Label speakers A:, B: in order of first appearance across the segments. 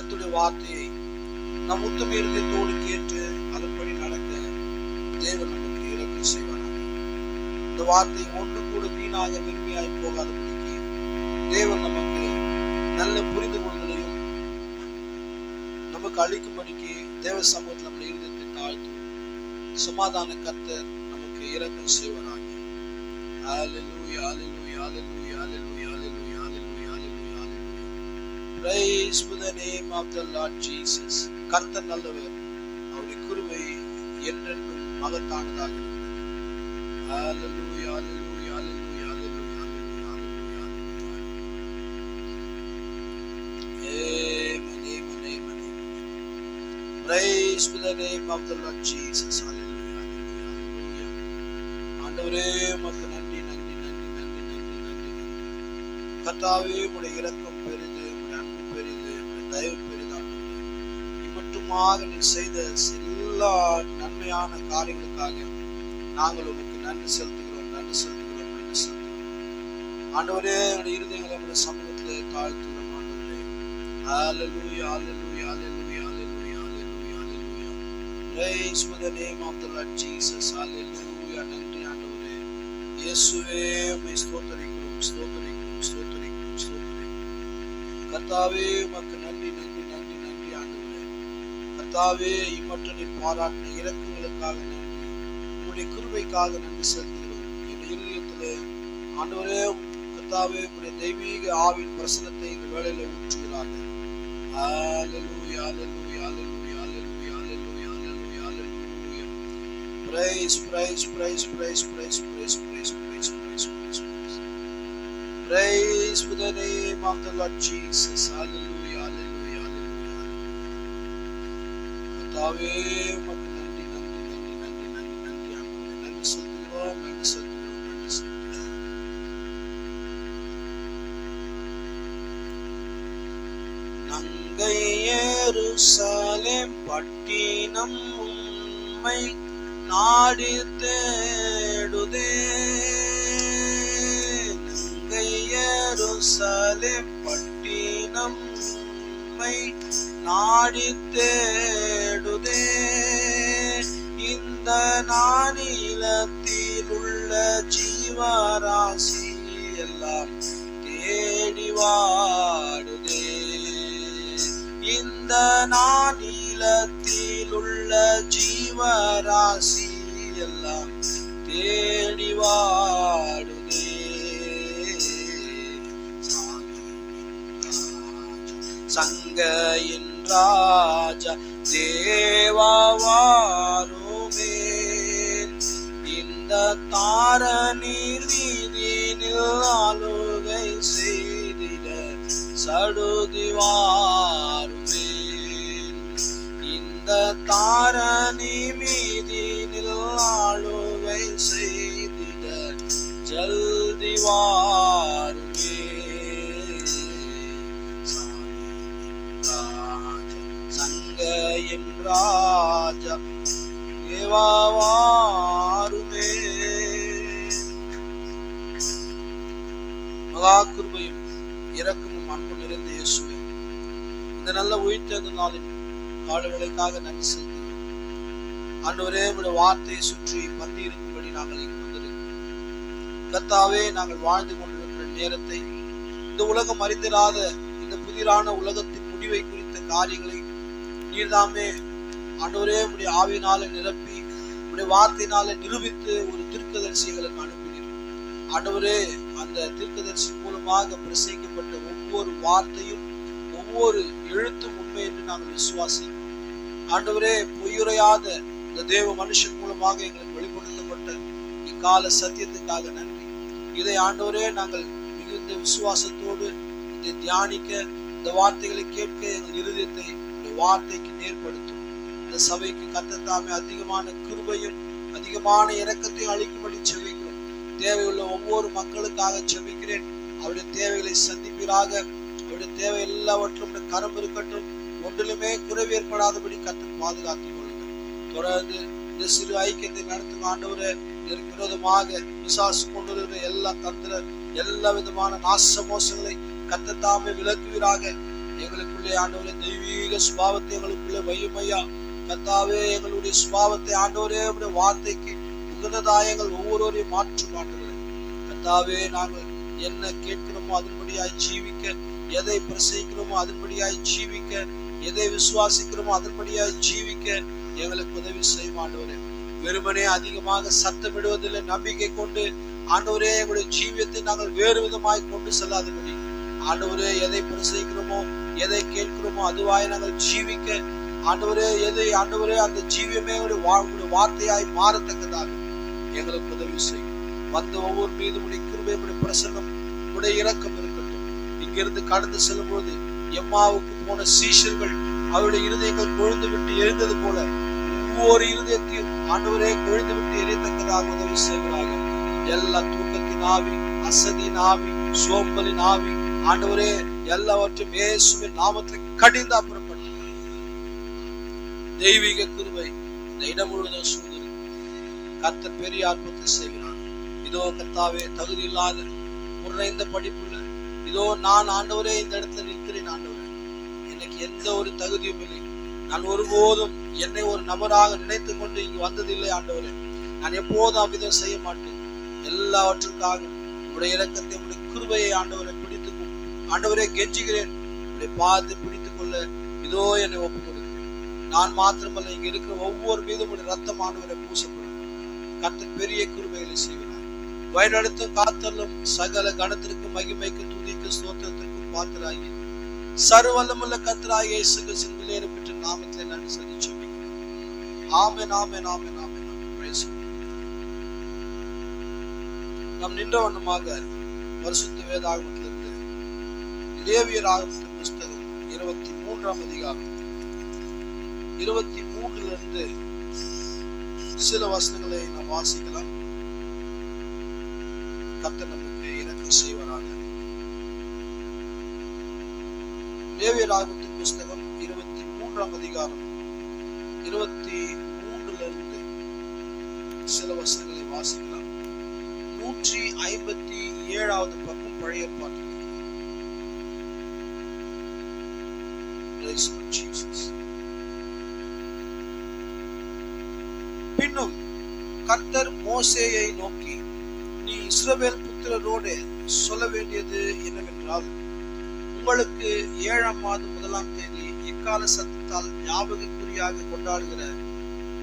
A: கர்த்தருடைய வார்த்தையை நம் உத்தம இருதயத்தோடு கேட்டு அதன்படி நடக்க தேவன் நமக்கு இரக்கம் செய்வாராக. இந்த வார்த்தை ஒன்று கூட வீணாக வெறுமையாய் போகாதபடிக்கு தேவன் நமக்கு நல்ல புரிந்து கொள்வதையும் நமக்கு அளிக்கும்படிக்கு தேவ சமூகத்தில் நம்முடைய இருதயத்தை தாழ்த்தும் சமாதான கர்த்தர் நமக்கு இரக்கம் செய்வாராக. ஹல்லேலூயா, ஹல்லேலூயா, ஹல்லேலூயா, ஹல்லேலூயா, ஹல்லேலூயா, ஹல்லேலூயா, ஹல்லேலூயா, ஹல்லேலூயா. Praise to the name of the Lord Jesus. கர்த்தர் நல்லவர், அவருடைய கிருபை என்றென்றும் மகத்தானதாக இருக்கிறது. ஹல்லேலூயா, ஹல்லேலூயா, ஹல்லேலூயா, ஹல்லேலூயா, ஹல்லேலூயா, ஹல்லேலூயா. Amen, amen, amen, amen. Praise to the name of the Lord Jesus. Hallelujah, hallelujah, hallelujah. ஆண்டவரே உமக்கு நன்றி, நன்றி, நன்றி, நன்றி, நன்றி, நன்றி, நன்றி. கர்த்தாவே உம்முடைய இரக்கம் பெரிது, உம்முடைய அன்பு பெரிது, உம்முடைய தயவு பெரிதானது. இம்மட்டுமாக நீர் செய்த எல்லா நன்மையான காரியங்களுக்காக நாங்கள் உமக்கு நன்றி செலுத்துகிறோம், நன்றி செலுத்துகிறோம், நன்றி செலுத்துகிறோம். ஆண்டவரே உடைய இருதயங்களை உம்முடைய சமூகத்திலே தாழ்த்துகிறோம். ஆண்டவரே ஹல்லேலூயா, ஹல்லேலூயா, ஹல்லேலூயா, ஹல்லேலூயா, ஹல்லேலூயா, ஹல்லேலூயா. Praise to the name of the Lord Jesus. Hallelujah. நன்றி ஆண்டவரே. இயேசுவே உம்மை ஸ்தோத்திரிக்கிறோம், ஸ்தோத்திரிக்கிறோம், ஸ்தோத்திரிக்கிறோம், ஸ்தோத்திரிக்கிறோம். கர்த்தாவே உமக்கு நன்றி, நன்றி, நன்றி, நன்றி ஆண்டவரே. கர்த்தாவே இம்மற்ற நீர் பாராட்டின இரக்கங்களுக்காக நன்றி, உம்முடைய கிருபைக்காக நன்றி செலுத்துகிறோம். என் இருதயத்திலே ஆண்டவரே கர்த்தாவே உம்முடைய தெய்வீக ஆவின் பிரசன்னத்தை இந்த வேளையில ஊற்றுகிறார்கள். ஹல்லேலூயா, ஹல்லேலூயா, ஹல்லேலூயா, ஹல்லேலூயா, ஹல்லேலூயா, ஹல்லேலூயா, ஹல்லேலூயா. Praise, praise, praise, praise, praise, praise, praise, praise, praise, praise, praise. Praise to the name of the Lord Jesus. Hallelujah, hallelujah, hallelujah, hallelujah. கர்த்தாவே உமக்கு நன்றி, நன்றி, நன்றி, நன்றி, நன்றி, நன்றி ஆண்டவரே. நன்றி செலுத்துகிறோம், நன்றி செலுத்துகிறோம், நன்றி செலுத்துகிறோம். நங்கை எருசலேம் பட்டினம் உம்மை நாடி தேடுதே. நங்கை எருசலேம் பட்டினம் உம்மை நாடி தேடுதே. இந்த நானிலத்தில் உள்ள ஜீவராசி எல்லாம் தேடி வாடுதே. இந்த நானிலத்தில் உள்ள ஜீவராசி எல்லாம் தேடி வாடுதே. சங்கையின் ராஜா தேவாவாருமே. இந்த தாரநீர் வீதினில் ஆளுகை செய்திட சடுதி வாருமே. இந்த தாரணி மீதினில் ஆளுகை செய்திட ஜல்தி வாருமே. சங்கையின் ராஜா தேவாவாருமே. மகா கிருபையும் இரக்கமும் அன்பு நிறைந்த இயேசுவே, இந்த நல்ல உயிர்த்தெழுந்த நாளின் காலவேளைக்காக நன்றி செலுத்துகிறோம். ஆண்டவரே உம்முடைய வார்த்தையை சுற்றி பந்தி இருக்கும்படி நாங்கள் இங்கு வந்திருக்கிறோம். கர்த்தாவே நாங்கள் வாழ்ந்து கொண்டிருக்கிற நேரத்தை, இந்த உலகம் அறிந்திராத இந்த புதிரான உலகத்தின் முடிவை குறித்த காரியங்களை நீர்தாமே ஆண்டவரே உம்முடைய ஆவியினால நிரப்பி உம்முடைய வார்த்தையினால நிரூபித்து ஒரு தீர்க்கதரிசிகளுக்கு அனுப்பினீர். ஆண்டவரே அந்த தீர்க்கதரிசி மூலமாக பிரசங்கிக்கப்பட்ட ஒவ்வொரு வார்த்தையும் ஒவ்வொரு எழுத்தும் உண்மை என்று நாங்கள் விசுவாசிக்கிறோம். ஆண்டவரே பொய்யுரையாத இந்த தேவ மனுஷன் மூலமாக எங்களுக்கு வெளிப்படுத்தப்பட்ட இக்கால சத்தியத்துக்காக நன்றி. இதை ஆண்டவரே நாங்கள் மிகுந்த விசுவாசத்தோடு இதை தியானிக்க, இந்த வார்த்தைகளை கேட்க எங்கள் இருதயத்தை இந்த வார்த்தைக்கு நேர்படுத்தும். இந்த சபைக்கு கர்த்தர் அதிகமான கிருபையும் அதிகமான இரக்கத்தையும் அளிக்கும்படி செபிக்கிறோம். தேவையுள்ள ஒவ்வொரு மக்களுக்காக செபிக்கிறேன். அவருடைய தேவைகளை சந்திப்பீராக. அவருடைய தேவை எல்லாவற்றும் கரம் இருக்கட்டும். ஒன்றிலுமே குறைவு ஏற்படாதபடி கர்த்தர் பாதுகாத்துக் கொள்ளுங்கள். தொடர்ந்து இந்த சிறு ஐக்கியத்தை நடத்தும் ஆண்டவரே, இதற்கு விரோதமாக பிசாசு கொண்டிருக்கிற எல்லா தந்திர எல்லா விதமான நாச மோசங்களை கர்த்தர் விலக்குவீராக. எங்களுக்குள்ளே ஆண்டவரே தெய்வீக தெய்வீக சுபாவத்தை எங்களுக்குள்ளே வையும் ஐயா. கர்த்தாவே, எங்களுடைய சுபாவத்தை ஆண்டவரே உடைய வார்த்தைக்கு உகந்ததாய் எங்கள் ஒவ்வொருவரையும் மாற்றும் ஆண்டவரே. கர்த்தாவே, நாங்கள் என்ன கேட்கிறோமோ அதன்படியாய் ஜீவிக்க, எதை பிரசங்கிக்கிறோமோ அதன்படியாய் ஜீவிக்க, எதை விசுவாசிக்கிறோமோ அதன்படியாய் ஜீவிக்க எங்களுக்கு உதவி செய்யும் ஆண்டவரே. வெறுமனே அதிகமாக சத்தமிடுவதில்லை, நம்பிக்கை கொண்டு ஆண்டவரே எங்களுடைய ஜீவியத்தை நாங்கள் வேறு விதமாய் கொண்டு செல்லாதபடி ஆண்டவரே, எதை பிரசங்கிக்கிறோமோ எதை கேட்கிறோமோ அதுவாய் நாங்கள் ஜீவிக்க ஆண்டவரே, எதை ஆண்டவரே அந்த ஜீவியமே உங்களுடைய வார்த்தையாய் மாறத்தக்கதாக எங்களுக்கு உதவி செய்யும். வந்த ஒவ்வொரு மீதும் உடைய கிருபை, உடைய பிரசன்னம், உடைய இரக்கம் இருக்கட்டும். இங்கிருந்து கடந்து செல்லும் போது எம்மாவுக்கு போன சீஷர்கள் அவருடைய இருதயங்கள் கொழுந்து விட்டு எரிந்தது போல ஒவ்வொரு இருதயத்தையும் ஆண்டவரே கொழுந்து விட்டு எரியத்தக்கதாக உதவி செய்கிறார்கள். எல்லா தூக்கத்தின் ஆவி, அசதியின் ஆவி, சோம்பலின் ஆவி ஆண்டவரே எல்லாவற்றையும் இயேசுவின் நாமத்தில் கடிந்து அப்புறப்பட்டு தெய்வீக கிருபை இந்த இடம் முழுவதும் சூழ்ந்து கர்த்தர் பெரிய அற்புதத்தை செய்கிறார். இதோ கர்த்தாவே, தகுதி இல்லாத குறைந்த படிப்புள்ள இதோ நான் ஆண்டவரே இந்த இடத்துல நிற்கிறேன் ஆண்டவரே. எனக்கு எந்த ஒரு தகுதியும் இல்லை. நான் ஒருபோதும் என்னை ஒரு நபராக நினைத்து கொண்டு இங்கு வந்ததில்லை ஆண்டவரே. நான் எப்போதும் அவ்விதம் செய்ய மாட்டேன். எல்லாவற்றுக்காக உடைய இரக்கத்தை, உடைய கிருபையை ஆண்டவரை பிடித்து ஆண்டவரே கெஞ்சுகிறேன். உடைய பாதத்தை பிடித்துக் கொள்ள இதோ என்னை ஒப்புக் கொடுக்கிறேன். நான் மாத்திரமல்ல, இங்க இருக்கிற ஒவ்வொரு மீதும் உடைய ரத்தம் ஆண்டவரை பூசப்படும். கர்த்தர் பெரிய கிருபைகளை செய்கிறார். வழிநடத்தும் காத்தலும் சகல கணத்திற்கும் மகிமைக்கு துதிக்கு ஸ்தோத்திரத்திற்கும் பாத்திராகி சர்வவல்லமுள்ள கர்த்தராகிய இயேசு கிறிஸ்துவின் விலையேறப்பெற்ற நாமத்திலே நன்றி சொல்லி ஜெபிக்கிறேன். ஆமென், ஆமென், ஆமென், ஆமென். நாம் நின்ற வண்ணமாக பரிசுத்த வேதாகமத்திலிருந்து லேவியர் ஆகமத்தின் புஸ்தகம் 23ஆம் அதிகாரம் 23 சில வசனங்களை நாம் வாசிக்கலாம். கர்த்தர் நமக்கு இரக்கம் செய்வாராக. லேவியர் ஆகமத்தின் புஸ்தகம் 23ஆம் அதிகாரம் 23 சில வசனங்களை வாசிக்கலாம். 157வது பக்கம் பழைய பாட்டு. பின்னும் கர்த்தர் மோசேயை நோக்கி, நீ இஸ்ரவேல் புத்திரரோடு சொல்ல வேண்டியது என்னவென்றால், உங்களுக்கு 7ஆம் மாதம் 1ஆம் தேதி எக்கால சத்தத்தால் ஞாபகக்குறியாக கொண்டாடுகிற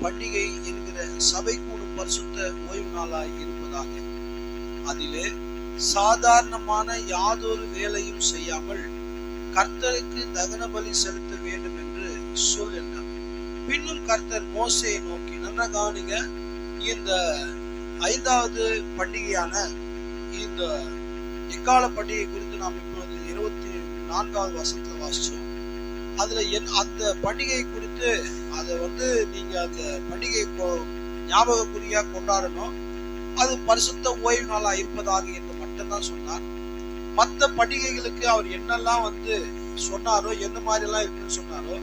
A: பண்டிகை என்கிற சபை கூடும் பரிசுத்த ஓய்வு நாளாய் இருப்பதாக. அதிலே சாதாரணமான யாதொரு வேலையும் செய்யாமல் கர்த்தருக்கு தகன பலி செலுத்த வேண்டும் என்று சொல் என்றார். பின்னும் கர்த்தர் மோசேயை நோக்கி, நன்றாக கவனிங்க, இந்த 5வது பண்டிகையான இந்த எக்கால பண்டிகை குறித்து நாம் இப்பொழுது 24வது வசனத்துல வாசிச்சோம். அதுல அந்த பண்டிகை குறித்து அதை நீங்க அந்த பண்டிகை ஞாபகக்குறியா கொண்டாடணும். அது பரிசுத்த ஓய்வு நாளா இருப்பதாக என்று மட்டும்தான் சொன்னார். மற்ற பண்டிகைகளுக்கு அவர் என்னெல்லாம் சொன்னாரோ, என்ன மாதிரி எல்லாம் இருக்குன்னு சொன்னாரோ,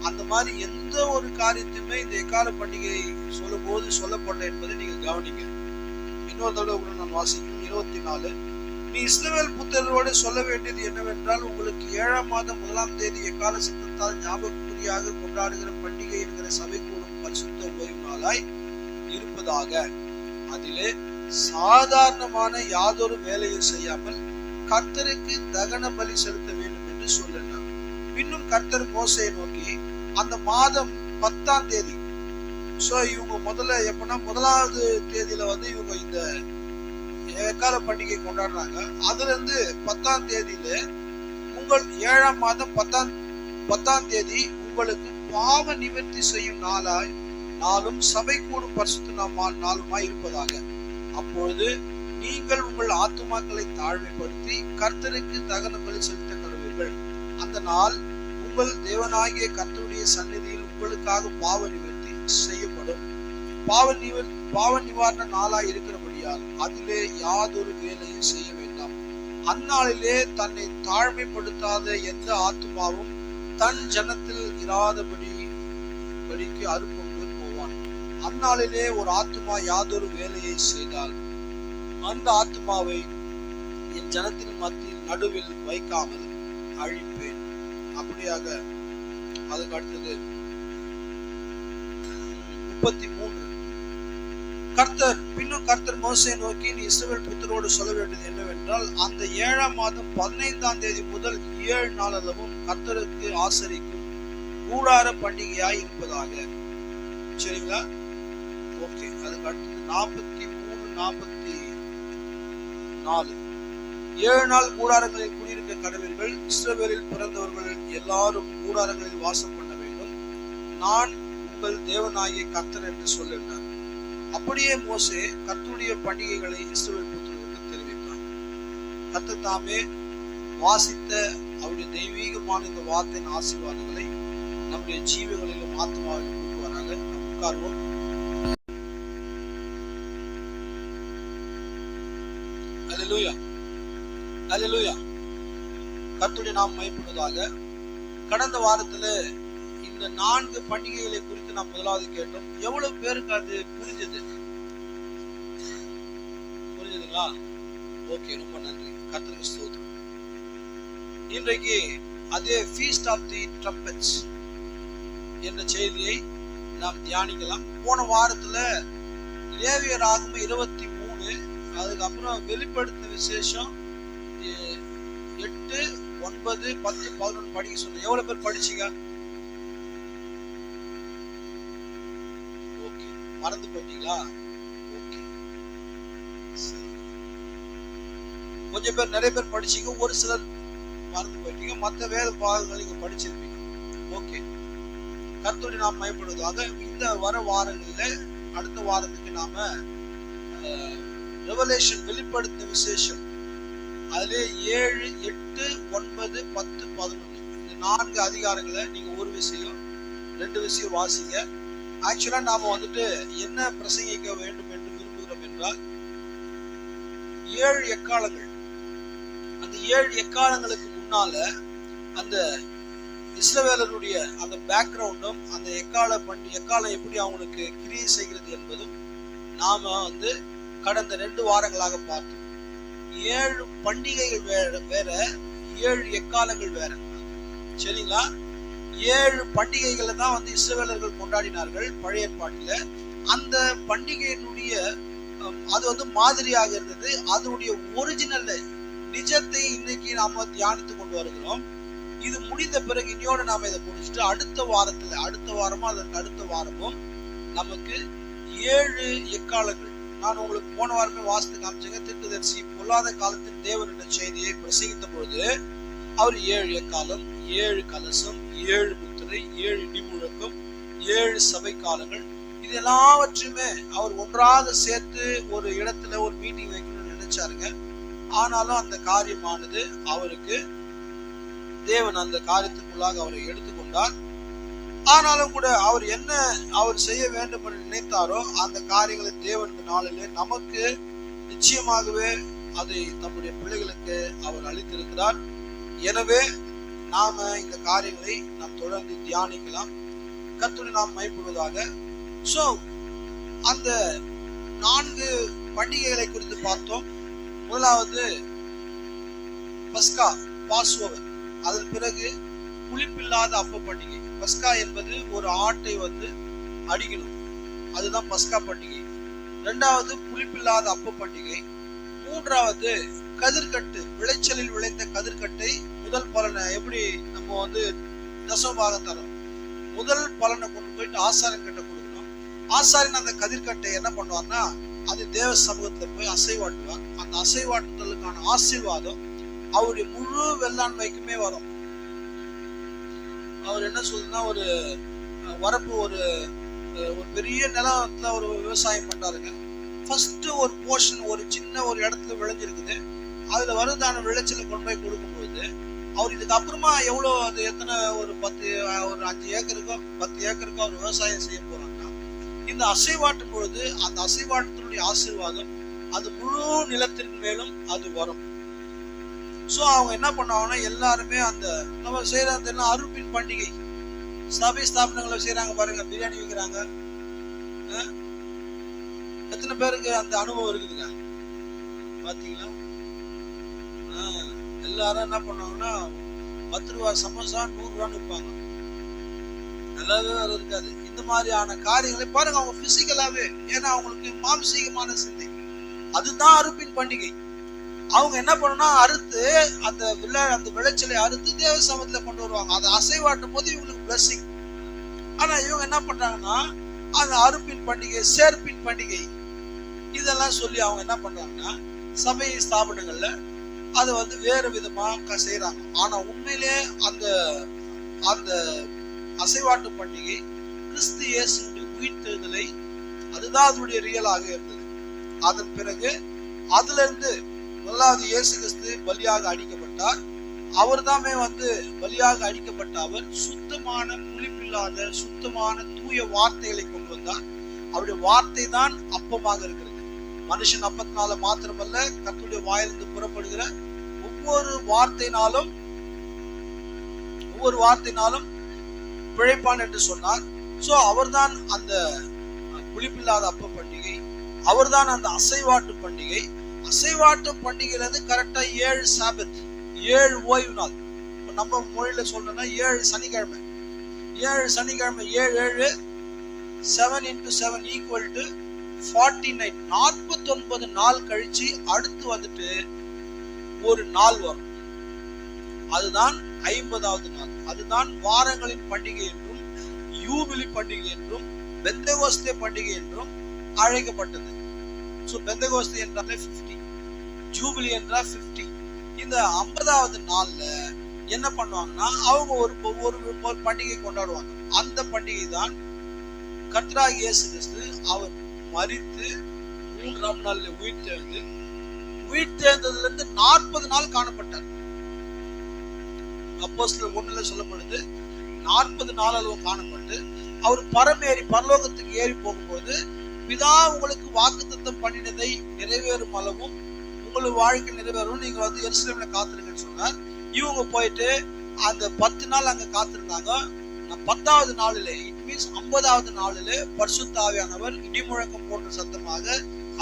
A: அந்த மாதிரி எந்த ஒரு காரியத்தையுமே இந்த எக்கால பண்டிகை சொல்லும் போது சொல்லப்பட்ட என்பதை நீங்க கவனிங்க. இன்னொரு தடவை கூட நான் வாசிக்கிறேன். 24 நீ இஸ்ரவேல் புத்திரரோடு சொல்ல வேண்டியது என்னவென்றால், உங்களுக்கு 7ஆம் மாதம் 1ஆம் தேதி எக்கால சத்தத்தால் ஞாபகக்குறியாக கொண்டாடுகிற பண்டிகை என்கிற சபை கூடும் பரிசுத்த ஓய்வு நாளாய் இருப்பதாக. அதிலே சாதாரணமான யாதொரு வேலையும் செய்யாமல் கர்த்தருக்கு தகன பலி செலுத்த வேண்டும் என்று சொல்லினார். பின்னும் கர்த்தர் மோசேயை நோக்கி, அந்த மாதம் 10ஆம் தேதி, இவங்க முதல்ல எப்பன்னா 1வது தேதியில இவங்க இந்த எக்கால பண்டிகை கொண்டாடுறாங்க. அதுல இருந்து 10ஆம் தேதியில உங்கள் 7ஆம் மாதம் 10ஆம் தேதி உங்களுக்கு பாவ நிவர்த்தி செய்யும் நாளும் சபை கூடும் பரிசுத்த நாளுமாய் இருப்பதாக. அப்பொழுது நீங்கள் உங்கள் ஆத்துமாக்களை தாழ்மைப்படுத்தி கர்த்தருக்கு தகன பலி செலுத்த கடவீர்கள். அந்த நாள் உங்கள் தேவனாகிய கர்த்தருடைய சந்நிதியில் உங்களுக்காக பாவ நிவர்த்தி செய்யப்படும். பாவ நிவாரண நாளாய் இருக்கிறபடியால் அதிலே யாதொரு வேலையும் செய்ய வேண்டாம். அந்நாளிலே தன்னை தாழ்மைப்படுத்தாத எந்த ஆத்துமாவும் தன் ஜனத்தில் இராதபடிக்கு அறுப்புண்டு போவான். அந்நாளிலே ஒரு ஆத்துமா யாதொரு வேலையை செய்தால் அந்த ஆத்துமாவை என் ஜனத்தின் மத்தியில் நடுவில் வைக்காமல் அழிப்பேன். அப்படியாக அதுக்கு அடுத்தது 33. கர்த்தர் மோசேயை நோக்கி, நீ இஸ்ரவேல் புத்திரோடு சொல்ல வேண்டியது என்னவென்றால், அந்த 7ஆம் மாதம் 15ஆம் தேதி முதல் 7 நாள் அளவும் கர்த்தருக்கு ஆசரிக்கும் கூடார பண்டிகையாய் இருப்பதாக. சரிங்களா? ஓகே. அதுக்கு அடுத்தது 43, 44. 7 நாள் கூடாரங்களில் குடியிருக்க கடவீர்கள். இஸ்ரவேலில் பிறந்தவர்கள் எல்லாரும் கூடாரங்களில் வாசம் பண்ண வேண்டும். நான் உங்கள் தேவனாகிய கர்த்தர் என்று சொல்லுகிறார். அப்படியே மோசே கர்த்தருடைய பண்டிகைகளை இஸ்ரவேல் புத்திரருக்கு தெரிவித்தார். கர்த்தர் தாமே வாசித்த அவருடைய தெய்வீகமான இந்த வார்த்தையின் ஆசீர்வாதங்களை நம்முடைய ஜீவங்களிலும் ஆத்மாவிலும் கூட்டுவாராக. நாம் உட்கார்வோம். அல்லேலூயா, அல்லேலூயா. கர்த்தருடைய நாமம் மகிமைப்படுவதாக. கடந்த வாரத்துல இந்த 4 பண்டிகைகளை குறித்து நாம் முதலாவது கேட்டோம். எவ்வளவு பேருக்கு அது புரிஞ்சதுங்களா? ஓகே, ரொம்ப நன்றி. கர்த்தருக்கு ஸ்தோத்திரம். இன்றைக்கு அதே ஃபீஸ்ட் ஆஃப் தி ட்ரம்பட்ஸ் என்ற செய்தியை நாம் தியானிக்கலாம். போன வாரத்துல லேவியராகமம் 23, அதுக்கப்புறம் வெளிப்படுத்தின விசேஷம் 8, 9, 10, 11 படிக்க சொன்னேன். எவ்வளவு பேர் படிச்சீங்க? ஓகே, மறந்து போயிட்டீங்களா? ஓகே, கொஞ்சம் பேர், நிறைய பேர் படிச்சீங்க, ஒரு சிலர் மறந்து போயிட்டீங்க. மற்ற வேத பாகங்கள் நீங்க படிச்சிருப்பீங்க. ஓகே, கர்த்தருடைய நாமம் மகிமைப்படுவதாக. இந்த வர வாரங்கள்ல அடுத்த வாரத்துக்கு நாம ரெவலேஷன் வெளிப்படுத்தின விசேஷம் அதுல 7, 8, 9, 10, 11 இந்த 4 அதிகாரங்களை நீங்க ஒரு விஷயம் 2 விஷயம் வாசிங்க. ஆக்சுவலா நாம வந்துட்டு என்ன பிரசங்கிக்க வேண்டும் என்று விரும்புகிறோம் என்றால் 7 எக்காலங்கள். அந்த 7 எக்காலங்களுக்கு முன்னால அந்த இஸ்ரவேலருடைய அந்த பேக்ரவுண்டும் அந்த எக்காலம் எப்படி அவங்களுக்கு கிரியை செய்கிறது என்பதும் நாம கடந்த 2 வாரங்களாக பார்த்தோம். 7 பண்டிகைகள் வேற, 7 எக்காலங்கள் வேற. சரிங்களா? 7 பண்டிகைகளை தான் இஸ்ரவேலர்கள் கொண்டாடினார்கள் பழைய ஏற்பாட்டில. அந்த பண்டிகையினுடைய அது மாதிரியாக இருந்தது. அதனுடைய ஒரிஜினல் நிஜத்தை இன்னைக்கு நாம தியானித்து கொண்டு வருகிறோம். இது முடிந்த பிறகு இனியோட நாம இதை முடிச்சுட்டு அடுத்த வாரமும் அதற்கு அடுத்த வாரமும் நமக்கு 7 எக்காலங்கள். நான் உங்களுக்கு போன வாரமே வாசித்து காமிச்சேங்க. தீர்க்கதரிசி பொல்லாத காலத்தில் தேவன் என்ற செய்தியை பிரசங்கித்த பொழுது அவர் 7 எக்காலம், 7 கலசம், 7 முத்திரை, 7 இடிமுழக்கம், 7 சபை காலங்கள், இது எல்லாவற்றையுமே அவர் ஒன்றாக சேர்த்து ஒரு இடத்துல ஒரு மீட்டிங் வைக்கணும்னு நினைச்சாருங்க. ஆனாலும் அந்த காரியமானது அவருக்கு தேவன் அந்த காரியத்துக்குள்ளாக அவரை எடுத்துக்கொண்டார். ஆனாலும் கூட அவர் செய்ய வேண்டும் என்று நினைத்தாரோ அந்த காரியங்களை தேவன் இந்த நாளிலே நமக்கு நிச்சயமாகவே அதை நம்முடைய பிள்ளைகளுக்கு அவர் அளித்திருக்கிறார். எனவே நாம இந்த காரியங்களை நாம் தொடர்ந்து தியானிக்கலாம். கர்த்தருடைய நாமம் மகிமைப்படுவதாக. சோ அந்த 4 பண்டிகைகளை குறித்து பார்த்தோம். முதலாவது பஸ்கா, பாஸ்ஓவர். அதன் பிறகு புளிப்பில்லாத அப்ப பண்டிகை. பஸ்கா என்பது ஒரு ஆட்டை அடிக்கணும், அதுதான் பஸ்கா பண்டிகை. 2வது புளிப்பில்லாத அப்ப பண்டிகை. 3வது கதிர்கட்டு, விளைச்சலில் விளைந்த கதிர்கட்டை முதல் பலனை எப்படி நம்ம தசமபாகம் தரோம், முதல் பலனை கொண்டு போயிட்டு ஆசாரியன் கிட்ட கொடுக்கணும். ஆசாரியன் அந்த கதிர்கட்டை என்ன பண்ணுவார்னா அது தேவ சமூகத்துல போய் அசைவாட்டுவார். அந்த அசைவாட்டுதலுக்கான ஆசீர்வாதம் அவருடைய முழு வெள்ளாண்மைக்குமே வரும். அவர் என்ன சொல்லுன்னா, ஒரு வரப்பு, ஒரு பெரிய நிலத்துல ஒரு விவசாயம் பண்றாருங்க. ஃபர்ஸ்ட் ஒரு போர்ஷன், ஒரு சின்ன ஒரு இடத்துல விளைஞ்சிருக்குது. அதுல வருதான விளைச்சலை கொண்டு போய் கொடுக்கும்போது அவர் இதுக்கு அப்புறமா எவ்வளவு, அது எத்தனை, ஒரு 5 ஏக்கருக்கோ 10 ஏக்கருக்கோ அவர் விவசாயம் செய்ய போறாங்கன்னா இந்த அசைவாட்டும் பொழுது அந்த அசைவாட்டத்தினுடைய ஆசீர்வாதம் அது முழு நிலத்தின் மேலும் அது வரும். சோ அவங்க என்ன பண்ணுவாங்கன்னா எல்லாருமே அந்த நம்ம செய்யற அறுப்பின் பண்டிகை, சபை ஸ்தாபனங்களை செய்யறாங்க பாருங்க, பிரியாணி வைக்கிறாங்க. எத்தனை பேருக்கு அந்த அனுபவம் இருக்குதுங்க பாத்தீங்களா? எல்லாரும் என்ன பண்ணுவாங்கன்னா 10 ரூபாய் சமோசா 100 ரூபான்னு விற்பாங்க. நல்லாவே இருக்காது. இந்த மாதிரியான காரியங்களை பாருங்க, அவங்க பிசிக்கலாவே, ஏன்னா அவங்களுக்கு மாம்சீகமான சிந்தை. அதுதான் அறுப்பின் பண்டிகை. அவங்க என்ன பண்ணா அறுத்து அந்த விளைச்சலை அறுத்து தேவ சமத்துல கொண்டு வருவாங்க. அதை அசைவாட்டும் போது இவங்களுக்கு பிளஸிங். ஆனா இவங்க என்ன பண்றாங்கன்னா அந்த அறுப்பின் பண்டிகை, சேர்ப்பின் பண்டிகை இதெல்லாம் சொல்லி அவங்க என்ன பண்றாங்கன்னா சபை ஸ்தாபனங்கள்ல அதை வேறு விதமா செய்யறாங்க. ஆனா உண்மையிலே அந்த அந்த அசைவாட்டு பண்டிகை கிறிஸ்து இயேசுவின் உயிர்த்தெழுதலை, அதுதான் அதனுடைய ரியலாக இருந்தது. அதன் பிறகு அதுல இருந்து முதலாவது இயேசு கிறிஸ்து பலியாக அடிக்கப்பட்டார். அவர் தாமே பலியாக அடிக்கப்பட்ட அவர் சுத்தமான, புளிப்பில்லாத, சுத்தமான தூய வார்த்தைகளை கொண்டு வந்தார். அவருடைய வார்த்தை தான் அப்பமாக இருக்கிறது. மனுஷன் அப்பத்தினால மாத்திரமல்ல, கர்த்தருடைய வாயிலிருந்து புறப்படுகிற ஒவ்வொரு வார்த்தையினாலும் பிழைப்பான் என்று சொன்னார். சோ அவர்தான் அந்த புளிப்பில்லாத அப்ப பண்டிகை, அவர்தான் அந்த அசைவாட்டு பண்டிகை. அசைவாட்டு பண்டிகையில கரெக்டா 7 சாபத், 7 ஓய்வு நாள். நம்ம மொழியில சொல்லணும்னா 7 சனிக்கிழமை. 7 சனிக்கிழமை, 7 7 into 7 equal to 49. 49 நாள் கழிச்சு அடுத்து ஒரு நாள் வரும். அதுதான் 50வது நாள். அதுதான் வாரங்களின் பண்டிகை என்றும், யூபிலி பண்டிகை என்றும், பெந்தெகோஸ்தே பண்டிகை என்றும் அழைக்கப்பட்டது. சோ பெந்தெகோஸ்தே என்றாலே 50, ஜூபிலி என்றால் 50. இந்த 50வது நாள்ல என்ன பண்ணுவாங்கன்னா அவங்க ஒரு பண்டிகை கொண்டாடுவாங்க. அந்த பண்டிகை தான் கர்த்தராகிய இயேசு கிறிஸ்து அவர் மரித்து 3ஆம் நாள்ல உயிர்த்தெழுந்ததுல இருந்து 40 நாள் காணப்பட்டார். அப்போஸ்தலர் 1ல சொல்லப்படுது 40 நாள் அளவு காணப்பட்டு அவர் பரலோகத்துக்கு ஏறி போகும்போது, பிதா உங்களுக்கு வாக்குத்தத்தம் பண்ணினதை நிறைவேறும் அளவும் உங்களுக்கு வாழ்க்கை நிறைவேறும், நீங்க எருசலேம்ல காத்திருங்கன்னு சொன்னார். இவங்க போயிட்டு அந்த 10 நாள் அங்க காத்திருந்தாங்க. 10வது நாளிலே, இட் மீன்ஸ் 50வது நாளிலே பரிசுத்த ஆவியானவர் இடிமுழக்கம் போன்ற சத்தமாக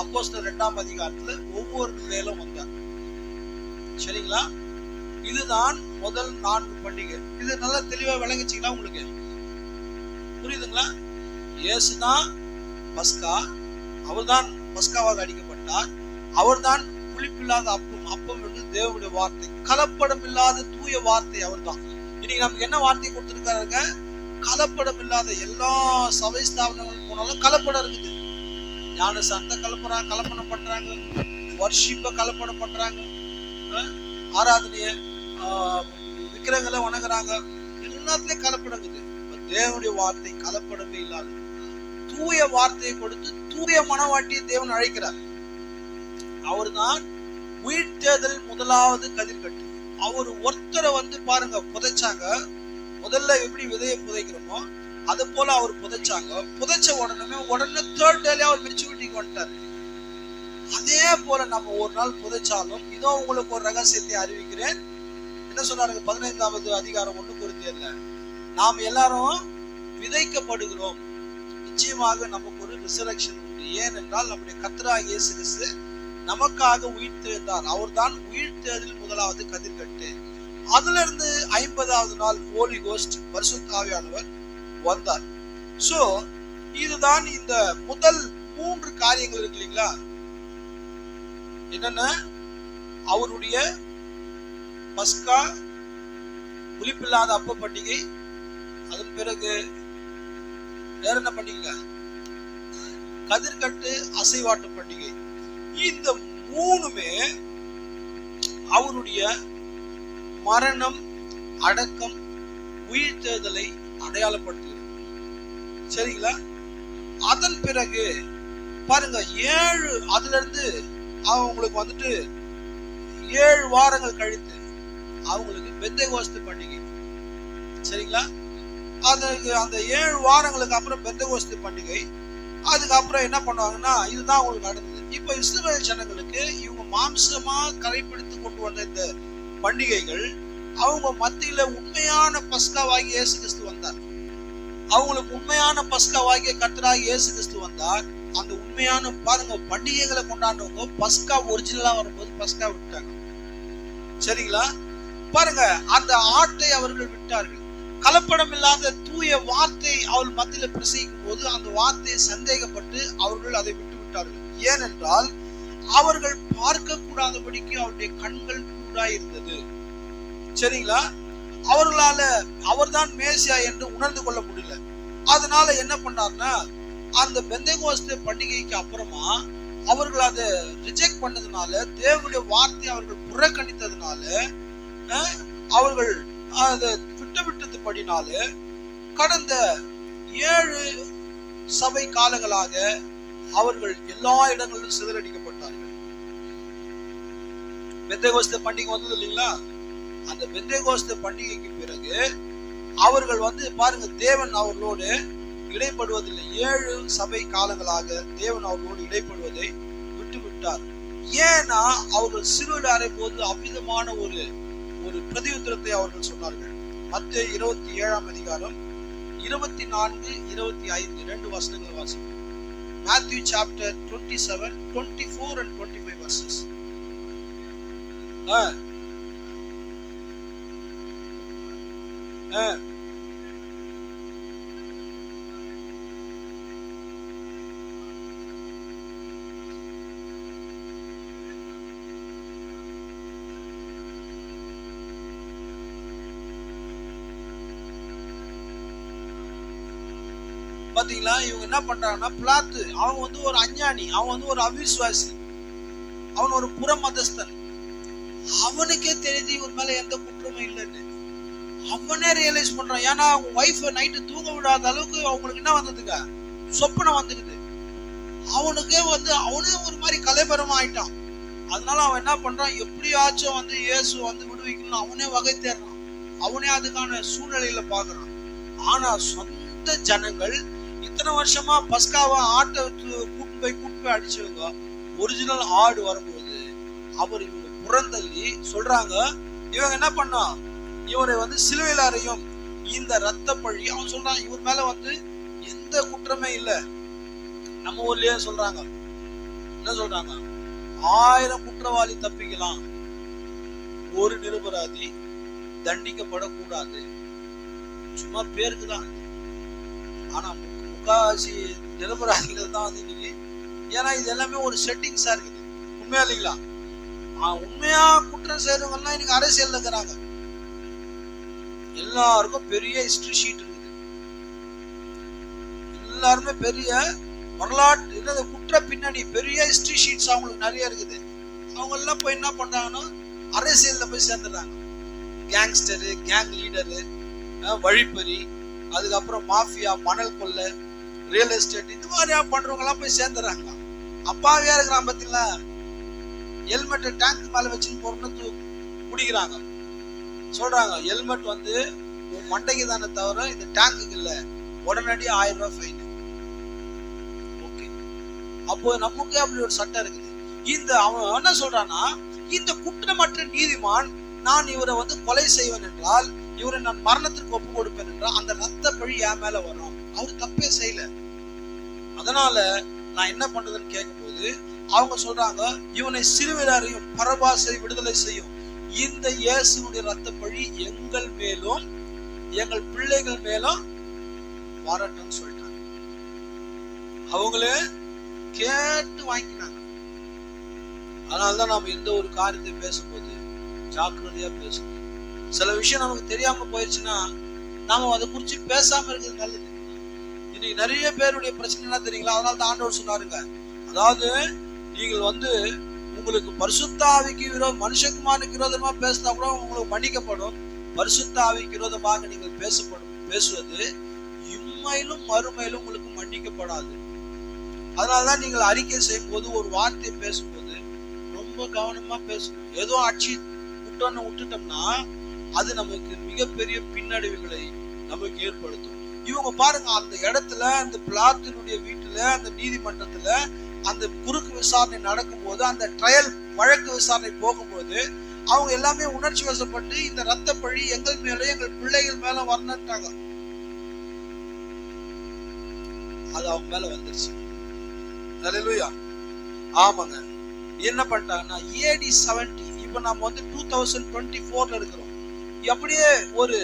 A: அப்போஸ்தலர் 2ஆம் அதிகாரத்துல ஒவ்வொரு மேலும் வந்தார். சரிங்களா? இதுதான் முதல் 4 பண்டிகை. இது நல்லா தெளிவா விளங்குச்சுங்களா? உங்களுக்கு புரியுதுங்களா? இயேசுதான் பஸ்கா, அவர்தான் பஸ்காவாக அடிக்கப்பட்டார். அவர்தான் புளிப்பில்லாத அப்பம் என்று தேவனுடைய வார்த்தை, கலப்படம் இல்லாத தூய வார்த்தை அவர்தான். இன்னைக்கு நமக்கு என்ன வார்த்தை கொடுத்திருக்காருங்க? கலப்படம் இல்லாத. எல்லா சபை ஸ்தாபனங்கள் போனாலும் கலப்படம் இருக்குது. ஞானசாந்த கலப்படம் பண்றாங்க, வர்ஷிப்ப கலப்படம் பண்றாங்க, ஆராதனைய விக்கிரகங்களை வணங்குறாங்க, எல்லாத்துலயும் கலப்படம் இருக்குது. தேவனுடைய வார்த்தை கலப்படமே இல்லாத தூய வார்த்தையை கொடுத்து தூய மனவாட்டியை தேவன் அழைக்கிறார். அவர்தான் உயிர்த்தெழுதல் முதலாவது கதிர்கட்டு. அவர் ஒருத்தரை பாருங்க புதைச்சாங்க. முதல்ல எப்படி விதையை புதைக்கிறோமோ அது போல அவர் புதைச்சாங்க. புதைச்ச உடனே 3rd டேல அவர் மெச்சூரிட்டிக்கு வந்துட்டாரு. அதே போல நம்ம ஒரு நாள் புதைச்சாலும், இதோ உங்களுக்கு ஒரு ரகசியத்தை அறிவிக்கிறேன். என்ன சொன்னாருங்க? 15வது அதிகாரம் 1 கொரிந்தியர்ல, நாம் எல்லாரும் விதைக்கப்படுகிறோம். நிச்சயமாக நமக்கு ஒரு ரிசரக்ஷன் உண்டு. ஏனென்றால் நம்முடைய கர்த்தராகிய இயேசு கிறிஸ்து நமக்காக உயிர்த்தெழுந்தார். அவர்தான் உயிர்த்தெழுதல் முதலாவது கதிர்கட்டு. அதுல இருந்து 50வது நாள் ஹோலி கோஸ்ட், பரிசுத்த ஆவியானவர் வந்தார். சோ இதுதான் இந்த முதல் 3 காரியங்கள் இருக்கு இல்லைங்களா? என்னன்னா அவருடைய பஸ்கா, புளிப்பில்லாத அப்ப பண்டிகை, அதன் பிறகு வேற என்ன பண்டிகை? கதிர்கட்டு, அசைவாட்டு பண்டிகை. இந்த 3மே அவருடைய மரணம், அடக்கம், உயிர்த்தெழுதலை அடையாளப்படுத்துகிறது. சரிங்களா? அதன் பிறகு பாருங்க 7 அதுல இருந்து அவங்களுக்கு 7 வாரங்கள் கழித்து அவங்களுக்கு பெந்தெகோஸ்து பண்டிகை. சரிங்களா? அந்த 7 வாரங்களுக்கு அப்புறம் பெந்தெகோஸ்து பண்டிகை. அதுக்கப்புறம் என்ன பண்ணுவாங்கன்னா, இதுதான் அவங்களுக்கு நடந்தது. இப்ப இஸ்ரவேல் ஜனங்களுக்கு இவங்க மாம்சமா கரைப்பிடித்து கொண்டு வந்த இந்த பண்டிகைகள், அவங்க மத்தியில உண்மையான பஸ்காவாகிய இயேசு கிறிஸ்து வந்தார். அவங்களுக்கு உண்மையான பஸ்காவாகிய கர்த்தராகிய இயேசு கிறிஸ்து வந்தார். அந்த உண்மையான பாருங்க பண்டிகைகளை கொண்டாடுறவங்க பஸ்கா ஒரிஜினலா வரும்போது பஸ்கா விட்டாங்க. சரிங்களா? பாருங்க அந்த ஆட்டை அவர்கள் விட்டார்கள். கலப்படம் இல்லாத தூய வார்த்தை அவள் மத்தியில பிரசங்கிக்கும் போது அந்த வார்த்தையை சந்தேகப்பட்டு அவர்கள் அதை விட்டு விட்டார்கள். ஏனென்றால் அவர்கள் பார்க்க கூடாதபடிக்கு அவருடைய கண்கள் கூடாயிருந்தது. சரிங்களா? அவர்களால அவர்தான் மேசியா என்று உணர்ந்து கொள்ள முடியல. அதனால என்ன பண்ணார்னா, அந்த பெந்தேகோஸ்தே பண்டிகைக்கு அப்புறமா அவர்கள் அதை ரிஜெக்ட் பண்ணதுனால, தேவனுடைய வார்த்தை அவர்கள் புறக்கணித்ததுனால, அவர்கள் அதை விட்டதுபடினால கடந்த 7 சபை காலங்களாக அவர்கள் எல்லா இடங்களிலும் சிதறடிக்கப்பட்டார்கள். பெந்தேகோஸ்தே பண்டிகை வந்தது இல்லைங்களா? அந்த பெந்தேகோஸ்தே பண்டிகைக்கு பிறகு அவர்கள் பாருங்க, தேவன் அவர்களோடு இடைப்படுவதில்லை. 7 சபை காலங்களாக தேவன் அவர்களோடு இடைப்படுவதை விட்டுவிட்டார். ஏன்னா அவர்கள் சிலுவையில் அறையும் போது அவ்விதமான ஒரு பிரதியுத்தரத்தை அவர்கள் சொன்னார்கள். மத்தேயு 27ஆம் அதிகாரம் 24, 25 2 வசனங்கள் வாசிப்போம். Matthew chapter 27, 24 and 25 verses. பாத்தீங்களா? இவங்க என்ன பண்றாங்கன்னா, பிலாத்து அவன் ஒரு அஞ்ஞானி, அவன் ஒரு அவிசுவாசி, அவன் ஒரு புறமதஸ்தன். அவனுக்கே தெரியுது இவர் மேல எந்த குற்றமும் இல்லைன்னு. அவனே ரியலைஸ் பண்றான். ஏன்னா அவங்க வைஃப் நைட்டு தூங்க விடாத அளவுக்கு அவங்களுக்கு என்ன வந்ததுங்க, சொப்பனம் வந்துடுது. அவனுக்கே அவனே ஒரு மாதிரி கலைபரமா ஆயிட்டான். அதனால அவன் என்ன பண்றான், எப்படியாச்சும் இயேசு விடுவிக்கணும்னு அவனே வகை தேடுறான். அவனே அதுக்கான சூழ்நிலையில பாக்குறான். ஆனா சொந்த ஜனங்கள் இத்தனை வருஷமா பஸ்காவை ஆட்டை கூட்டு போய் அடிச்சவங்க ஒரிஜினல் ஆடு வரும்போது அவர் இவங்க புறந்தள்ளி சொல்றாங்க, இவங்க என்ன பண்ணா, இவரை சிலுவையில் அறையும் இந்த ரத்த பழி. அவன் சொல்றான், இவர் மேல எந்த குற்றமே இல்லை. நம்ம ஊர்லயே சொல்றாங்க, என்ன சொல்றாங்க, 1000 குற்றவாளி தப்பிக்கலாம், ஒரு நிரபராதி தண்டிக்கப்படக்கூடாது. சும்மா பேருக்கு தான். ஆனா முக்காவாசி நிரபராதிகள் தான் இன்னைக்கு. ஏன்னா இது எல்லாமே ஒரு செட்டிங்ஸா இருக்குது. உண்மையா இல்லைங்களா? உண்மையா குற்றம் செய்யறவங்க எல்லாம் இன்னைக்கு அரசியல் இருக்கிறாங்க. எல்லாருக்கும் பெரிய ஹிஸ்டரி ஷீட் இருக்குது. எல்லாருமே பெரிய வரலாற்று குற்ற பின்னணி, பெரிய ஹிஸ்டரி ஷீட்ஸ் அவங்களுக்கு நிறைய இருக்குது. அவங்க எல்லாம் போய் என்ன பண்றாங்கன்னா, அரசியல்ல போய் சேர்ந்துடுறாங்க. கேங்ஸ்டரு, கேங் லீடரு, வழிப்பறி, அதுக்கப்புறம் மாஃபியா, மணல் கொள்ளை, ரியல் எஸ்டேட், இது மாதிரியா பண்றவங்க எல்லாம் போய் சேர்ந்துடுறாங்க. அப்பாவியா இருக்கிறான் பாத்தீங்களா, ஹெல்மெட் டேங்க் மேல வச்சுன்னு போறோம்னு குடிக்கிறாங்க. சொல்றாங்க, ஹெல்மெட் உன் மண்டைக்கு தானே தவிர இந்த டேங்குக்கு இல்ல, உடனடி 1000 ரூபாய் ஃபைன். ஓகே, அப்போ நமக்கு அப்படி ஒரு சட்டம் இருக்குது. அவன் என்ன சொல்றான்னா, இந்த குற்றமற்ற நீதிமான் நான் இவரை கொலை செய்வேன் என்றால், இவரை நான் மரணத்திற்கு ஒப்பு கொடுப்பேன் என்றால், அந்த ரத்த பழி என் மேல வரும். அவரு தப்பே செய்யல. அதனால நான் என்ன பண்றதுன்னு கேட்கும்போது அவங்க சொல்றாங்க, இவனை சிலுவையில் அறையும், பரபாசை விடுதலை செய்யும், இந்த இயேசுடைய ரத்த பழி எங்கள் மேலும் எங்கள் பிள்ளைகள் மேலும் வரட்டும்னு சொல்லிட்டாங்க. அவங்களே கேட்டு வாங்கினாங்க. அதனாலதான் நாம எந்த ஒரு காரியத்தை பேசும்போது ஜாக்கிரதையா பேசணும். சில விஷயம் நமக்கு தெரியாம போயிடுச்சுன்னா நாம அதை குறிச்சு பேசாம இருக்கிறது நல்லது. இன்னைக்கு நிறைய பேருடைய பிரச்சனை என்ன தெரியுங்களா? அதனால தான் ஆண்டவர் சொன்னாருங்க, அதாவது நீங்கள் உங்களுக்கு பரிசுத்த ஆவிக்கு விரோதம், மனுஷகுமாருக்கு விரோதமா பேசினா கூட உங்களுக்கு மன்னிக்கப்படும். பரிசுத்த ஆவிக்கு விரோதமாக நீங்கள் பேசுவது இம்மையிலும் மறுமையிலும் உங்களுக்கு மன்னிக்கப்படாது. அதனாலதான் நீங்கள் அறிக்கை செய்யும் போது, ஒரு வார்த்தையை பேசும்போது ரொம்ப கவனமா பேசணும். ஏதோ அடிச்சு விட்டுட்டோம்னா அது நமக்கு மிகப்பெரிய பின்னடைவுகளை நமக்கு ஏற்படுத்தும். இவங்க பாருங்க, அந்த இடத்துல, அந்த பிலாத்தினுடைய வீட்டுல, அந்த நீதிமன்றத்துல அந்த குறுக்கு விசாரணை நடக்கும் போது, அந்த ட்ரையல் வழக்கு விசாரணை போகும்போது அவங்க எல்லாமே உணர்ச்சி வசப்பட்டு இந்த ரத்த பழி எங்கள் மேல எங்கள் பிள்ளைகள் மேல வரணுட்டாங்க. அது அவங்க மேல வந்துருச்சு. ஹல்லேலூயா. ஆமாங்க. என்ன பண்ணிட்டாங்கன்னா, AD 70, இப்ப நம்ம 2024 இருக்கிறோம். அப்படியே ஒரு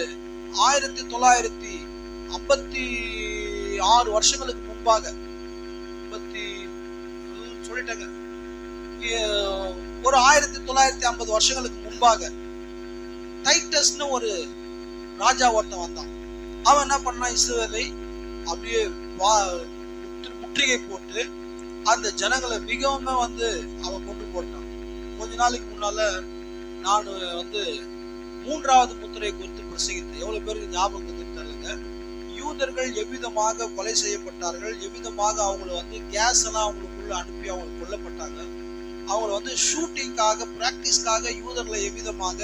A: 1956 வருஷங்களுக்கு முன்பாக, சொல்லிட்டேங்க, ஒரு 1950 வருஷங்களுக்கு முன்பாக டைட்டஸ்னு ஒரு ராஜா ஒருத்தன் வந்தான். அவன் என்ன பண்ணான், இஸ்ரவேலை அப்படியே முற்றுகை போட்டு அந்த ஜனங்களை மிகவும் அவன் கொண்டு போட்டான். கொஞ்ச நாளைக்கு முன்னால நான் மூன்றாவது முத்திரை குறித்து பிரசங்கித்தேன். எவ்வளவு பேருக்கு ஞாபகம் தெரியல. யூதர்கள் எவ்விதமாக கொலை செய்யப்பட்டார்கள், எவ்விதமாக அவங்களை கேஸ் எல்லாம் அவங்களுக்குள்ள அனுப்பி அவங்க கொல்லப்பட்டாங்க. அவங்களை ஷூட்டிங்காக, பிராக்டிஸ்க்காக யூதர்களை எவ்விதமாக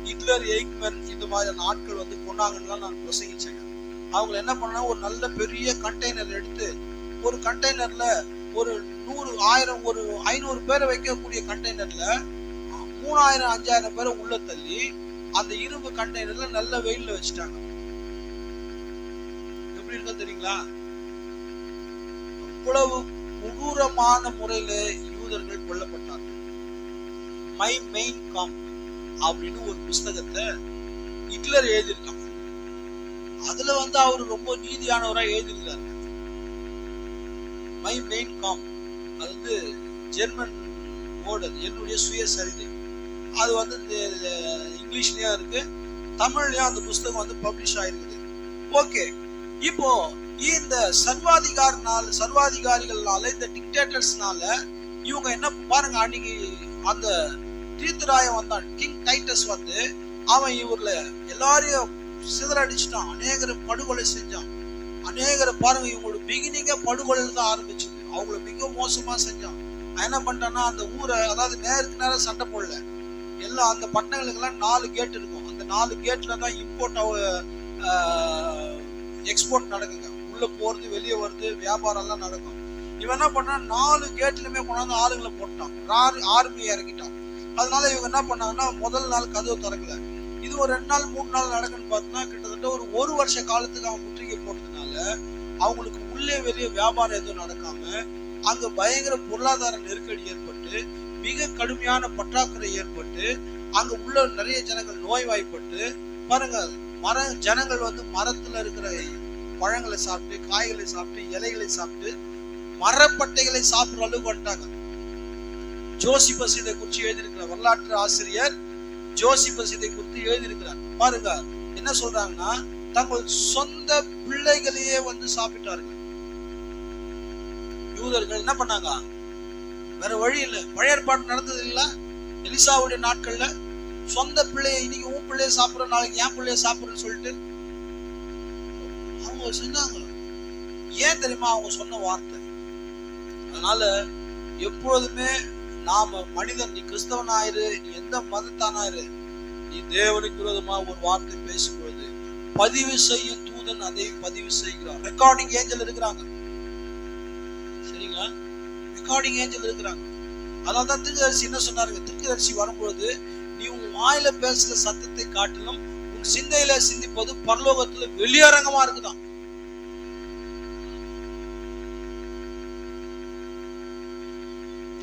A: ஹிட்லர், எய்க்மன் இந்த மாதிரி ஆட்கள் கொண்டாங்கன்னா நான் பிரசங்கிச்சேங்க. அவங்க என்ன பண்ணா, ஒரு நல்ல பெரிய கண்டெய்னர் எடுத்து, ஒரு கண்டெய்னர்ல ஒரு 100, 1000, ஒரு 500 பேரை வைக்கக்கூடிய கண்டெய்னர்ல 3000, 5000 பேரை உள்ள தள்ளி அந்த இரும்பு கண்டெய்னர்ல நல்ல வெயில்ல வச்சுட்டாங்க. எப்படி இருக்க தெரியுங்களா? அவ்வளவு கொடூரமான முறையில யூதர்கள் கொல்லப்பட்டார்கள். மை மெயின் காம்ப் அப்படின்னு ஒரு புஸ்தகத்தை ஹிட்லர் எழுதியிருக்காங்க. அதுல அவரு ரொம்ப நீதியானவரா எழுதியிருக்காரு. மை மெயின் காம்ப், அது ஜெர்மன் வேர்டு, என்னுடைய சுயசரிதை. அது இங்கிலீஷ்லயும் இருக்கு, தமிழ்லயும் அந்த புஸ்தகம் பப்ளிஷ் ஆயிருக்குது. ஓகே, இப்போ இந்த சர்வாதிகாரிகள்னால, இந்த டிக்டேட்டர்ஸ்னால இவங்க என்ன பாருங்க, அன்னைக்கு அந்த தீர்த்தராயம் வந்தான், கிங் டைட்டஸ் அவன் இவர்ல எல்லாரையும் சிதறடிச்சுட்டான், அநேகரை படுகொலை செஞ்சான். அநேகரை பாருங்க, இவங்களோட பிகினிங்க படுகொலையில தான் ஆரம்பிச்சது. அவங்கள மிக மோசமா செஞ்சான். என்ன பண்ணிட்டான்னா, அந்த ஊரை, அதாவது நேருக்கு நேரம் சண்டை போடல, எல்லாம் அந்த பட்டணங்களுக்கெல்லாம் 4 கேட் இருக்கும். அந்த 4 கேட்ல தான் இம்போர்ட் எக்ஸ்போர்ட் நடக்குங்க. உள்ள போறது, வெளியே வருது, வியாபாரம் எல்லாம் நடக்கும். இவன் என்ன பண்ணா, 4 கேட்லயுமே கொண்டாந்து ஆளுங்களை போட்டான், ஆர்மி இறக்கிட்டான். அதனால இவங்க என்ன பண்ணாங்கன்னா, முதல் நாள் கதவு திறக்கல. இது ஒரு 2 நாள் 3 நாள் நடக்குன்னு பார்த்தோம்னா, கிட்டத்தட்ட ஒரு வருஷ காலத்துக்கு அவன் முற்றுகை போட்டதுனால அவங்களுக்கு உள்ளே வெளியே வியாபாரம் எதுவும் நடக்காம அங்க பயங்கர பொருளாதார நெருக்கடி ஏற்பட்டு, மிக கடுமையான பற்றாக்குறை ஏற்பட்டு, அங்க உள்ள நிறைய ஜனங்கள் நோய்வாய்ப்பட்டு, பாருங்க, ஜனங்கள் மரத்துல இருக்கிற பழங்களை சாப்பிட்டு, காய்களை சாப்பிட்டு, இலைகளை சாப்பிட்டு, மரப்பட்டைகளை சாப்பிடுற அளவுக்கு வந்துட்டாங்க. ஜோசிபஸ் இதை குறித்து எழுதியிருக்கிறார், வரலாற்று ஆசிரியர் ஜோசிபஸ் இதை குறித்து எழுதியிருக்கிறார். பாருங்க என்ன சொல்றாங்கன்னா, தங்கள் சொந்த பிள்ளைகளையே சாப்பிட்டார்கள். யூதர்கள் என்ன பண்ணாங்க, வேற வழி இல்லை, பழைய ஏற்பாடு நடந்தது இல்ல, எலிசாவுடைய நாட்கள்ல சொந்த பிள்ளைய, இன்னைக்கு உன் பிள்ளைய சாப்பிடுற, நாளைக்கு என் பிள்ளைய சாப்பிடுறேன்னு சொல்லிட்டு அவங்க செஞ்சாங்க. ஏன் தெரியுமா? அவங்க சொன்ன வார்த்தை. அதனால எப்பொழுதுமே நாம மனிதன், நீ கிறிஸ்தவனாயிரு, நீ எந்த மதத்தானாயிரு, நீ தேவனுக்கு விரோதமா ஒரு வார்த்தை பேசும்பொழுது பதிவு செய்யும் தூதன் அதை பதிவு செய்கிறார். ரெக்கார்டிங் ஏஞ்சல் இருக்கிறாங்க, சரிங்களா? ரெக்கார்டிங் ஏஞ்சல் இருக்கிறாங்க. அதனால்தான் தீர்க்கதரிசி என்ன சொன்னாருங்க, தீர்க்கதரிசி வரும்பொழுது, நீ உன் வாயில பேசுற சத்தத்தை காட்டிலும் உன் சிந்தையில சிந்திப்பது பரலோகத்துல வெளியரங்கமா இருக்குதான்.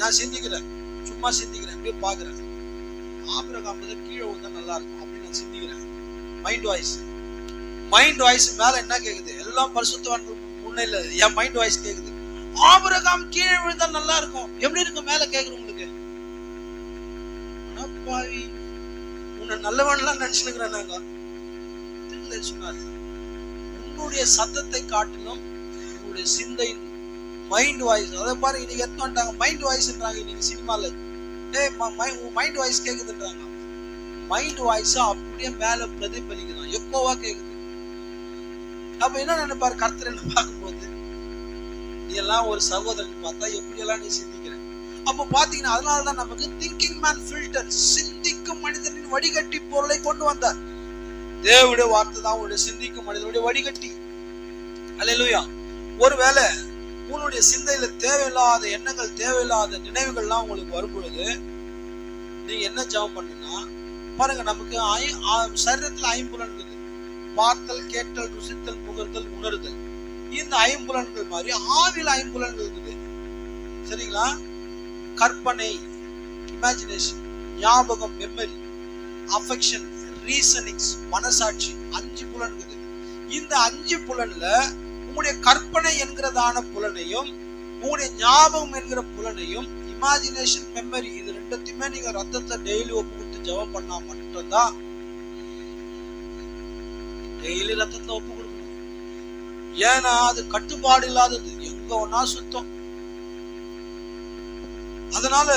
A: நான் சிந்திக்கிறேன், சும்மா சிந்திக்கிறேன், அப்படியே பாக்குறேன், ஆபிரகாம் கீழே வந்தா நல்லா இருக்கும் அப்படின்னு நான் சிந்திக்கிறேன். மைண்ட் வாய்ஸ் மேல என்ன கேக்குது? எல்லாம் பரிசுத்தவான்கள் முன்னையில என் மைண்ட் வாய்ஸ் கேக்குது, ஆபிரகாம் கீழே விழுந்தா நல்லா இருக்கும். எப்படி இருக்கு மேல கேக்குறவங்களுக்கு? உன்னை நல்லவன்லாம் நினைச்சுக்கிறேன். நாங்க சொன்னாரு, உன்னுடைய சத்தத்தை காட்டிலும் உன்னுடைய சிந்தை, மைண்ட் வாய்ஸ். அதை பாரு, இன்னைக்கு எத்தனை மைண்ட் வாய்ஸ்ன்றாங்க இன்னைக்கு சினிமால. மைண்ட் வாய்ஸ் கேக்குதுன்றாங்க. மைண்ட் வாய்ஸ் அப்படியே மேல பிரதிபலிக்குதான், எக்கோவா கேக்குது. அப்ப என்ன நினைப்பாரு கர்த்தர் என்ன பார்க்கும்போது, நீ எல்லாம் ஒரு சகோதரன் பார்த்தா எப்படி எல்லாம் நீ சிந்திக்கிற. அப்ப பாத்தீங்கன்னா, அதனாலதான் நமக்கு திங்கிங் மேன் ஃபில்டர், சிந்திக்கும் மனிதனின் வடிகட்டி பொருளை கொண்டு வந்தார். தேவனுடைய வார்த்தை தான் உங்களுடைய சிந்திக்கும் மனிதனுடைய வடிகட்டி. அல்லேலூயா. ஒருவேளை உங்களுடைய சிந்தையில தேவையில்லாத எண்ணங்கள், தேவையில்லாத நினைவுகள்லாம் உங்களுக்கு வரும் பொழுது நீங்க என்ன ஜெபம் பண்ணுன்னா, பாருங்க, நமக்கு சரீரத்துல 5 புலன்கள், பார்த்தல், கேட்டல், ருசித்தல், முகர்தல், உணர்தல். இந்த 5 புலன்கள் மாதிரி ஆவில 5 புலன்கள் இருக்குது, சரிங்களா? கற்பனை, இமேஜினேஷன், ஞாபகம், மெமரி, அஃபெக்ஷன், ரீசனிங்ஸ், மனசாட்சி, 5 புலன் இருக்குது. இந்த 5 புலன்ல உங்களுடைய கற்பனை என்கிறதான புலனையும் உங்களுடைய ஞாபகம் என்கிற புலனையும் இமேஜினேஷன், மெமரி, இது ரெண்டுத்தையுமே நீங்க ரத்தத்தை டெய்லி ஒப்பு கொடுத்து ஜெபம் பண்ணா மட்டும்தான். டெய்லி ரத்தத்துல ஒப்பு கொடுக்கணும். ஏன்னா அது கட்டுப்பாடு இல்லாதது, எங்க ஒன்னா சுத்தம். அதனால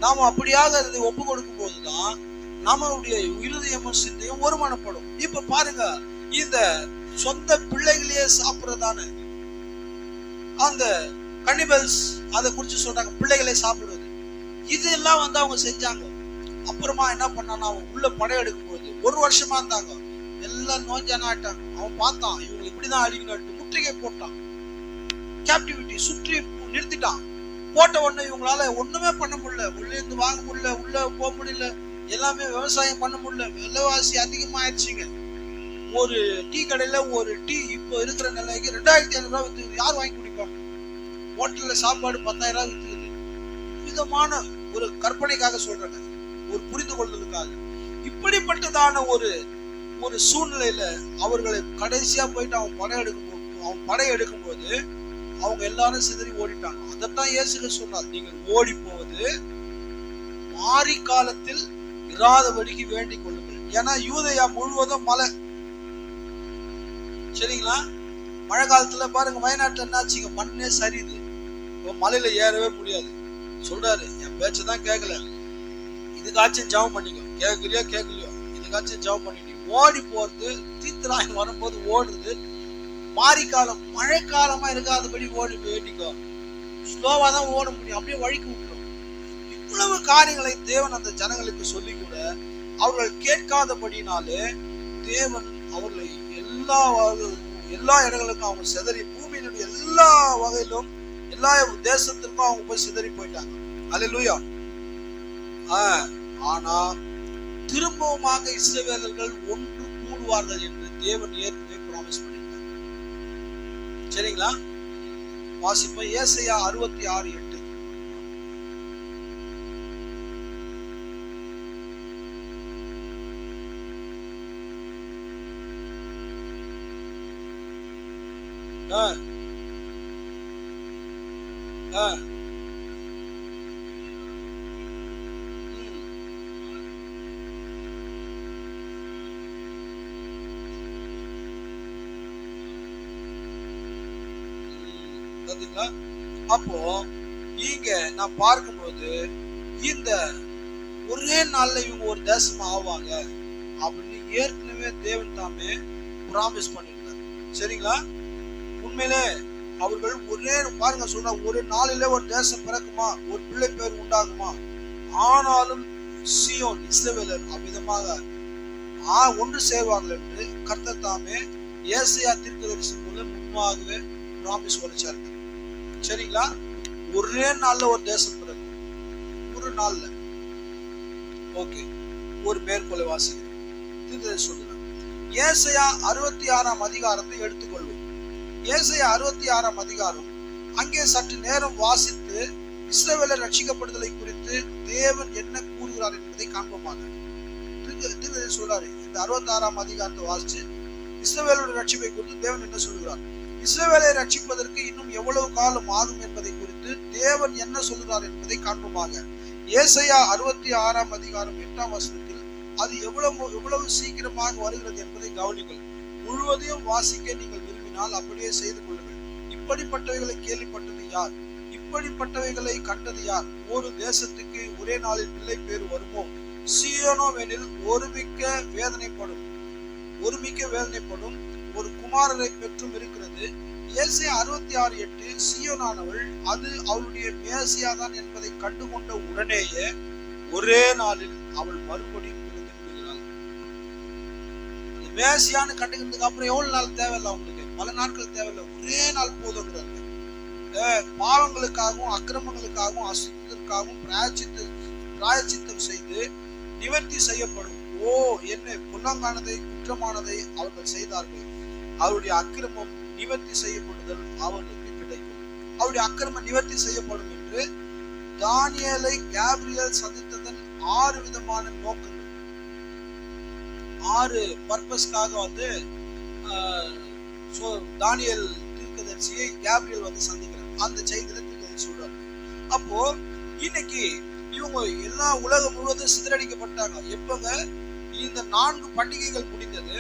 A: நாம அப்படியாக அதை ஒப்பு கொடுக்கும் போதுதான் நம்மளுடைய இருதயமும் சிந்தையும் ஒருமனப்படும். இப்ப பாருங்க, இந்த சொந்த பிள்ளைகளையே சாப்பிடுறதான அந்த கனிபல்ஸ் அதை குறிச்சு சொல்றாங்க, பிள்ளைகளை சாப்பிடுவது. இதெல்லாம் அவங்க செஞ்சாங்க. அப்புறமா என்ன பண்ணான்னா, அவன் உள்ள படையெடுக்கும் போது 1 வருஷமா இருந்தாங்க, எல்லாம் நோஞ்சானா ஆயிட்டாங்க. அவன் பார்த்தான் இவங்க இப்படிதான் அழிக்கணும், முற்றுகை போட்டான். கேப்டிவிட்டி சுற்றி நிறுத்திட்டான். போட்ட உடனே இவங்களால ஒண்ணுமே பண்ண முடியல, உள்ள இருந்து வாங்க முடியல, உள்ள போக முடியல, எல்லாமே விவசாயம் பண்ண முடியல. விலைவாசி அதிகமாயிடுச்சுங்க. ஒரு டீ கடையில ஒரு டீ இப்போ இருக்கிற நிலைக்கு 2500 ரூபாய் வித்துக்குது. யார் வாங்கி குடிப்பா? ஹோட்டல்ல சாப்பாடு 10,000 ரூபாய் வித்துக்குது. விதமான ஒரு கற்பனைக்காக சொல்றாங்க, ஒரு புரிந்து கொள்வதற்காக. இப்படிப்பட்டதான ஒரு சூழ்நிலையில அவர்களை கடைசியா போயிட்டு அவன் படையெடுக்கும் போது அவங்க எல்லாரும் சிதறி ஓடிட்டாங்க. அதைத்தான் இயேசு சொன்னார், நீங்கள் ஓடி போவது மாரி காலத்தில் இராதபடிக்கு வேண்டிக் கொள்ளுங்கள். ஏன்னா யூதேயா முழுவதும் மலை. சரிங்களா? மழை காலத்துல பாருங்க, வயநாட்டுல என்னாச்சுங்க, மண்ணே சரியுது. மலையில ஏறவே முடியாது. சொல்றாரு, என் பேச்சதான் கேட்கல, இதுக்காச்சும் ஜெபம் பண்ணிக்கோ. கேட்கலையோ கேட்கலையோ, இதுக்காச்சும் ஜெபம் பண்ணிட்டு ஓடி போறது. தீர்த்தராயம் வரும்போது ஓடுறது. மாரி காலம், மழை காலமா இருக்காதபடி ஓடி வேண்டிக்கோ. ஸ்லோவா தான் ஓட முடியும், அப்படியே வழிக்கு விட்டுரும். இவ்வளவு காரியங்களை தேவன் அந்த ஜனங்களுக்கு சொல்லி கூட அவர்கள் கேட்காதபடினாலே தேவன் அவர்களை எல்லா இடங்களுக்கும் அவங்க சிதறி, பூமியினுடைய எல்லா வகையிலும் எல்லா தேசத்திற்கும் அவங்க போய் சிதறி போயிட்டாங்க. அல்லேலூயா. ஆனா திரும்பவுமாக இஸ்ரவேலர்கள் ஒன்று கூடுவார்கள் என்று தேவன் ஏற்கனவே ப்ராமிஸ் பண்ணிட்டாங்க. சரிங்களா? வாசிப்போம். ஏசாயா 66:8. அப்போ இங்க நான் பார்க்கும்போது இந்த ஒரே நாள்ல இவங்க ஒரு தேசமா ஆவாங்க அப்படின்னு ஏற்கனவே தேவன் தாமே ப்ராமிஸ் பண்ணிருந்தார். சரிங்களா? உண்மையிலே அவர்கள் ஒரே பாருங்க சொல்ற, ஒரு நாளிலே ஒரு தேசம் பிறக்குமா, ஒரு பிள்ளை பேர் உண்டாகுமா. ஆனாலும் சீயோன் இஸ்ரவேலர் அவ்விதமாக ஒன்று சேர்வார்கள் என்று கர்த்தர் தாமே ஏசாயா தீர்க்கதரிசி மூலம் முன்பாகவே ப்ராமிஸ் வச்சாரு. சரிங்களா? ஒரே நாள்ல ஒரு தேசம் பிறக்கும், ஒரு நாள்ல. ஓகே, ஒரு மேற்கொள்ளை வாசிக்கிறேன். தீர்க்கதரிசி சொல்லுங்க. ஏசாயா 66ஆம் அதிகாரத்தை எடுத்துக்கொள்வோம். ஏசாயா 66ஆம் அதிகாரம் அங்கே சற்று நேரம் வாசித்து இஸ்ரவேலர் ரட்சிக்கப்படுதலை குறித்து தேவன் என்ன கூறுகிறார் என்பதை காண்போமாக. தீர்க்கதரிசி சொல்றாரு, இந்த 66ஆம் அதிகாரத்தை வாசிச்சு இஸ்ரவேலருடைய ரட்சிப்பை குறித்து தேவன் என்ன சொல்கிறார், இஸ்ரவேலை ரட்சிப்பதற்கு இன்னும் எவ்வளவு காலம் ஆகும் என்பதை குறித்து தேவன் என்ன சொல்கிறார் என்பதை காண்போமாக. ஏசாயா 66ஆம் அதிகாரம் 8ஆம் வசனத்தில் அது எவ்வளவு சீக்கிரமாக வருகிறது என்பதை கவனிங்கள். முழுவதையும் வாசிக்க நீங்கள் விரும்பினால் அப்படியே செய்து கொள்ளுங்கள். இப்படிப்பட்டவைகளை கேள்விப்பட்டது யார்? இப்படிப்பட்டவைகளை கண்டது யார்? ஒரு தேசத்துக்கு ஒரே நாளில் பிள்ளை பேர் வருமோ? சீயோனோவெனில் ஒருமிக்க வேதனைப்படும், ஒரு குமாரரை பெற்றும் இருக்கிறது. ஏசாயா 66:8 சீயோனானவள் அது அவளுடைய மேசியாதான் என்பதை கண்டுகொண்ட உடனேயே ஒரே நாளில் அவள் மறுபடியும் பிறந்து விடுகிறாள். அந்த மேசியான்னு கண்டுக்கிறதுக்கு அப்புறம் எவ்வளவு நாள் தேவையில்லை அவங்களுக்கு? பல நாட்கள் தேவையில்லை, ஒரே நாள் போதுங்கிறாங்க. பாவங்களுக்காகவும் அக்கிரமங்களுக்காகவும் அசுத்தத்திற்காகவும் பிராயச்சித்தம் செய்து நிவர்த்தி செய்யப்படும். என்ன புல்லங்கானதை குற்றமானதை அவர்கள் செய்தார்கள். அவருடைய அக்கிரமம் நிவர்த்தி செய்யப்படுதல் அவர்களுக்கு கிடைக்கும். அவருடைய அக்கிரமம் நிவர்த்தி செய்யப்படும் என்று தானியேலை கேப்ரியல் சந்தித்ததன் 6 விதமான நோக்கங்கள், 6 பர்பஸ்க்காக வந்து தானியேல் தீர்க்கதரிசியை கேப்ரியல் வந்து சந்திக்கிறார். அந்த செய்தியில தீர்க்கதரிசி சொல்றாரு. அப்போ இன்னைக்கு இவங்க எல்லா உலகம் முழுவதும் சிதறடிக்கப்பட்டாங்க. எப்பங்க இந்த 4 பண்டிகைகள் முடிந்தது.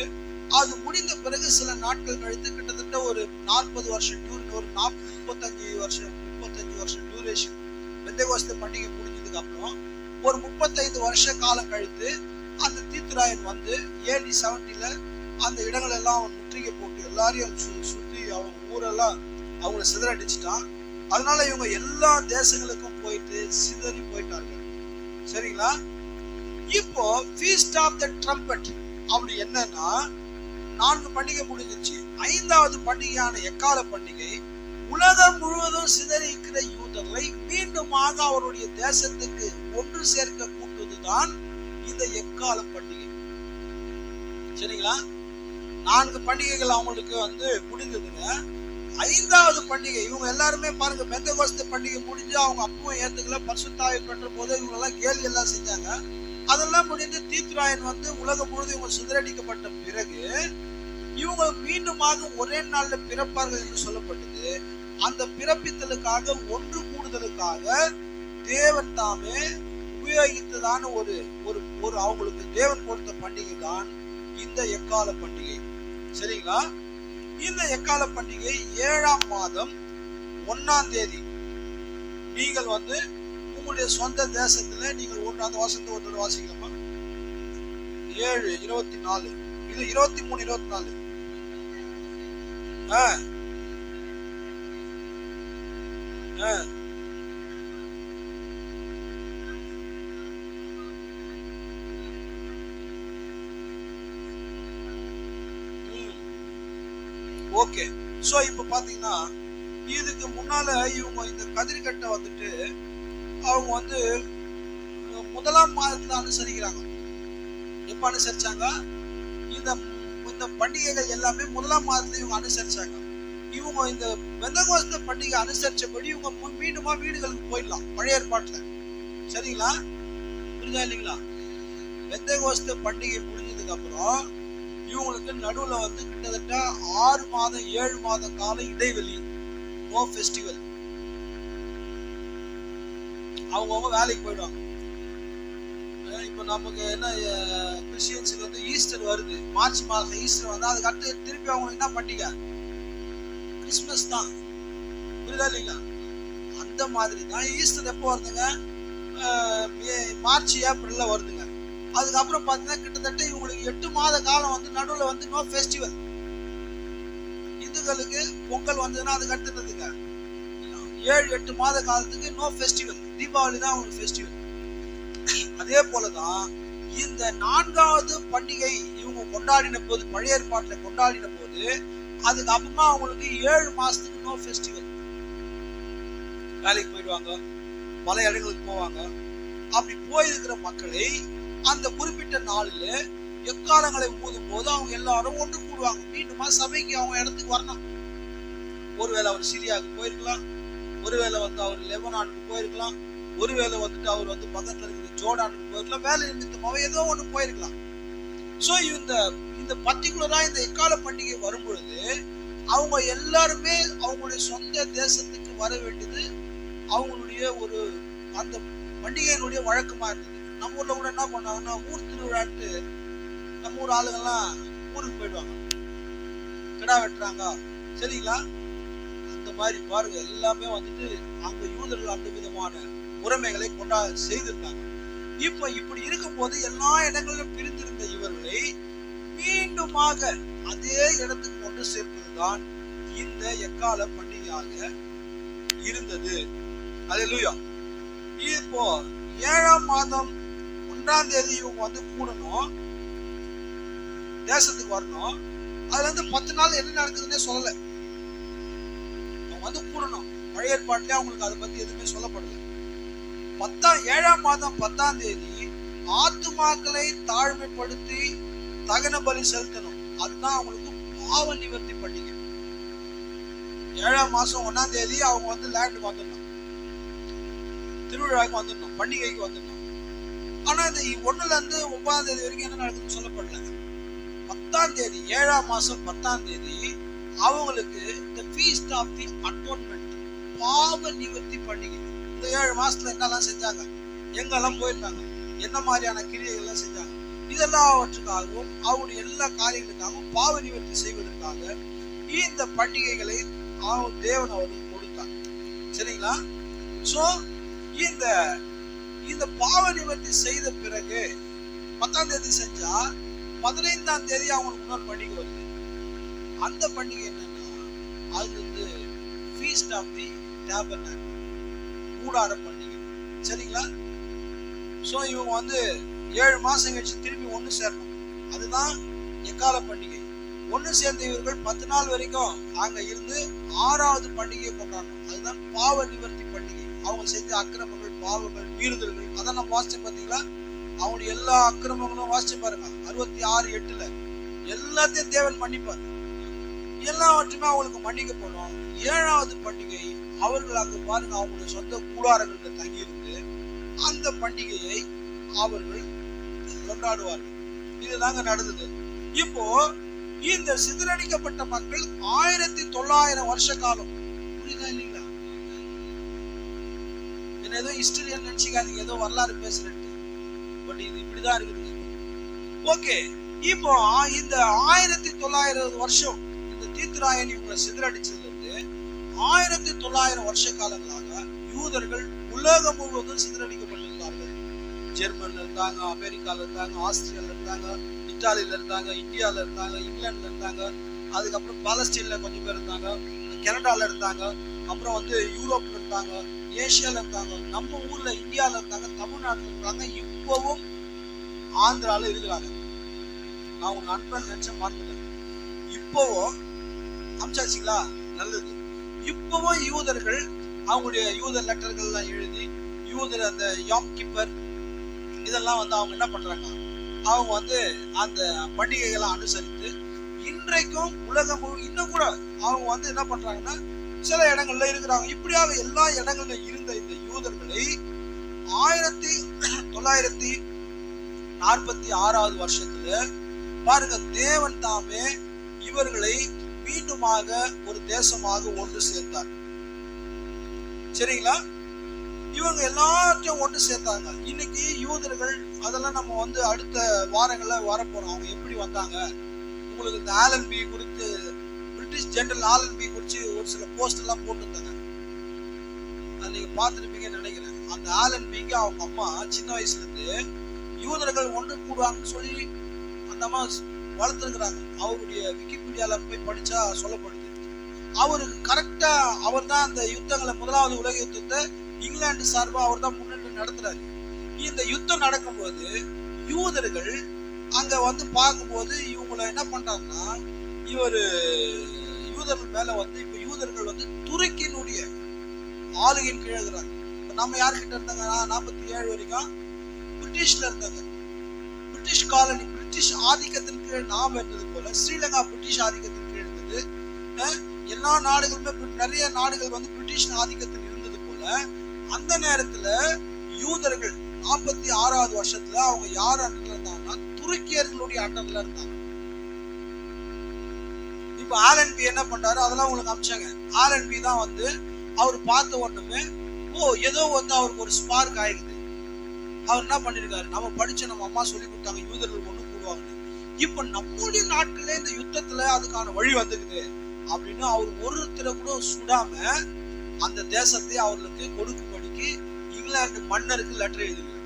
A: அது முடிந்த பிறகு சில நாட்கள் கழித்து கிட்டத்தட்ட ஒரு 40 வருஷம் ஒரு 35 வருஷம் டியூரேஷன் பெந்தெகோஸ்தே பண்டிகை முடிஞ்சதுக்கு அப்புறம் ஒரு 35 வருஷ காலம் கழித்து அந்த தீத்துராயன் வந்து AD 70 அந்த இடங்கள் எல்லாம் அவன் முற்றுகை போட்டு எல்லாரையும் சுத்தி அவங்க ஊரெல்லாம் அவங்களை சிதறடிச்சுட்டான். அதனால இவங்க எல்லா தேசங்களுக்கும் போயிட்டு சிதறி போயிட்டாங்க. சரிங்களா? இப்போ ஃபீஸ்ட் ஆஃப் த ட்ரம்பட் அப்படி என்னன்னா 4 பண்டிகை முடிஞ்சிச்சு. 5வது பண்டிகையான எக்கால பண்டிகை உலகம் முழுவதும் சிதறி இருக்கிற யூதர்களை மீண்டுமாக அவருடைய தேசத்துக்கு ஒன்று சேர்க்க கூட்டுவதுதான் இந்த எக்கால பண்டிகை. சரிங்களா? 4 பண்டிகைகள் அவங்களுக்கு வந்து முடிந்ததுங்க. 5வது பண்டிகை இவங்க எல்லாருமே பாருங்க, பெந்தெகோஸ்தே பண்டிகை முடிஞ்சு அவங்க அப்பவும் ஏத்துக்கல, பரிசுத்த ஆவியை பெற்ற போது இவங்க எல்லாம் கேலி எல்லாம் செஞ்சாங்க. அதெல்லாம் முடிந்து தீத்துராயன் வந்து உலகம் முழுவதும் இவங்க சிதறடிக்கப்பட்ட பிறகு இவங்க மீண்டுமாக ஒரே நாள்ல பிறப்பார்கள் என்று சொல்லப்பட்டது. அந்த பிறப்பித்தலுக்காக ஒன்று கூடுதலுக்காக தேவன் தாமே உபயோகித்ததான ஒரு ஒரு அவங்களுக்கு தேவன் கொடுத்த பண்டிகை தான் இந்த எக்கால பண்டிகை. சரிங்களா? இந்த எக்கால பண்டிகை 7ஆம் மாதம் 1ஆம் தேதி நீங்கள் வந்து உங்களுடைய சொந்த தேசத்துல நீங்கள் 1ஆம் வசனத்தை ஒருத்தர் வாசிக்கலாமா? 7:24 இது 23:24. ஓகே. சோ இப்ப பாத்தீங்கன்னா இதுக்கு முன்னால இவங்க இந்த கதிர்கட்டை வந்துட்டு அவங்க வந்து 1ஆம் மாதத்துல அனுசரிக்கிறாங்க. எப்ப அனுசரிச்சாங்க? இந்த பண்டிகைகள் எல்லாமே 1ஆம் மாதத்துல இவங்க அனுசரிச்சாங்க. இவங்க இந்த பெந்தெகோஸ்தே பண்டிகை அனுசரிச்சபடி இவங்க மீண்டுமா வீடுகளுக்கு போயிடலாம் பழைய ஏற்பாட்டுல. சரிங்களா? புரிஞ்சா இல்லைங்களா? பெந்தெகோஸ்தே பண்டிகை முடிஞ்சதுக்கு அப்புறம் இவங்களுக்கு நடுவுல வந்து கிட்டத்தட்ட 6 மாதம் 7 மாத கால இடைவெளி, நோ ஃபெஸ்டிவல். அவங்கவுங்க வேலைக்கு போயிடுவாங்க. இப்ப நமக்கு என்ன கிறிஸ்டியன்ஸுக்கு வந்து ஈஸ்டர் வருது, மார்ச் மாதம் ஈஸ்டர் வந்தா அதுக்கு அடுத்து திருப்பி அவங்க என்ன பண்டிகை? கிறிஸ்துமஸ் தான். புரியுதா இல்லைங்களா? அந்த மாதிரி தான் ஈஸ்டர் எப்போ வருதுங்க? மார்ச் ஏப்ரல்ல வருதுங்க. அதுக்கப்புறம் பாத்தீங்கன்னா கிட்டத்தட்ட இவங்களுக்கு 8 மாத காலம் வந்து நடுவுல வந்து நோ ஃபெஸ்டிவல். இந்துக்களுக்கு பொங்கல் வந்ததுன்னா அதுக்கு அடுத்ததுங்க 7-8 மாத காலத்துக்கு நோ ஃபெஸ்டிவல். தீபாவளி தான் அவங்களுக்கு ஃபெஸ்டிவல். அதே போலதான் இந்த 4வது பண்டிகை இவங்க கொண்டாடின போது, பழைய ஏற்பாட்டுல கொண்டாடின போது, அதுக்கு அப்புறமா அவங்களுக்கு 7 மாசத்துக்கு நோ ஃபெஸ்டிவல். வேலைக்கு போயிடுவாங்க, பல இடங்களுக்கு போவாங்க. அப்படி போயிருக்கிற மக்களை அந்த குறிப்பிட்ட நாளில் எக்காலங்களை ஊதும் போது அவங்க எல்லாரும் ஒன்று கூடுவாங்க. மீண்டுமா சபைக்கு அவங்க இடத்துக்கு வரணும். ஒருவேளை அவர் சிரியாவுக்கு போயிருக்கலாம், ஒருவேளை வந்து அவர் லெபனானுக்கு போயிருக்கலாம், ஒருவேளை வந்துட்டு அவர் வந்து பக்கத்துல இருக்கிற ஜோர்டானுக்கு போயிருக்கலாம், வேலை நிமித்தமாக ஏதோ ஒண்ணு போயிருக்கலாம். சோ இந்த பர்டிகுலரா இந்த எக்கால பண்டிகை வரும் பொழுது அவங்க எல்லாருமே அவங்களுடைய சொந்த தேசத்துக்கு வர வேண்டியது அவங்களுடைய ஒரு அந்த பண்டிகையினுடைய வழக்கமா இருந்தது. நம்ம ஊர்ல கூட என்ன பண்ணாங்கன்னா ஊர் திருவிழாட்டு நம்ம ஊர் ஆளுங்கெல்லாம் ஊருக்கு போயிடுவாங்க, கிடா வெட்டுறாங்க. சரிங்களா? அந்த மாதிரி பாருங்க, எல்லாமே வந்துட்டு அங்க யூதர்கள் அந்த விதமான முறைமைகளை செய்திருக்காங்க. இப்ப இப்படி இருக்கும் போது எல்லா இடங்களிலும் பிரிந்திருந்த இவர்களை மீண்டுமாக அதே இடத்துக்கு கொண்டு சேர்ப்பதுதான் இந்த எக்கால பண்டிகையாக இருந்தது. அல்லேலூயா. இப்போ 7ஆம் மாதம் 1ஆம் தேதி இவங்க வந்து கூடணும், தேசத்துக்கு வரணும். அதுல இருந்து 10 நாள் என்ன நடக்குதுன்னே சொல்லல. அவங்க வந்து கூடணும். பழைய ஏற்பாட்டிலே அவங்களுக்கு அதை பத்தி எதுவுமே சொல்லப்படல. 7ஆம் மாதம் 10ஆம் தேதி ஆத்துமாக்களை தாழ்மைப்படுத்தி தகன பலி செலுத்தணும். அதுதான் அவங்களுக்கு பாவ நிவர்த்தி பண்டிகை. 7ஆம் மாசம் 1ஆம் தேதி அவங்க வந்து லேண்டுக்கு வந்துடணும், திருவிழாவுக்கு வந்துடணும், பண்டிகைக்கு வந்துடணும். ஆனா இந்த 1ல இருந்து 9ஆம் தேதி வரைக்கும் என்ன நடக்குதுன்னு சொல்லப்படல. 10ஆம் தேதி 7ஆம் மாசம் 10ஆம் தேதி அவங்களுக்கு இந்த ஃபீஸ்ட் ஆஃப் தி அட்டோன்மெண்ட், பாவ நிவர்த்தி பண்டிகை. இந்த 7 மாசத்துல என்னெல்லாம் செஞ்சாங்க, எங்கெல்லாம் போயிருந்தாங்க, என்ன மாதிரியான கிரியைகள்லாம் செஞ்சாங்க, இதெல்லாவற்றுக்காகவும் அவருடைய எல்லா காரியங்களுக்காகவும் பாவ நிவர்த்தி செய்வதற்காக இந்த பண்டிகைகளை தேவன் அவருக்கு கொடுத்தார். சரிங்களா? சோ இந்த இந்த பாவ நிவர்த்தி செய்த பிறகு 10ஆம் தேதி செஞ்சா 15ஆம் தேதி அவங்களுக்கு இன்னொரு பண்டிகை வருது. அந்த பண்டிகை என்னன்னா, அது வந்து ஃபீஸ்ட் ஆஃப் தி டேபர்னாக்கிள், கூடார பண்டிகை. சரிங்களா? சோ இவங்க வந்து 7 மாசம் கழிச்சு திரும்பி ஒண்ணு சேரணும். அதுதான் எக்கால பண்டிகை. ஒண்ணு சேர்ந்த இவர்கள் 10 நாள் வரைக்கும் அங்க இருந்து 6வது பண்டிகையை கொண்டாடணும். அதுதான் பாவ நிவர்த்தி பண்டிகை. அவங்க செஞ்ச அக்கிரமங்கள், பாவங்கள், மீறுதல்கள், அதான் நம்ம வாசிச்சு பாத்தீங்களா? அவங்களுடைய எல்லா அக்கிரமங்களும் வாசிச்சு பாருங்க. 66:8 எல்லாத்தையும் தேவன் மன்னிப்பார். எல்லாவற்றுமே அவங்களுக்கு மன்னிக்கப்படும். 7வது பண்டிகை அவர்கள் அங்க பாருங்க, அவங்களுடைய சொந்த கூடாரங்கள்ல தங்கியிருந்து அந்த பண்டிகையை அவர்கள் கொண்டாடுவார்கள். இதுதாங்க நடந்தது. இப்போ இந்த சிதறடிக்கப்பட்ட மக்கள் 1900 வருஷ காலம், புரியுதா இல்லைங்களா? என்ன ஏதோ ஹிஸ்டரி நினைச்சுக்காதீங்க, ஏதோ வரலாறு பேசுறேன், பட் இது இப்படிதான் இருக்குது. ஓகே, இப்போ இந்த 1900 வருஷம் இந்த தீத்துராயன் இவங்களை சிதறடிச்சதுல இருந்து 1900 வருஷ காலங்களாக யூதர்கள் உலகம் முழுவதும் சிதறடிக்கப்பட்டிருந்தார்கள். ஜெர்மன்ல இருந்தாங்க, அமெரிக்கால இருந்தாங்க, ஆஸ்திரேலியால இருந்தாங்க, இத்தாலியில இருந்தாங்க, இந்தியால இருந்தாங்க, இங்கிலாந்துல இருந்தாங்க, அதுக்கப்புறம் பாலஸ்தீன்ல கொஞ்சம் பேர் இருந்தாங்க, கனடால இருந்தாங்க, அப்புறம் வந்து யூரோப்ல இருந்தாங்க, ஏசியால இருந்தாங்க, நம்ம ஊர்ல இந்தியால இருந்தாங்க, தமிழ்நாட்டுல இருந்தாங்க, இப்பவும் ஆந்திரால இருக்கிறாங்க. நான் உங்க நண்பன் நினைச்ச மாட்டேன். இப்பவும் அம்சாச்சிங்களா, நல்லது. இப்பவும் யூதர்கள் அவங்களுடைய யூத லெட்டர்கள் எல்லாம் எழுதி, யூதர் அந்த யாம் கிப்பர் இதெல்லாம் வந்து அவங்க என்ன பண்றாங்க, அவங்க வந்து அந்த பண்டிகைகளை அனுசரித்து இன்றைக்கும் உலகம் இன்னும் கூட அவங்க வந்து என்ன பண்றாங்கன்னா சில இடங்கள்ல இருக்கிறாங்க. இப்படியாக எல்லா இடங்கள்ல இருந்த இந்த யூதர்களை 1946வது வருஷத்துல பாருங்க, தேவன் தாமே இவர்களை மீண்டுமாக ஒரு தேசமாக ஒன்று சேர்த்தார். சரிங்களா? இவங்க எல்லாத்தையும் ஒன்று சேர்த்தாங்க. இன்னைக்கு யூதர்கள் அதெல்லாம் நம்ம வந்து அடுத்த வாரங்கள்ல வரப்போறோம். அவங்க எப்படி வந்தாங்க, உங்களுக்கு இந்த ஆலன் பி குறித்து, பிரிட்டிஷ் ஜெனரல் ஆலன் பி குறித்து ஒரு சில போஸ்ட் எல்லாம் போட்டுருந்தாங்க, அது நீங்க பார்த்துருப்பீங்கன்னு நினைக்கிறேன். அந்த ஆலன் பிக்கு அவங்க அம்மா சின்ன வயசுல இருந்து யூதர்கள் ஒன்று கூடுவாங்கன்னு சொல்லி அந்த அம்மா வளர்த்துருக்குறாங்க. அவருடைய விக்கிபீடியால போய் படிச்சா சொல்லப்படுது. அவருக்கு கரெக்டா அவர் தான் அந்த யுத்தங்களை, முதலாவது உலக யுத்தத்தை இங்கிலாந்து சார்பா அவர் தான் முன்னின்று நடத்துறாரு. இந்த யுத்தம் நடக்கும்போது யூதர்கள் அங்க வந்து பார்க்கும்போது இவங்களை என்ன பண்றாங்கன்னா, யூதர்கள் மேல வந்து இப்ப யூதர்கள் வந்து துருக்கியினுடைய ஆளுகையின் கீழே இருக்கிறாங்க. நம்ம யாருக்கிட்ட இருந்தாங்க, 47 வரைக்கும் பிரிட்டிஷ்ல இருந்தாங்க. பிரிட்டிஷ் காலனி, பிரிட்டிஷ் ஆதிக்கத்தின் கீழ் நாம் இருந்தது போல ஸ்ரீலங்கா பிரிட்டிஷ் ஆதிக்கத்தின் கீழ் இருந்தது. எல்லா நாடுகளுமே, நிறைய நாடுகள் வந்து பிரிட்டிஷ் ஆதிக்கத்தில் இருந்தது போல அந்த நேரத்துல யூதர்கள் 46வது வருஷத்துல அவங்க யார் அண்டர்ல இருந்தாங்கன்னா, துருக்கியர்களுடைய அண்டர்ல இருந்தாங்க. இப்ப ஆலன் பி என்ன பண்றாரு, அதெல்லாம் உங்களுக்கு அமிச்சாங்க. ஆலன் பி தான் வந்து அவர் பார்த்த உடனே ஏதோ வந்து அவருக்கு ஒரு ஸ்பார்க் ஆயிடுது. அவர் என்ன பண்ணிருக்காரு, நம்ம படிச்ச நம்ம அம்மா சொல்லி கொடுத்தாங்க யூதர்கள் ஒண்ணு கூடுவாங்க, இப்ப நம்முடைய நாட்களே இந்த யுத்தத்துல அதுக்கான வழி வந்துக்குது அப்படின்னு அவர் ஒருத்தரை கூட சுடாம அந்த தேசத்தை அவர்களுக்கு கொடுக்கும்படிக்கு இங்கிலாந்து மன்னருக்கு லெட்டர் எழுதுகிறார்.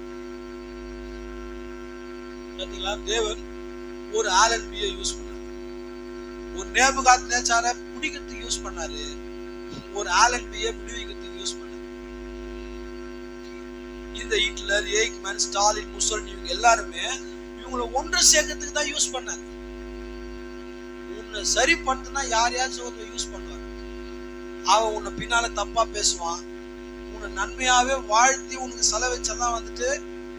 A: பாத்தீங்களா? தேவன் ஒரு ஆலன் பியை யூஸ் பண்ணாரு, ஒரு நேபுகாத்நேச்சாரை பிடிக்கிறதுக்கு யூஸ் பண்ணாரு, ஒரு ஆலன் பியை விடுவிக்கிறதுக்கு யூஸ் பண்ணாரு. இந்த ஹிட்லர், எய்க்மேன், ஸ்டாலின், முசோலினி இவங்க எல்லாருமே இவங்களை ஒன்று சேர்க்கறதுக்கு தான் யூஸ் பண்ணாங்க. உன்னை சரி பண்ணுனா யாரையாச்சும் யூஸ் பண்ணுவார். அவன் உன்னை பின்னால தப்பா பேசுவான், உன்னை நன்மையாவே வாழ்த்தி உனக்கு செலவச்செல்லாம் வந்துட்டு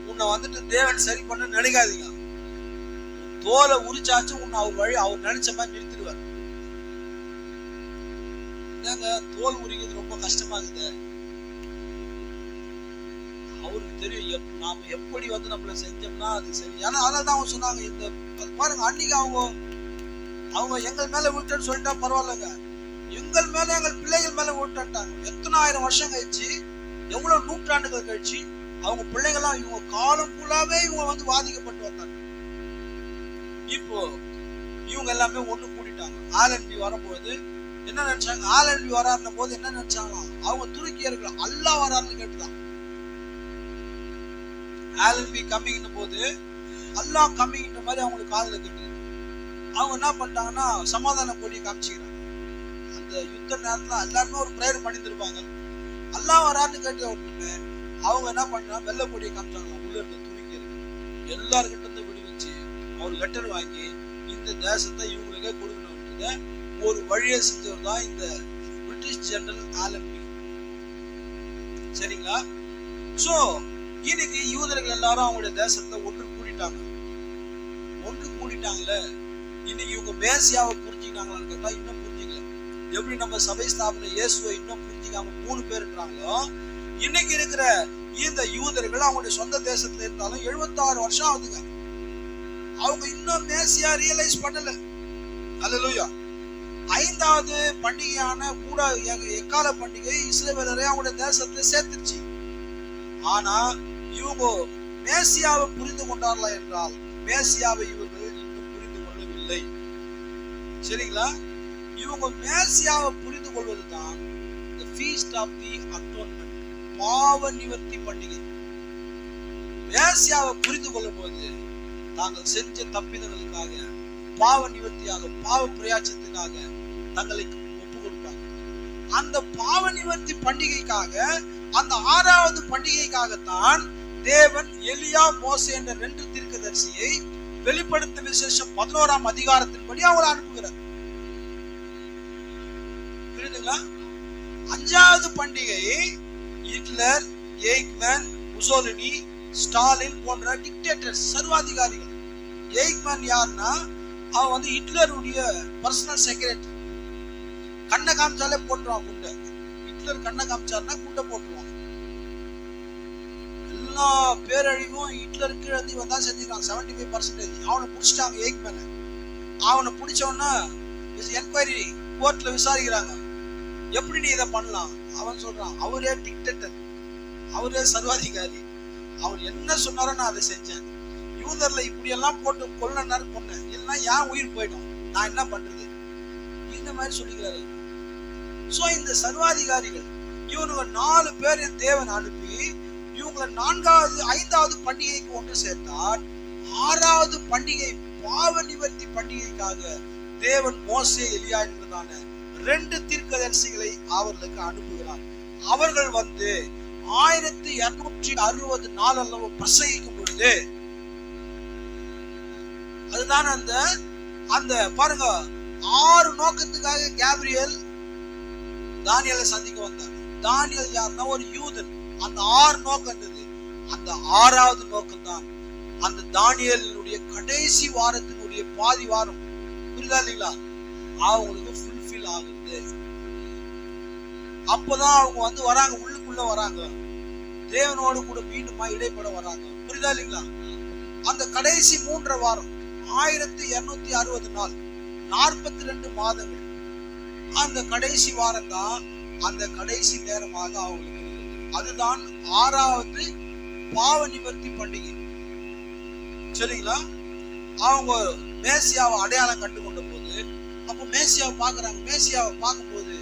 A: உன்னை வந்துட்டு தேவன் சரி பண்ண நினைக்காதீங்க. தோலை உரிச்சாச்சு உன்னை அவர் நினைச்ச மாதிரி நிறுத்திடுவார். தோல் உரிக்கிறது ரொம்ப கஷ்டமா இருக்குது. அவருக்கு தெரியும் நாம எப்படி வந்து நம்மள செஞ்சோம்னா அது சரி. ஏன்னா அதனாலதான் அவங்க சொன்னாங்க, இந்த பாருங்க அன்னைக்கு அவங்க அவங்க எங்கள் மேல விட்டுன்னு சொல்லிட்டா பரவாயில்லைங்க, எங்கள் மேல எங்கள் பிள்ளைகள் மேல விட்டுட்டாங்க. எத்தனை ஆயிரம் வருஷம் கழிச்சு, எவ்வளவு நூற்றாண்டுகள் கழிச்சு அவங்க பிள்ளைங்களாம் இவங்க காலம் ஃபுல்லாவே இவங்க வந்து பாதிக்கப்பட்டு வந்தாங்க. இப்போ இவங்க எல்லாமே ஒண்ணு கூட்டிட்டாங்க. ஆலன்பி வரும்போது என்ன நினைச்சாங்க? ஆலன்பி வராருந்த போது என்ன நினைச்சாங்க? அவங்க துருக்கியர்கள் அல்லா வராருன்னு கேட்டுதான். ஆலன்பி கம்மிங்கிற போது அல்லா கம்மிங்கிற மாதிரி அவங்களுக்கு காதுல கேட்டு அவங்க என்ன பண்ணிட்டாங்கன்னா சமாதான கொடியை காமிச்சுக்கிறாங்க. அந்த யுத்த நேரத்துல எல்லாருமே ஒரு பிரேயர் பண்ணிருப்பாங்க. அல்லா வராருன்னு கேட்டு விட்டுமே அவங்க என்ன பண்றாங்க? வெள்ளை கொடியை காமிச்சாங்க. உள்ள இருந்த துருக்கியர்கள் எல்லாருக்கிட்ட இருந்து விடுவிச்சு அவர் லெட்டர் வாங்கி இந்த தேசத்தை இவங்களுக்கே கொடுக்கணும்ன்றத ஒரு வழியை செஞ்சவர் தான் இந்த பிரிட்டிஷ் ஜெனரல் ஆலன்பி. சரிங்களா? சோ இன்னைக்கு யூதர்கள் எல்லாரும் அவங்களுடைய தேசத்தை ஒன்று கூடிட்டாங்கல்ல, இன்னைக்கு இவங்க மேசியாவை புரிஞ்சுக்கிட்டாங்களான்னு கேட்டா இன்னும் புரிஞ்சுக்கல. எப்படி நம்ம சபை ஸ்தாபன இயேசுவை இன்னும் புரிஞ்சுக்காம 3 பேர் இருக்காங்களோ, இன்னைக்கு இருக்கிற இந்த யூதர்கள் அவங்களுடைய சொந்த தேசத்துல இருந்தாலும் 76 வருஷம் ஆகுதுங்க, அவங்க இன்னும் மேசியா ரியலைஸ் பண்ணல. அல்லேலூயா. 5வது பண்டிகையான கூட எக்கால பண்டிகை இஸ்ரவேலரை அவங்களுடைய தேசத்துல சேர்த்துருச்சு. ஆனா இவங்க மேசியாவை புரிந்து கொண்டார்களா என்றால் மேசியாவை இவர்கள் இன்னும் புரிந்து கொள்ளவில்லை. சரிங்களா? இவங்க மேசியாவை புரிந்து கொள்வதுதான் the feast of the atonement, பாவ நிவர்த்தி பண்டிகை. மேசியாவை புரிந்து கொள்ளும் போது தாங்கள் செஞ்ச தப்பிதங்களுக்காக பாவ நிவர்த்தியாக பாவ பிரயாச்சத்துக்காக தங்களை ஒப்பு கொடுப்பாங்க. அந்த பாவ நிவர்த்தி பண்டிகைக்காக, அந்த 6வது பண்டிகைக்காகத்தான் தேவன் எலியா மோசே என்ற 2 தீர்க்கதரிசியை வெளிப்படுத்த விசேஷம் 11ஆம் அதிகாரத்தின்படி அவங்களை அனுப்புகிறார். புரியுதுங்களா? 5வது பண்டிகை ஹிட்லர், எய்க்மேன், முசோலினி, ஸ்டாலின் போன்ற டிக்டேட்டர்ஸ், சர்வாதிகாரிகள். எய்க்மேன் யாருன்னா அவன் வந்து ஹிட்லருடைய பர்சனல் செக்ரட்டரி. கண்ணை காமிச்சாலே போட்டுருவான் குண்டை. ஹிட்லர் கண்ணை காமிச்சாருன்னா குண்டை போட்டுருவான். எல்லா பேரழிவும் ஹிட்லருக்கு எழுதி வந்தா செஞ்சுக்கிறான். 75%. அவனை பிடிச்சிட்டாங்க எய்க்மேனை. அவனை பிடிச்சவன்னா என்கொயரி கோர்ட்ல விசாரிக்கிறாங்க. எப்படி நீ இதை பண்ணலாம்? அவன் சொல்றான், அவரே டிக்டேட்டர், அவரே சர்வாதிகாரி, அவர் என்ன சொன்னாரோ நான் அதை செஞ்சேன். யூதர்ல இப்படி எல்லாம் போட்டு கொல்லனாரு பொண்ணேன், இல்லைன்னா ஏன் உயிர் போயிடும், நான் என்ன பண்றது? இந்த மாதிரி சொல்லிக்கிறாரு. சோ இந்த சர்வாதிகாரிகள் இவனுங்க 4 பேர் தேவன் அனுப்பி இவங்களை 5வது பண்டிகைக்கு ஒன்று சேர்த்தார். 6வது பண்டிகை பாவ நிவர்த்தி பண்டிகைக்காக தேவன் மோசே, எலியா என்பதான 2 தீர்க்கதரிசிகளை அவர்களுக்கு அனுப்புகிறார். அவர்கள் வந்து 1260 நாள் அளவு பிரசங்கிக்கும் பொழுது அதுதான் அந்த பாருங்க 6 நோக்கத்துக்காக கேப்ரியல் தானியேலை சந்திக்க வந்தார். தானியேல் யாருன்னா ஒரு யூதன். அந்த 6 நோக்கம் இருந்தது. அந்த 6வது நோக்கம் தான் அந்த தானியேலுடைய கடைசி வாரத்தினுடைய பாதி வாரம். புரியுதா இல்லைங்களா? அவங்களுக்கு ஃபுல்ஃபில் ஆகுது. அப்பதான் அவங்க வந்து வராங்க, உள்ளுக்குள்ள வராங்க, தேவனோடு கூட மீண்டுமா இடைப்பட வராங்க. புரியுதா இல்லைங்களா? அந்த கடைசி 3 வாரம் 1260 நாள், 42 மாதங்கள். அந்த கடைசி வாரம் தான் அந்த கடைசி நேரமாக அவங்களுக்கு. அதுதான் 6வது பாவ நிவர்த்தி பண்டிகை. சரிங்களா? அவங்க மேசியாவை அடையாளம் கண்டு கொண்ட போது, அப்ப மேசியாவை பாக்குறாங்க. மேசியாவை பார்க்கும் போது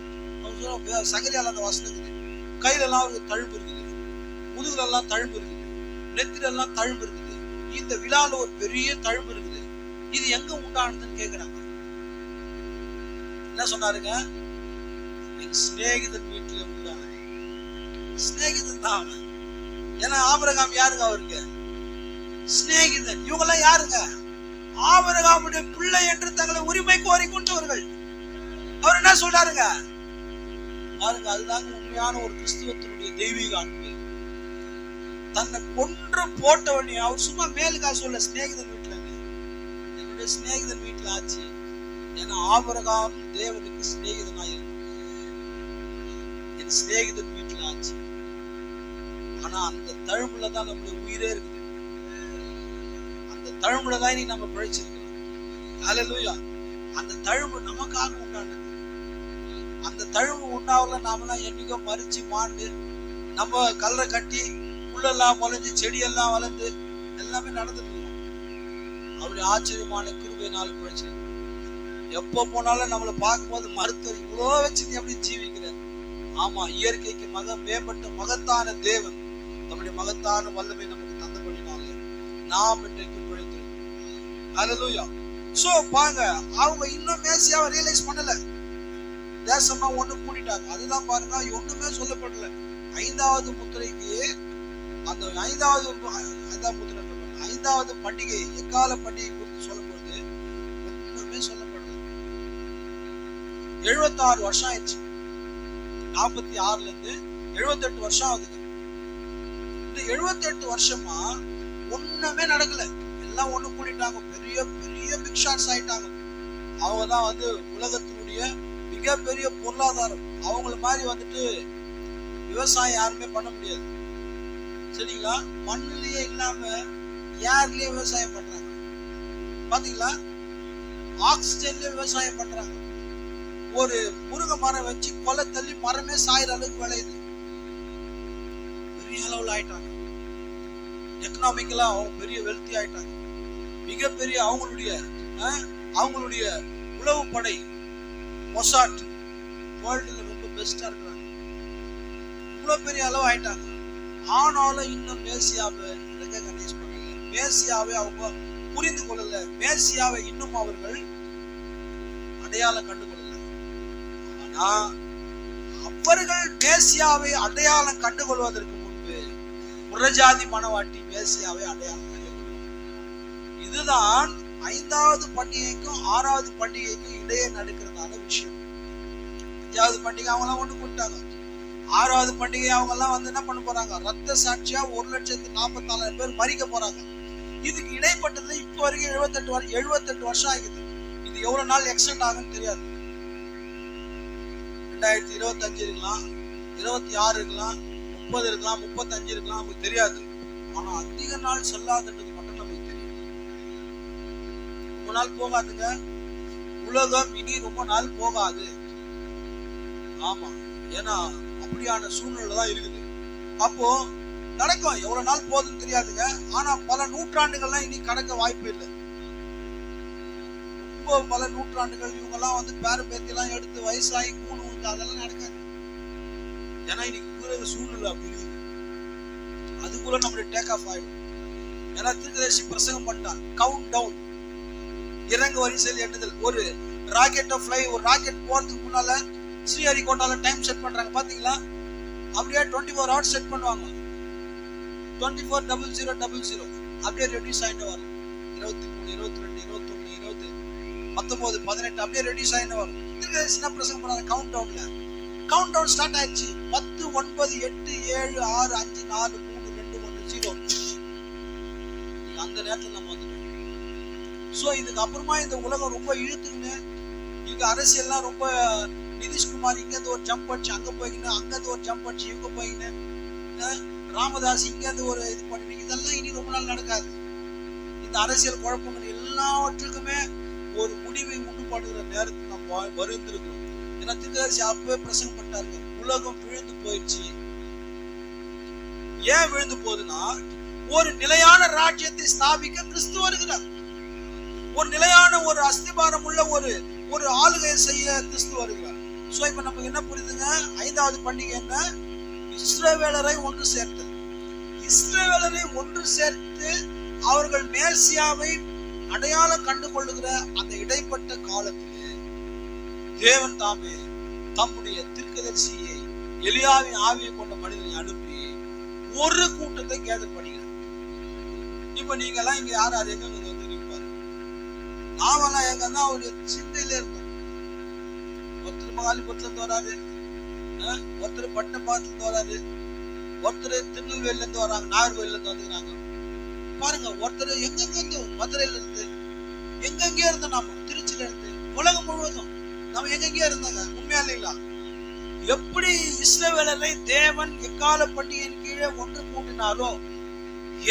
A: சகரியால அந்த வசனம் இருக்குது. கையில எல்லாம் அவருக்கு தழும்பு இருக்குது, முதுகுல எல்லாம் தழும்பு இருக்குது, நெத்தில எல்லாம் தழும்பு இருக்குது, இந்த விழால ஒரு பெரிய தழும்பு இருக்குது. இது எங்க உண்டானதுன்னு கேக்குறாங்க. என்ன சொன்னாருங்க? என் சிநேகிதன் வீட்டுல உண்டான. சிநேகிதன் தான் அவன். ஏன்னா ஆபிரகாம் யாருங்க அவருக்கு? சிநேகிதன். இவங்க எல்லாம் யாருங்க? ஆபிரகாமுடைய பிள்ளை என்று தங்களை உரிமை கோரி கொண்டவர்கள். அவர் என்ன சொல்றாருங்க பாருங்க? அதுதாங்க உண்மையான ஒரு கிறிஸ்துவத்தினுடைய தெய்வீக அன்பு. தன்னை கொன்று போட்டவனே அவர் சும்மா மேலுக்கா சொல்ல, சிநேகிதன் வீட்டுல, என்னுடைய சிநேகிதன் வீட்டுல ஆச்சு. ஏன்னா ஆபிரகாம் தேவனுக்கு சிநேகிதனாய் என் சிநேகிதன் வீட்டுல ஆச்சு. ஆனா அந்த தழும்புலதான் நம்முடைய உயிரே இருக்குது. அந்த தழும்புலதான் நீ நம்ம பிழைச்சிருக்கிறோம். அல்லேலூயா. அந்த தழும்பு நமக்காக உண்டானது. அந்த தழும்பு உண்டாவல நாமெல்லாம் என்னைக்கோ மறிச்சு மாண்டு நம்ம கல்லை கட்டி புல்லெல்லாம் முளைஞ்சு செடியெல்லாம் வளர்ந்து எல்லாமே நடந்துட்டு இருக்கோம். அவருடைய ஆச்சரியமான கிருபையினால பிழைச்சு எப்ப போனாலும் நம்மளை பார்க்கும்போது மருத்துவர் இவ்வளோ வச்சு நீ எப்படி ஜீவிக்கிறார். ஆமா, இயற்கைக்கு மேம்பட்ட மகத்தான தேவன் நம்முடைய மகத்தான வல்லமை நமக்கு தந்தபடினாலே நாம் இன்றைக்கு பிழைத்திருக்கோம். ஹல்லேலூயா. சோ பாருங்க, அவங்க இன்னும் மேசியாவை ரியலைஸ் பண்ணல. தேசமா ஒண்ணு கூட்டிட்டாங்க. அதுதான் பாருங்க, ஒண்ணுமே சொல்லப்படல. ஐந்தாவது முத்திரைக்கு அந்த ஐந்தாவது பண்டிகை எக்கால பண்டிகை குறித்து சொல்லும் பொழுது ஒண்ணுமே சொல்லப்படல. 76 வருஷம் ஆயிடுச்சு. 46ல இருந்து 78 வருஷம் ஆகுது. இந்த 78 வருஷமா ஒண்ணுமே நடக்கல. எல்லாம் ஒண்ணு கூட்டிட்டாங்க. பெரிய பெரிய பிக் ஷாட்ஸ் ஆயிட்டாங்க. அவங்கதான் உலகத்தினுடைய மிகப்பெரிய பொருளாதாரம். அவங்கள மாதிரி விவசாயம் யாருமே பண்ண முடியாது. சரிங்களா? மண்ணிலேயே இல்லாம ஏர்லயே விவசாயம் பண்றாங்க. பாத்தீங்களா? ஆக்சிஜன்லயே விவசாயம் பண்றாங்க. ஒரு முருங்கை மரம் வச்சு கொலை தள்ளி மரமே சாயிற அளவுக்கு விளையுது. பெரிய அளவுல ஆயிட்டாங்க. எக்கனாமிக்கலா அவங்க பெரிய வெல்த்தி ஆயிட்டாங்க. மிகப்பெரிய அவங்களுடைய உளவு படை மொசாட் வேர்ல்டுல ரொம்ப பெஸ்டா இருக்கிறாங்க. இவ்வளவு பெரிய அளவு ஆயிட்டாங்க. ஆனாலும் இன்னும் மேசியாவை ரெகக்னைஸ் பண்ணல. மேசியாவை அவங்க புரிந்து கொள்ளல. மேசியாவை இன்னும் அவர்கள் அடையாளம் கண்டுகொள்ளல. ஆனா அவர்கள் மேசியாவை அடையாளம் கண்டுகொள்வதற்கு முன்பு புறஜாதி மனவாட்டி மேசியாவை அடையாளம் கண்டுகொள்வார். இதுதான் 5வது பண்டிகைக்கும் 6வது பண்டிகைக்கும் இடையே நடக்கிறதான விஷயம். 5வது பண்டிகை அவங்க எல்லாம் ஒண்ணு கூட்டாங்க. 6வது பண்டிகை அவங்க எல்லாம் என்ன பண்ண போறாங்க? ரத்த சாட்சியா 1,44,000 பேர் மறிக்க போறாங்க. இதுக்கு இடைப்பட்டது இப்ப வரைக்கும் 78 வருஷம் ஆகுது. இது எவ்வளவு நாள் எக்ஸ்டெண்ட் ஆகுன்னு தெரியாது. 2025 இருக்கலாம், 26 இருக்கலாம், 30 இருக்கலாம், 35 இருக்கலாம், நமக்கு தெரியாது. ஆனா அதிக நாள் செல்லாதுன்றது மட்டும் நமக்கு தெரியும். ரொம்ப நாள் போகாதுங்க. உலகம் இனி ரொம்ப நாள் போகாது. ஆமா, ஏன்னா அப்படியான சூழ்நிலை தான் இருக்குது. அப்போ நடக்கும். எவ்வளவு நாள் போகுதுன்னு தெரியாதுங்க. ஆனா பல நூற்றாண்டுகள்லாம் இனி கடக்க வாய்ப்பு இல்லை. ரொம்ப பல நூற்றாண்டுகள் இவங்க எல்லாம் பேரம் பேத்தி எல்லாம் எடுத்து வயசாகி கூணு அதெல்லாம் நடக்காது. ஏன்னா இன்னைக்கு சூழ்நிலை அப்படி இருக்குது. அதுக்குள்ள நம்மளுடைய டேக் ஆஃப் ஆயிடும். ஏன்னா தீர்க்கதரிசி பிரசங்கம் பண்ணிட்டான். கவுண்ட் டவுன், இறங்கு வரிசையில் எண்ணுதல். ஒரு ராக்கெட் போறதுக்கு முன்னால ஸ்ரீஹரிகோட்டால டைம் செட் பண்றாங்க. பாத்தீங்களா? அப்படியே 24 hours செட் பண்ணுவாங்க. 24:00:00 அப்படியே ரெடியூஸ் ஆயிட்டு வரும். 23, 22, 21, 20, 19, 18 அப்படியே ரெடியூஸ் ஆயிட்டு வரும். தீர்க்கதரிசி பிரசங்கம் பண்ணாங்க கவுண்ட் டவுன்ல. கவுண்ட் டவுன் ஸ்டார்ட் ஆயிடுச்சு. 10, 9, 8, 7, 6, 5, 4, 3, 2, 1, 0. அந்த நேரத்துல நம்ம சோ இதுக்கு அப்புறமா இந்த உலகம் ரொம்ப இழுத்துக்குன்னு இங்க அரசியல்லாம் ரொம்ப நிதிஷ்குமார் இங்க இருந்து ஒரு ஜம்ப் அடிச்சு அங்க போயின்னு, அங்க இருந்து ஒரு ஜம்ப் அடிச்சு இவங்க போயின்னு, ராமதாஸ் இங்க இருந்து ஒரு இது பண்ணிட்டு, இதெல்லாம் இனி ரொம்ப நாள் நடக்காது. இந்த அரசியல் குழப்பங்கள் எல்லாவற்றுக்குமே ஒரு முடிவை உண்டு பண்ணுகிற நேரத்துக்கு நம்ம வருந்திருக்கிறோம். ஏன்னா தீர்க்கதரிசி அப்பவே பிரசங்கம் பண்ணிட்டாருங்க, உலகம் விழுந்து போயிடுச்சு. ஏன் விழுந்து போகுதுன்னா, ஒரு நிலையான ராஜ்யத்தை ஸ்தாபிக்க கிறிஸ்து வருகிறார். ஒரு நிலையான ஒரு அஸ்திபாரம் உள்ள ஒரு ஆளுகை செய்ய கிறிஸ்து வருகிறார். சோ இப்ப நமக்கு என்ன புரியுதுங்க? 5வது பண்டிகை என்ன? இஸ்ரவேலரை ஒன்று சேர்த்தல். இஸ்ரவேலரை ஒன்று சேர்த்து அவர்கள் மேசியாவை அடையாளம் கண்டு கொள்ளுகிற அந்த இடைப்பட்ட காலத்திலே தேவன் தாமே தம்முடைய தீர்க்கதரிசியை எலியாவின் ஆவியை கொண்ட மனிதனை அனுப்பி ஒரு கூட்டத்தை கேதர் பண்ணுகிறார். இப்ப நீங்க எல்லாம் இங்க யார் அது எங்க வந்துருப்பாரு? நாமெல்லாம் எங்கன்னா அவருடைய சிந்தையில இருந்தோம். ஒருத்தர் மகாலிபுரத்துல இருந்து வராது, ஒருத்தர் பட்டணப்பாத்துல இருந்து வராது, ஒருத்தர் திருநெல்வேலில இருந்து வராங்க, நாகர்கோயில இருந்து வந்துக்கிறாங்க. பாருங்க, ஒருத்தர் எங்கெங்க இருந்து, மதுரையில இருந்து எங்கெங்கே இருந்தோம், நாம திருச்சியில இருந்து, உலகம் முழுவதும் நம்ம எங்கெங்கே இருந்தாங்க. உண்மையா இல்லைங்களா? எப்படி இஸ்ரவேலரை தேவன் எக்கால பண்டிகையின் கீழே ஒன்று கூட்டினாரோ,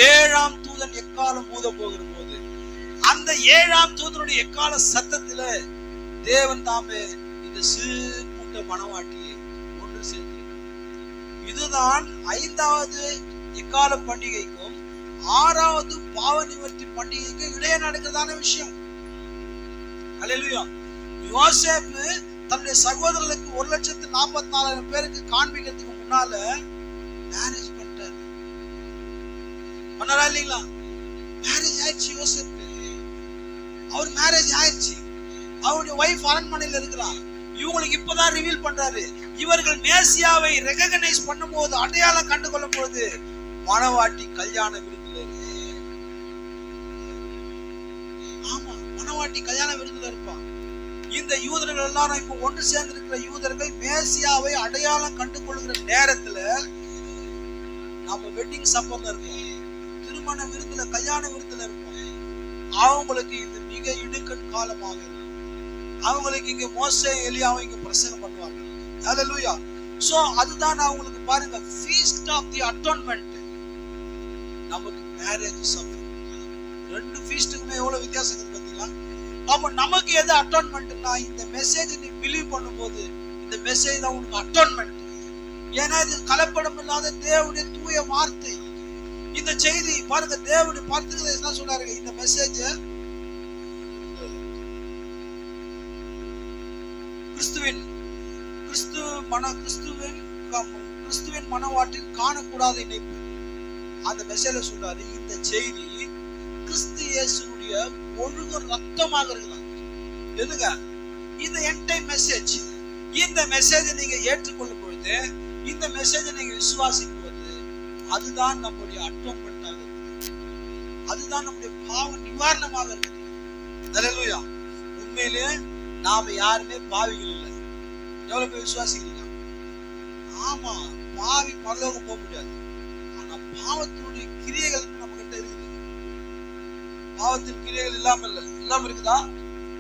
A: 7ஆம் தூதன் எக்காலம் ஊத போகிற போது அந்த 7ஆம் தூதனுடைய எக்கால சத்தத்துல தேவன் தாமே இந்த சிறு கூட்ட மனவாட்டியை ஒன்று சேர்த்திருக்கிறார். இதுதான் 5வது எக்கால பண்டிகைக்கும் 6வது பாவ நிவர்த்தி பண்டிகைக்கும் இடையே நடக்கிறதான விஷயம். அல்லேலூயா. யோசேப்பு தன்னுடைய சகோதரர்களுக்கு 1,44,000 பேருக்கு காண்பிக்கிறதுக்கு முன்னால மேரேஜ் பண்ணிட்டாரு. பண்ணாரா இல்லைங்களா? மேரேஜ் ஆயிடுச்சு. யோசேப்பு அவர் மேரேஜ் ஆயிடுச்சு. அவருடைய வைஃப் அரண்மனையில் இருக்கிறார். இவங்களுக்கு இப்பதான் ரிவீல் பண்றாரு. இவர்கள் மேசியாவை ரெகக்னைஸ் பண்ணும்போது, அடையாளம் கண்டு கொள்ளும் போது, மணவாட்டி கல்யாண விருதுல இருக்கு. ஆமா, மணவாட்டி கல்யாண விருதுல இருப்பான். இந்த யூதர்கள் எல்லாரும் இப்ப ஒன்று சேர்ந்து இருக்கிற யூதர்கள் மேசியாவை அடையாளம் கண்டு கொள்கிற நேரத்துல நம்ம வெட்டிங் சம்பவம் இருக்கும், திருமண விருதுல, கல்யாண விருதுல இருப்போம். அவங்களுக்கு இது மிக இடுக்கண் காலமாக இருக்கும். அவங்களுக்கு இங்க மோசே எலியாவும் இங்க பிரசங்கம் பண்ணுவாங்க. ஹல்லேலூயா. சோ அதுதான் அவங்களுக்கு பாருங்க, ஃபீஸ்ட் ஆஃப் தி அட்டான்மென்ட். நமக்கு மேரேஜ் சம்பவம். 2 ஃபீஸ்டுக்குமே எவ்வளவு வித்தியாசம் இருக்கு பாத்தீங்களா? அப்ப நமக்கு எது அட்டான்மென்ட்னா, இந்த மெசேஜ் நீ பிலீவ் பண்ணும்போது இந்த மெசேஜ் தான் உனக்கு அட்டான்மென்ட். ஏன்னா இது கலப்படம் இல்லாத தேவனுடைய தூய வார்த்தை. இந்த செய்தி பாருங்க, தேவனுடைய பரிசுத்த என்ன சொல்றாரு, இந்த மெசேஜ் கிறிஸ்துவின் மனவாட்டில் காணக்கூடாத இணைப்பு. அந்த மெசேஜ்ல சொல்றாரு, இந்த செய்தி கிறிஸ்து இயேசுவுடைய ஒழுங்கு ரத்தமாக இருக்கலாம். எதுங்க? இந்த என்டைம் மெசேஜ். இந்த மெசேஜை நீங்க ஏற்றுக்கொள்ளும் பொழுது, இந்த மெசேஜை நீங்க விசுவாசிக்கும் போது, அதுதான் நம்முடைய அட்டான்மென்ட்டாக இருக்குது. அதுதான் நம்முடைய பாவ நிவாரணமாக இருக்குது. ஹல்லேலூயா. உண்மையிலே நாம யாருமே பாவிகள் இல்லை. எவ்வளவு பேர் விசுவாசிக்கிறீங்க? ஆமா, பாவி பரலோகம் போக முடியாது. ஆனா பாவத்தினுடைய கிரியைகள் நம்ம கிட்ட இருக்குது. பாவத்தின் கிரியைகள் இல்லாம இருக்குதா?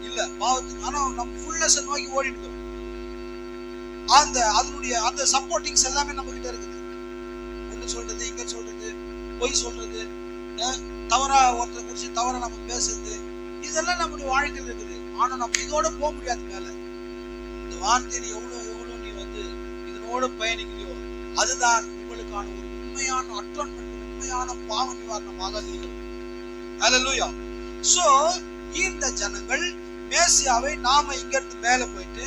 A: இல்ல. பாவத்தின் ஆனா நம்ம ஃபுல்னஸ் நோக்கி ஓடிட்டு இருக்கோம். அந்த சப்போர்ட்டிங்ஸ் எல்லாமே நம்ம கிட்ட இருக்குது. ஒண்ணு சொல்றது, இங்க சொல்றது, பொய் சொல்றது, தவறா ஒருத்தரை குறிச்சு தவறா நம்ம பேசுறது, இதெல்லாம் நம்முடைய வாழ்க்கையில் இருக்குது. ஆனா நம்ம இதோட போக முடியாது. மேல இந்த வார்த்தை நீ எவ்வளவு நீ வந்து இதனோட பயணிக்கிறியோ, அதுதான் உங்களுக்கான ஒரு உண்மையான அட்டான்மென்ட், உண்மையான பாவ நிவாரணமாக இருக்கிறது. ஹல்லேலூயா. சோ இந்த ஜனங்கள் மேசியாவை, நாம இங்க இருந்து மேல போயிட்டு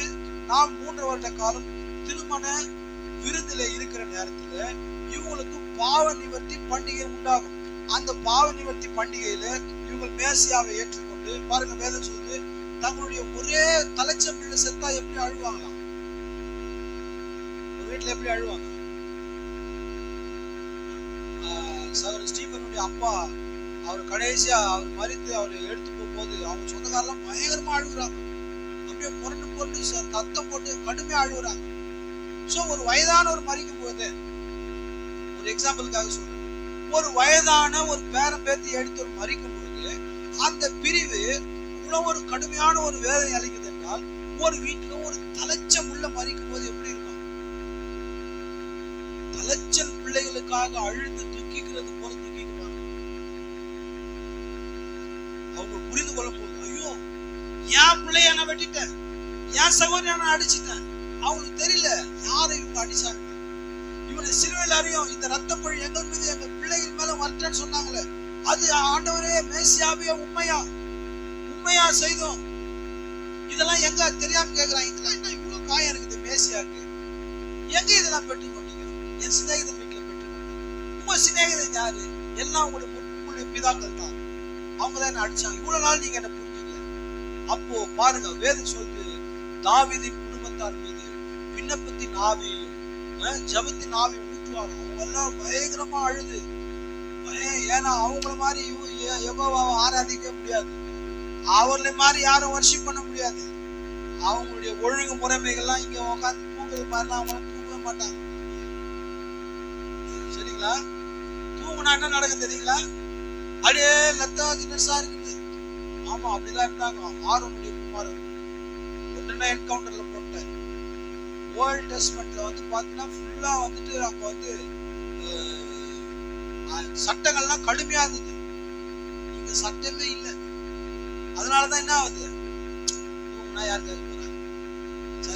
A: நாம் 3 வருட காலம் திருமண விருதுல இருக்கிற நேரத்துல இவங்களுக்கு பாவ நிவர்த்தி பண்டிகை உண்டாகும். அந்த பாவ நிவர்த்தி பண்டிகையில இவங்க மேசியாவை ஏற்றுக்கொண்டு, பாருங்க வேதம் சொல்லுது, தங்களுடைய ஒரே தலைச்ச பிள்ளை செத்தா எப்படி அழுவாங்களாம். ஒரு வீட்டுல எப்படி அழுவாங்க? சகோதரர் ஸ்டீபனுடைய அப்பா அவர் கடைசியா அவர் மரித்து அவரை எடுத்து போகும்போது அவங்க சொந்தக்காரெல்லாம் பயங்கரமா அழுகுறாங்க. அப்படியே புரண்டு தத்தம் போட்டு கடுமையா அழுகுறாங்க. சோ ஒரு வயதானவர் மரிக்கும் போது, ஒரு எக்ஸாம்பிளுக்காக சொல்றேன், ஒரு வயதான ஒரு பேரன் பேத்தி எடுத்து ஒரு மரிக்கும் போது அந்த பிரிவு இவ்வளவு ஒரு கடுமையான ஒரு வேதனை அளிக்குது என்றால், ஒரு வீட்டுல ஒரு தலைச்சம் உள்ள மரிக்கும் போது எப்படி இருக்கும்? தலைச்சல் பிள்ளைகளுக்காக அழுது துக்கிக்கிறது போல துக்கிக்குவாங்க. அவங்க புரிந்து கொள்ள போது, ஐயோ என் பிள்ளைய நான் வெட்டிட்டேன், என் சகோதரியை நான் அடிச்சுட்டேன். அவங்களுக்கு தெரியல யாரை இவங்க அடிச்சாங்க. இவனை சிலுவையில் அறியும், இந்த ரத்தப்பழி எங்கள் மீது எங்கள் பிள்ளைகள் மேல வரட்டேன்னு சொன்னாங்களே, அது ஆண்டவரே மேசியாவே உண்மையா செய்தோம். இதெல்லாம் எங்க தெரியாம கேக்குறாங்க. இதெல்லாம் என்ன இவ்வளவு காயம் இருக்குது மேசியாக்கு, எங்க இதெல்லாம் பெற்றுக்கொண்டீங்க? என் சிநேகிதன் வீட்டுல பெற்றுக்கொண்டேன். உங்க சிநேகிதன் யாரு? எல்லாம் உங்களுடைய பிதாக்கள் தான். அவங்கதான் என்ன அடிச்சாங்க. இவ்வளவு நாள் நீங்க என்ன புரிஞ்சுக்கல. அப்போ பாருங்க வேதம் சொல்லுது, தாவீதின் குடும்பத்தார் மீது விண்ணப்பத்தின் ஆவியையும் ஜபத்தின் ஆவியை ஊற்றுவாங்க. அவங்க எல்லாம் பயங்கரமா அழுது, ஏன்னா அவங்கள மாதிரி யெகோவாவை ஆராதிக்க முடியாது, அவர்களை மாதிரி யாரும் வர்ஷிப் பண்ண முடியாது. அவங்களுடைய ஒழுங்கு முறைமைகள்லாம் இங்க உட்காந்து தூங்குறது மாதிரிலாம் அவங்க தூங்கவே மாட்டாங்க. சரிங்களா? தூங்குனா என்ன நடக்கும் தெரியுங்களா? அப்படியே லத்தாஜினஸா இருக்குது. ஆமா, அப்படிதான் இருந்தாங்க. ஆரோனுடைய குமாரன் ஒன்றுனா என்கவுண்டர்ல போட்டார். ஓல்ட் டெஸ்ட்மென்ட்ல வந்து பாத்தீங்கன்னா ஃபுல்லா வந்துட்டு அவங்க வந்து சட்டங்கள்லாம் கடுமையா இருந்தது. இங்க சட்டமே இல்லை. அதனாலதான் என்ன ஆகுது? தூங்குனா யாருக்கு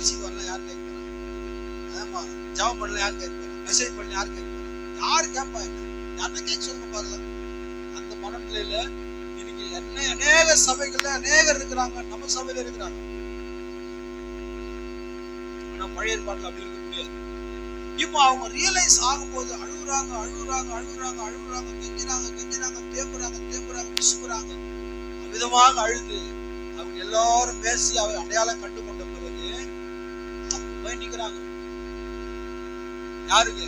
A: சர்ச்சைக்கு வரலாம் யார் கேட்க போறாங்க? ஆமா, ஜாப் பண்ணல யார் கேட்க போறாங்க? மெசேஜ் பண்ணல யார் கேட்க போறாங்க? யாரு கேட்பா? என்ன யாருன்னா கேட்க சொல்லுங்க பாருங்க. அந்த மனநிலையில இன்னைக்கு அநேக சபைகள்ல அநேகர் இருக்கிறாங்க, நம்ம சபையில இருக்கிறாங்க. ஆனா பழைய ஏற்பாட்டுல அப்படி இருக்க முடியாது. இப்போ அவங்க ரியலைஸ் ஆகும்போது அழுகுறாங்க, அழுகுறாங்க, அழுகுறாங்க, அழுகுறாங்க, கெஞ்சுறாங்க, கெஞ்சுறாங்க, தேம்புறாங்க, தேம்புறாங்க, விசுகுறாங்க. விதமாக அழுது அவங்க எல்லாரும் பேசி அவர் அடையாளம் கண்டு கொண்ட பிறகு அப்ப போய் நிக்கிறாங்க. யாருக்கு?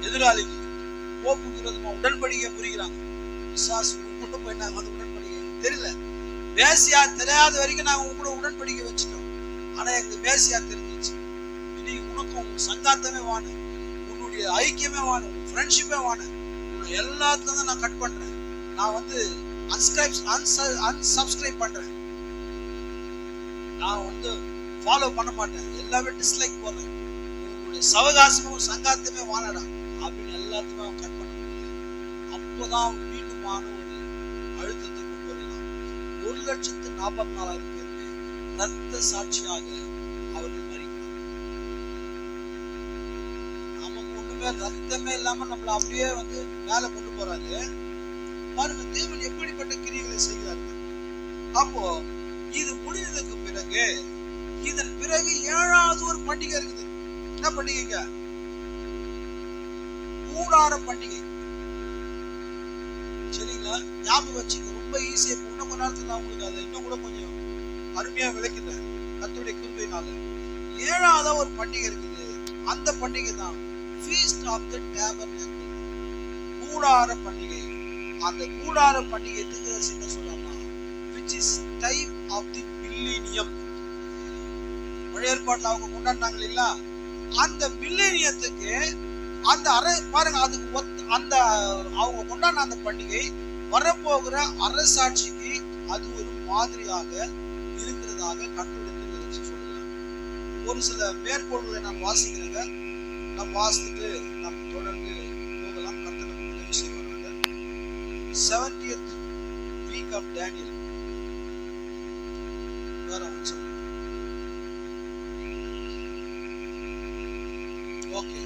A: எதிராளிக்கு. போப்புக்கு விரோதமா உடன்படிக்கை புரிகிறாங்க. விசுவாசி உங்ககிட்ட போய் நாங்க வந்து உடன்படிக்கை தெரியல, மேசியா தெரியாத வரைக்கும் நாங்க உங்க கூட உடன்படிக்கை வச்சுட்டோம். ஆனா எங்க மேசியா தெரிஞ்சிச்சு. இனி உனக்கும் உன் சங்காத்தமே வாணு, உன்னுடைய ஐக்கியமே வாணு, உன் ஃப்ரெண்ட்ஷிப்பே வாணு, உன்னை எல்லாத்தையும் நான் கட் பண்றேன். நான் வந்து unsubscribe பண்றேன். நான் வந்து ஃபாலோ பண்ண மாட்டேன், எல்லாமே டிஸ்லைக் போடுறேன். உங்களுடைய சவகாசமும் சங்காத்தமே வாழடா அப்படின்னு எல்லாத்தையுமே அவன் கட் பண்ண முடியாது. அப்போதான் மீண்டுமான ஒரு அழுத்தத்தை கொண்டு வரலாம். 1,44,000 பேருக்கு ரத்த சாட்சியாக அவர்கள் மறிக்கிறார். நமக்கு ஒண்ணுமே ரத்தமே இல்லாம நம்மள அப்படியே வந்து மேல கொண்டு போறாரு. பாருங்க தேவன் எப்படிப்பட்ட கிரியைகளை செய்கிறார்கள். அப்போ இது முடிந்ததுக்கு பிறகு இதன் பிறகு 7வது ஒரு பண்டிகை இருக்குது. என்ன பண்டிகைங்க? கூடார பண்டிகை. சரிங்களா? ஞாபகம் வச்சுங்க, ரொம்ப ஈஸியா. இன்னும் கொஞ்ச நேரத்துல உங்களுக்கு அதை இன்னும் கூட கொஞ்சம் அருமையா விளக்குறேன் கர்த்தருடைய கிருபையினால. 7வது ஒரு பண்டிகை இருக்குது. அந்த பண்டிகை தான் ஃபீஸ்ட் ஆஃப் தி டேபர்னக்கிள், கூடார பண்டிகை. அந்த கூடார பண்டிகை என்ன சொல்றாங்க? which is type of the millennium. பழைய ஏற்பாட்டுல அவங்க கொண்டாடினாங்க இல்லைங்களா? அந்த மில்லேனியத்துக்கு அந்த பாருங்க, அதுக்கு அந்த அவங்க கொண்டாடின அந்த பண்டிகை வரப்போகிற அரசாட்சிக்கு அது ஒரு மாதிரியாக இருக்கிறதாக கண்டுபிடித்து சொல்லுறாங்க. ஒரு சில மேற்கோள்களை நான் வாசிக்கிறேங்க. நாம் வாசித்துட்டு நாம் தொடர்ந்து போகலாம். கர்த்தர் நமக்கு உதவி செய்வாங்க. 70th week of Daniel. Okay,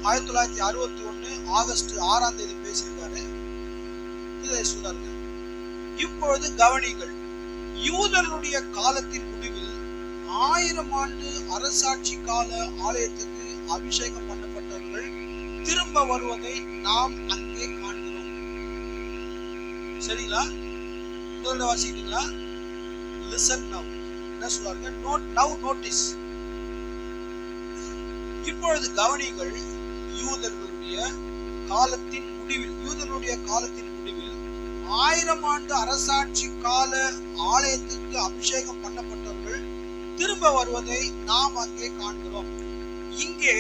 A: 1961 August 6ஆம் தேதி பேசியிருக்காரு. இதை சொல்றாங்க. இப்பொழுது கவனிங்கள், யூதர்களுடைய காலத்தின் முடிவில் 1000 ஆண்டு அரசாட்சி கால ஆலயத்துக்கு அபிஷேகம் பண்ணப்பட்டவர்கள் திரும்ப வருவதை நாம் அங்கே காண்கிறோம். சரிங்களா? முதல்ல வாசிக்கிறீங்களா? Listen now. என்ன சொல்றாங்க? Now notice. இப்பொழுது கவனிங்கள், யூதர்களுடைய காலத்தின் முடிவில் 1000 ஆண்டு அரசாட்சி கால ஆலயத்துக்கு அபிஷேகம் பண்ணப்பட்டவர்கள் திரும்ப வருவதை நாம் அங்கே காண்கிறோம். இங்கே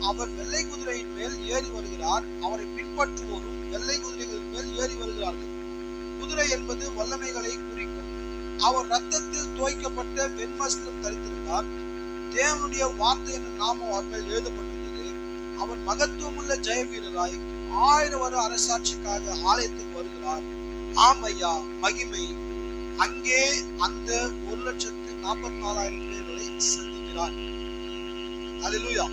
A: அவர் வெள்ளை குதிரையின் மேல் ஏறி வருகிறார். அவரை பின்பற்றுவோரும் வெள்ளை குதிரைகளின் மேல் ஏறி வருகிறார்கள். குதிரை என்பது வல்லமைகளை குறிக்கும். அவர் ரத்தத்தில் தோய்க்கப்பட்ட வெண்வஸ்திரம் தரித்திருந்தார். தேவனுடைய வார்த்தை என்ற நாமம் அவர் மேல் எழுதப்பட்டிருந்தது. அவர் மகத்துவமுள்ள ஜெய வீரராய் 1000 வருட அரசாட்சிக்காக ஆலயத்துக்கு வருகிறார். ஆமையா, மகிமை. அங்கே அந்த 1,44,000 பேர்களை சந்திக்கிறார். அல்லேலூயா.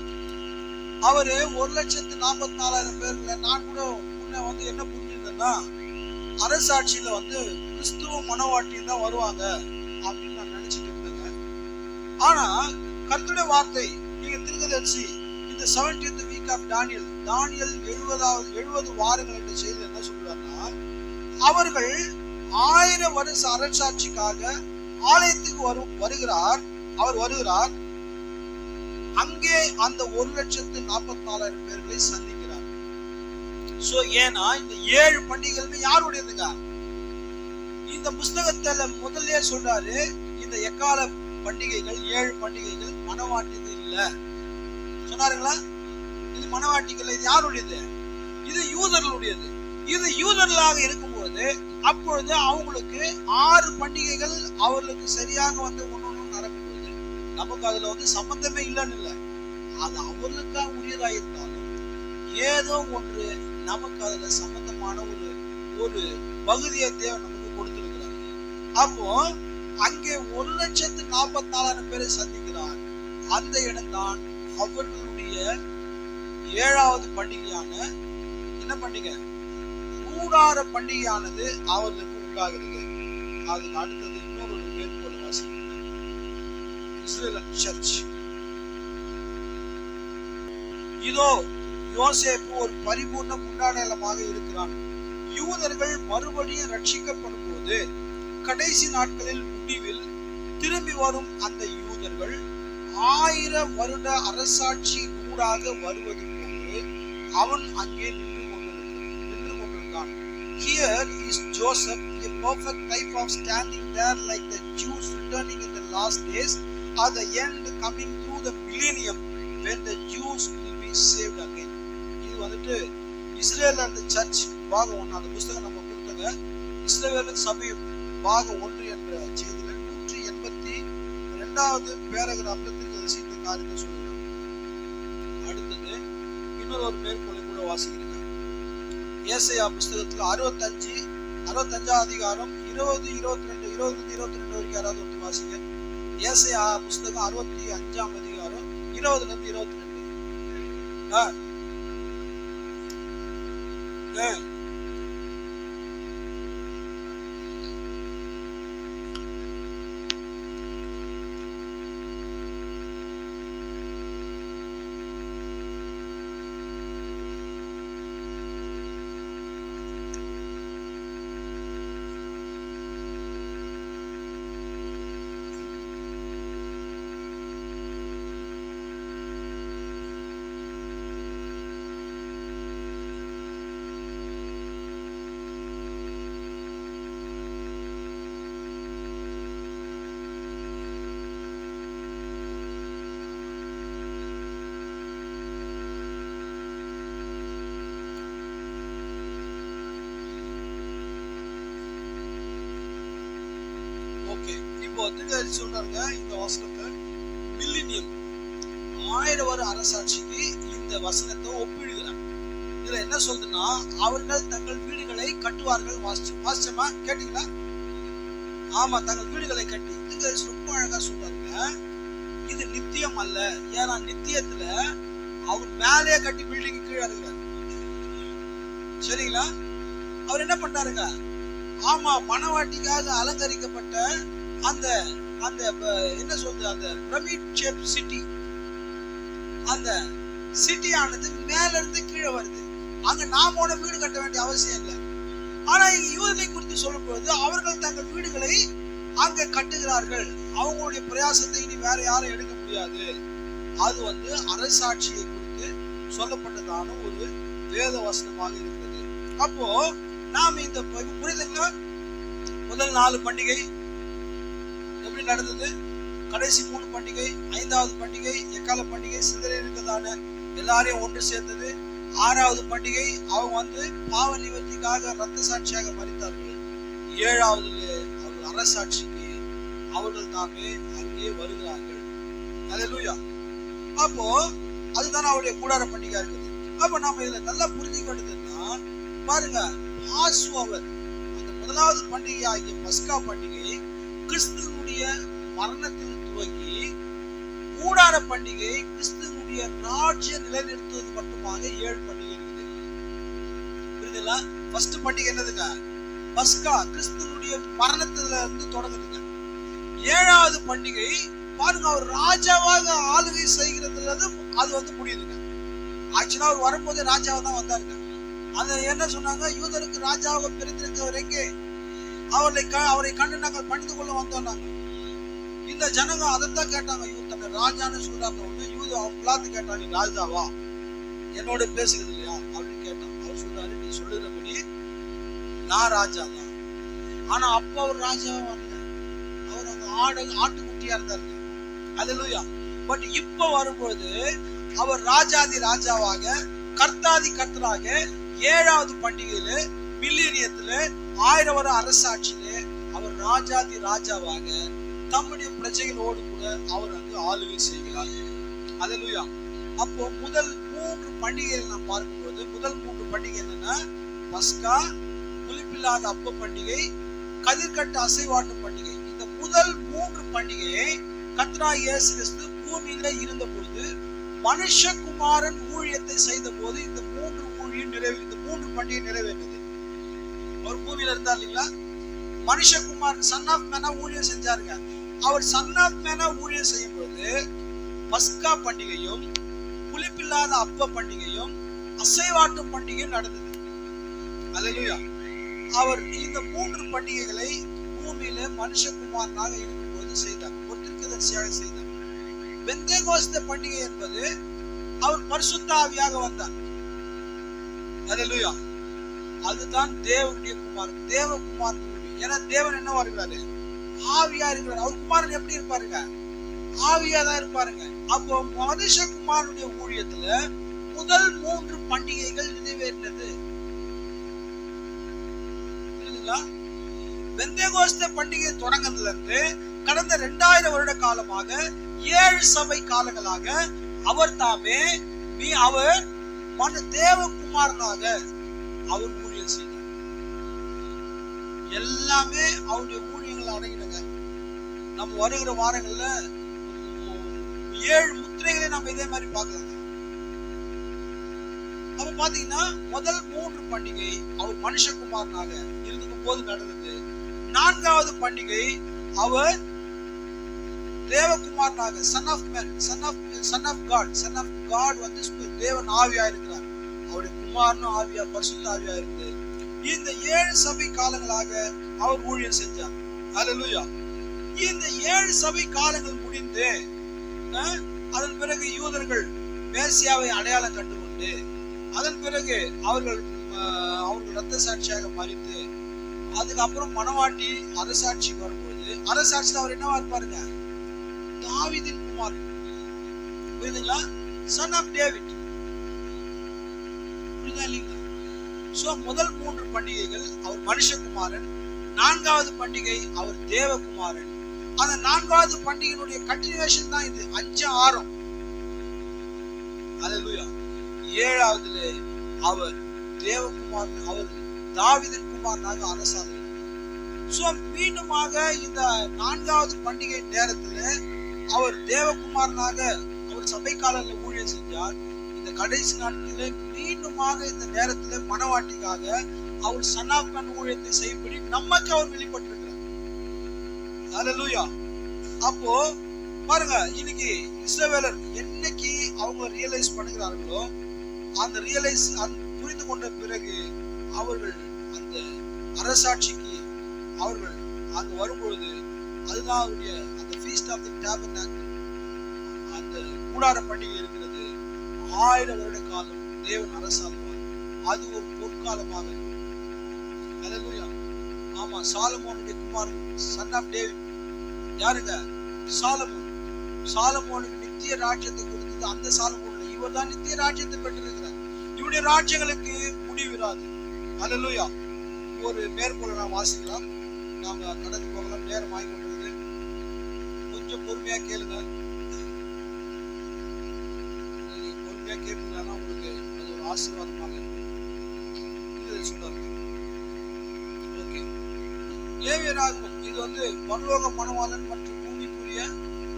A: அவரு 1,44,000 பேர்ல நான் கூட முன்ன வந்து என்ன புரிஞ்சிருந்தேன்னா, அரசாட்சியில வந்து கிறிஸ்துவ மனவாட்டியும் தான் வருவாங்க அப்படின்னு நான் நினைச்சிட்டு இருந்தேங்க. ஆனா கர்த்தருடைய வார்த்தை, நீங்க தீர்க்கதரிசி இந்த 70th week of Daniel 70 வாரங்கள் என்ற செய்தி என்ன சொல்றாருன்னா, அவர்கள் 1000 வருஷ அரசாட்சிக்காக ஆலயத்துக்கு வருகிறார். அவர் வருகிறார். அங்கே அந்த 1,44,000 பேர்களை சந்திக்கிறார். சோ ஏன்னா இந்த 7 பண்டிகைகளுமே யாருடையதுங்க? இந்த புஸ்தகத்துல முதல்ல சொல்றாரு, இந்த எக்கால பண்டிகைகள் 7 பண்டிகைகள் மனவாட்டியது இல்ல சொன்னாருங்களா? இது மனவாட்டிகள், இது யாருடையது? இது யூதர்களுடையது. இது யூதர்களாக இருக்கும்போது அப்பொழுது அவங்களுக்கு 6 பண்டிகைகள் அவர்களுக்கு சரியாக வந்து ஒண்ணு நடக்கும்போது நமக்கு அதுல வந்து சம்பந்தமே இல்லைன்னு இல்லை. அது அவர்களுக்காக உரியதா இருந்தாலும் ஏதோ ஒன்று நமக்கு அதுல சம்பந்தமான ஒரு பகுதியை தேவை நமக்கு கொடுத்திருக்கிறாங்க. அப்போ அங்கே 1,44,000 பேரை சந்திக்கிறார். அந்த இடம்தான் அவர்களுடைய 7வது பண்டிகையான என்ன பண்டிகை? கூடார பண்டிகையானது அவர்களுக்கு உண்டாகிறது. அதுக்கு அடுத்தது இன்னொரு மேற்கோள் வாசிக்கிறேன். Israel church. இதோ யோசேப்பு ஒரு பரிபூர்ண முன்னாடலமாக இருக்கிறான். யூதர்கள் மறுபடியும் ரட்சிக்கப்படும் போது கடைசி நாட்களில் முடிவில் திரும்பி வரும் அந்த யூதர்கள் 1000 வருட அரசாட்சி கூடாக வருவது போன்று அவன் அங்கே நின்று கொண்டிருந்தான். Here is Joseph, a perfect type of standing there like the Jews returning in the last days, or the end coming through the millennium when the Jews will be saved again. இது வந்துட்டு Israel and search பாகம் 1 அந்த புத்தகம் நம்ம கொடுத்தங்க. Israel சபை பாகம் 1 என்ற செய்தியில 182வது பேராகிராஃப்ல தீர்க்கதரிசி இந்த காரியத்தை சொல்றாங்க. அடுத்தது இன்னொரு மேற்கோளை கூட வாசிக்கிறேன். ஏசாயா புத்தகத்துல 65வது அதிகாரம் 20-22 வரைக்கும் யாராவது ஒருத்தர் வாசிங்க. ஏசாயா புத்தகம் 65ஆம் அதிகாரம் 20-22. இப்போ சொல்றாங்க இந்த வசனத்தை மில்லினியம் 1000 வருட அரசாட்சிக்கு இந்த வசனத்தை ஒப்பிடுகிறார். இதுல என்ன சொல்றதுன்னா, அவர்கள் தங்கள் வீடுகளை கட்டுவார்கள். வாசிச்சமா கேட்டீங்களா? ஆமா, தங்கள் வீடுகளை கட்டி. இது ரொம்ப அழகா சொல்றாங்க. இது நித்தியம் அல்ல. ஏன்னா நித்தியத்துல அவர் மேலே கட்டி பில்டிங் கீழே இருக்கிறார். சரிங்களா? அவர் என்ன பண்றாருங்க? ஆமா, மணவாட்டிக்காக அலங்கரிக்கப்பட்ட அந்த அந்த என்ன சொல்றது, அந்த பிரமிட் ஷேப் சிட்டி, அந்த சிட்டி ஆனது மேல இருந்து கீழே வருது. அங்க நாம வீடு கட்ட வேண்டிய அவசியம் இல்லை. ஆனா இங்க யூதர்களை குறித்து சொல்லும் பொழுது அவர்கள் தங்கள் வீடுகளை அங்க கட்டுகிறார்கள். அவங்களுடைய பிரயாசத்தை இனி வேற யாரும் எடுக்க முடியாது. அது அரசாட்சியை குறித்து சொல்லப்பட்டதான ஒரு வேத வசனமாக இருக்கிறது. அப்போ நாம் இந்த புரிதல்ல முதல் 4 பண்டிகை எப்படி நடந்தது, கடைசி 3 பண்டிகை, 5வது பண்டிகை எக்கால பண்டிகை சிந்தனை இருக்கிறதான எல்லாரையும் ஒன்று சேர்ந்தது. 6வது பண்டிகை அவங்க பாவ நிவர்த்திக்காக ரத்த சாட்சியாக மரித்தார்கள். 7வது அவர்கள் அரசாட்சிக்கு அவர்கள் தாமே அங்கே வருகிறார்கள். அல்லேலூயா. அப்போ அதுதான் அவருடைய கூடார பண்டிகை இருக்குது. அப்ப நாம இதுல நல்லா புரிஞ்சுக்க வேண்டியதுன்னா பாருங்க, பாஸ்ஓவர் அந்த முதலாவது பண்டிகை ஆகிய பஸ்கா பண்டிகை கிறிஸ்துவனுடைய மரணத்தில் துவங்கி, கூடார பண்டிகை கிறிஸ்துவனுடைய ராஜ்ய நிலைநிறுத்துவது மட்டுமாக 7 பண்டிகை இருக்குது. புரியுதுங்களா? ஃபர்ஸ்ட் பண்டிகை என்னதுங்க? பஸ்கா, கிறிஸ்துவனுடைய மரணத்துல இருந்து தொடங்குதுங்க. 7வது பண்டிகை பாருங்க, அவர் ராஜாவாக ஆளுகை செய்கிறது அது முடியுதுங்க. ஆக்சுவலா அவர் வரும்போது ராஜாவா தான் வந்தாருங்க. அது என்ன சொன்னாங்க, யூதருக்கு ராஜாவாக பிறந்திருக்கிறவர் எங்கே, அவரை கண்டு நாங்கள் பணிந்து கொள்ள வந்தோம். இந்த ஜனங்க அதைத்தான் கேட்டாங்க. தன்னை ராஜான்னு சொல்றாங்க. யூத பிலாத்து கேட்டாங்க, ராஜாவா என்னோட பேசுகிறது இல்லையா அப்படின்னு கேட்டான். அவர் சொல்றாரு, நீ சொல்லுறபடி நான் ராஜா தான். ஆனா அப்ப அவர் ராஜாவா வரல, அவர் அங்க ஆட்டுக்குட்டியா இருந்தாரு. அல்லேலூயா. பட் இப்ப வரும்போது அவர் ராஜாதி ராஜாவாக, கர்த்தாதி கர்த்தராக 7வது பண்டிகையில மில்லேனியத்துல 1000 வருட அரசாட்சியிலே அவர் ராஜாதி ராஜாவாக தம்முடைய பிரஜைகளோடு கூட அவர் அங்கு ஆளுகை செய்கிறார். அல்லேலூயா. அப்போ முதல் 3 பண்டிகைகள் நாம் பார்க்கும்போது, முதல் 3 பண்டிகை என்னன்னா பஸ்கா, புளிப்பில்லாத அப்ப பண்டிகை, கதிர்கட்டு அசைவாட்டு பண்டிகை. இந்த முதல் 3 பண்டிகையை கர்த்தராகிய இயேசு கிறிஸ்து பூமியில இருந்த பொழுது மனுஷகுமாரன் ஊழியத்தை செய்த போது இந்த 3 பண்டிகை நிறைவேறியது. அவர் பூமியில இருந்தார் இல்லைங்களா? மனுஷகுமாரன் சன் ஆஃப் மேனா ஊழியம் செஞ்சாருங்க. அவர் சன் ஆஃப் மேனா ஊழியம் செய்யும் பொழுது பஸ்கா பண்டிகையும் புளிப்பில்லாத அப்ப பண்டிகையும் அசைவாட்டும் பண்டிகையும் நடந்தது. அல்லேலூயா. அவர் இந்த 3 பண்டிகைகளை பூமியில மனுஷகுமாரனாக இருக்கும்போது செய்தார், ஒரு தீர்க்கதரிசியாக செய்தார். பெந்தேகோஸ்தே பண்டிகை என்பது அவர் பரிசுத்த ஆவியாக வந்தார். அல்லேலூயா. அதுதான் தேவனுடைய குமாரன், தேவகுமாரன். ஏன்னா தேவன் என்ன வருகிறாரு? ஆவியா இருக்கிறார். அவர் குமாரன் எப்படி இருப்பாருங்க? ஆவியா தான் இருப்பாருங்க. அப்போ மனுஷகுமாரனுடைய ஊழியத்துல முதல் 3 பண்டிகைகள் நிறைவேறினது. புரியுதுங்களா? பெந்தேகோஸ்தே பண்டிகை தொடங்குனதுல இருந்து கடந்த 2000 வருட காலமாக 7 சபை காலங்களாக அவர் தாமே அவர் தேவகுமாரனாக அவர் ஊழியம் செய்தார். எல்லாமே அவருடைய ஊழியங்கள் அடங்கிடுங்க. நம்ம வருகிற வாரங்கள்ல 7 முத்திரைகளை நம்ம இதே மாதிரி பார்க்கலாம். அப்ப பாத்தீங்கன்னா முதல் 3 பண்டிகை அவர் மனுஷகுமாரனாக இருக்கும் போது நடந்தது. 4வது பண்டிகை அவர் தேவகுமாரனாக son of man, son of God வந்து தேவன் ஆவியா இருக்கிறார். அவருடைய குமாரனும் ஆவியா, பரிசுத்த ஆவியா இருந்து இந்த 7 சபை காலங்களாக அவர் ஊழியம் செஞ்சார். அல்லேலூயா. இந்த 7 சபை காலங்கள் முடிந்து அதன் பிறகு யூதர்கள் மேசியாவை அடையாளம் கண்டுகொண்டு அதன் பிறகு அவர்கள் ரத்த சாட்சியாக மறித்து அதுக்கப்புறம் மணவாட்டி அரசாட்சி வரும்போது அரசாட்சியில் அவர் என்னவா இருப்பாருங்க? தாவீதின் குமாரன். புரியுதுங்களா? Son of David. புரியுதா இல்லைங்களா? சோ முதல் 3 பண்டிகைகள் அவர் மனுஷகுமாரன், 4வது பண்டிகை அவர் தேவகுமாரன். அந்த 4வது பண்டிகையினுடைய கண்டினியூஷன் தான் இது. 5 6. அல்லேலூயா. 7வதுல அவர் தேவகுமாரன், அவர் தாவீதின் குமாரனாக அரசாங்க. சோ மீண்டுமாக இந்த 4வது பண்டிகை நேரத்துல அவர் தேவகுமாரனாக அவர் சபை காலங்களில் ஊழியம் செஞ்சார். இந்த கடைசி நாட்களிலே மீண்டுமாக இந்த நேரத்துல மனவாட்டிக்காக அவர் சன் ஆஃப் மேன் ஊழியத்தை செய்யும்படி நமக்கு அவர் வெளிப்பட்டிருக்கிறார். அல்லேலூயா. அப்போ பாருங்க, இன்னைக்கு இஸ்ரவேலர் என்னைக்கு அவங்க ரியலைஸ் பண்ணுகிறார்களோ அந்த புரிந்து கொண்ட பிறகு அவர்கள் அந்த அரசாட்சிக்கு அவர்கள் அங்கு வரும்பொழுது அதுதான் அவருடைய அந்த ஃபீஸ்ட் ஆஃப் தி டேபர்னாக்கிள், அந்த கூடார பண்டிகை இருக்கிறது. 1000 வருட காலம் தேவன் அரசாள்வார். அது ஒரு பொற்காலமாக இருக்கும். அல்லேலூயா. ஆமா, சாலமோனுடைய குமாரன், சன் ஆஃப் டேவிட் யாருங்க? சாலமோன். சாலமோனுக்கு நித்திய ராஜ்யத்தை கொடுத்தது அந்த சாலமோன். இவர் தான் நித்திய ராஜ்யத்தை பெற்றிருக்கிறார். இவருடைய ராஜ்யங்களுக்கு முடிவிராது. அல்லேலூயா. ஒரு மேற்கோளை நாம் வாசிக்கலாம், நாம கடந்து போகலாம். நேரம் ஆகி கொண்டிருக்கிறது. கொஞ்சம் பொறுமையா கேளுங்க. நீங்க பொறுமையா கேட்பீங்கன்னா உங்களுக்கு அது ஒரு ஆசீர்வாதமாக இருக்கும். சொல்றாங்க. ஓகே. லேவியராகமம் இது வந்து பரலோக மணவாளன் மற்றும் பூமிக்குரிய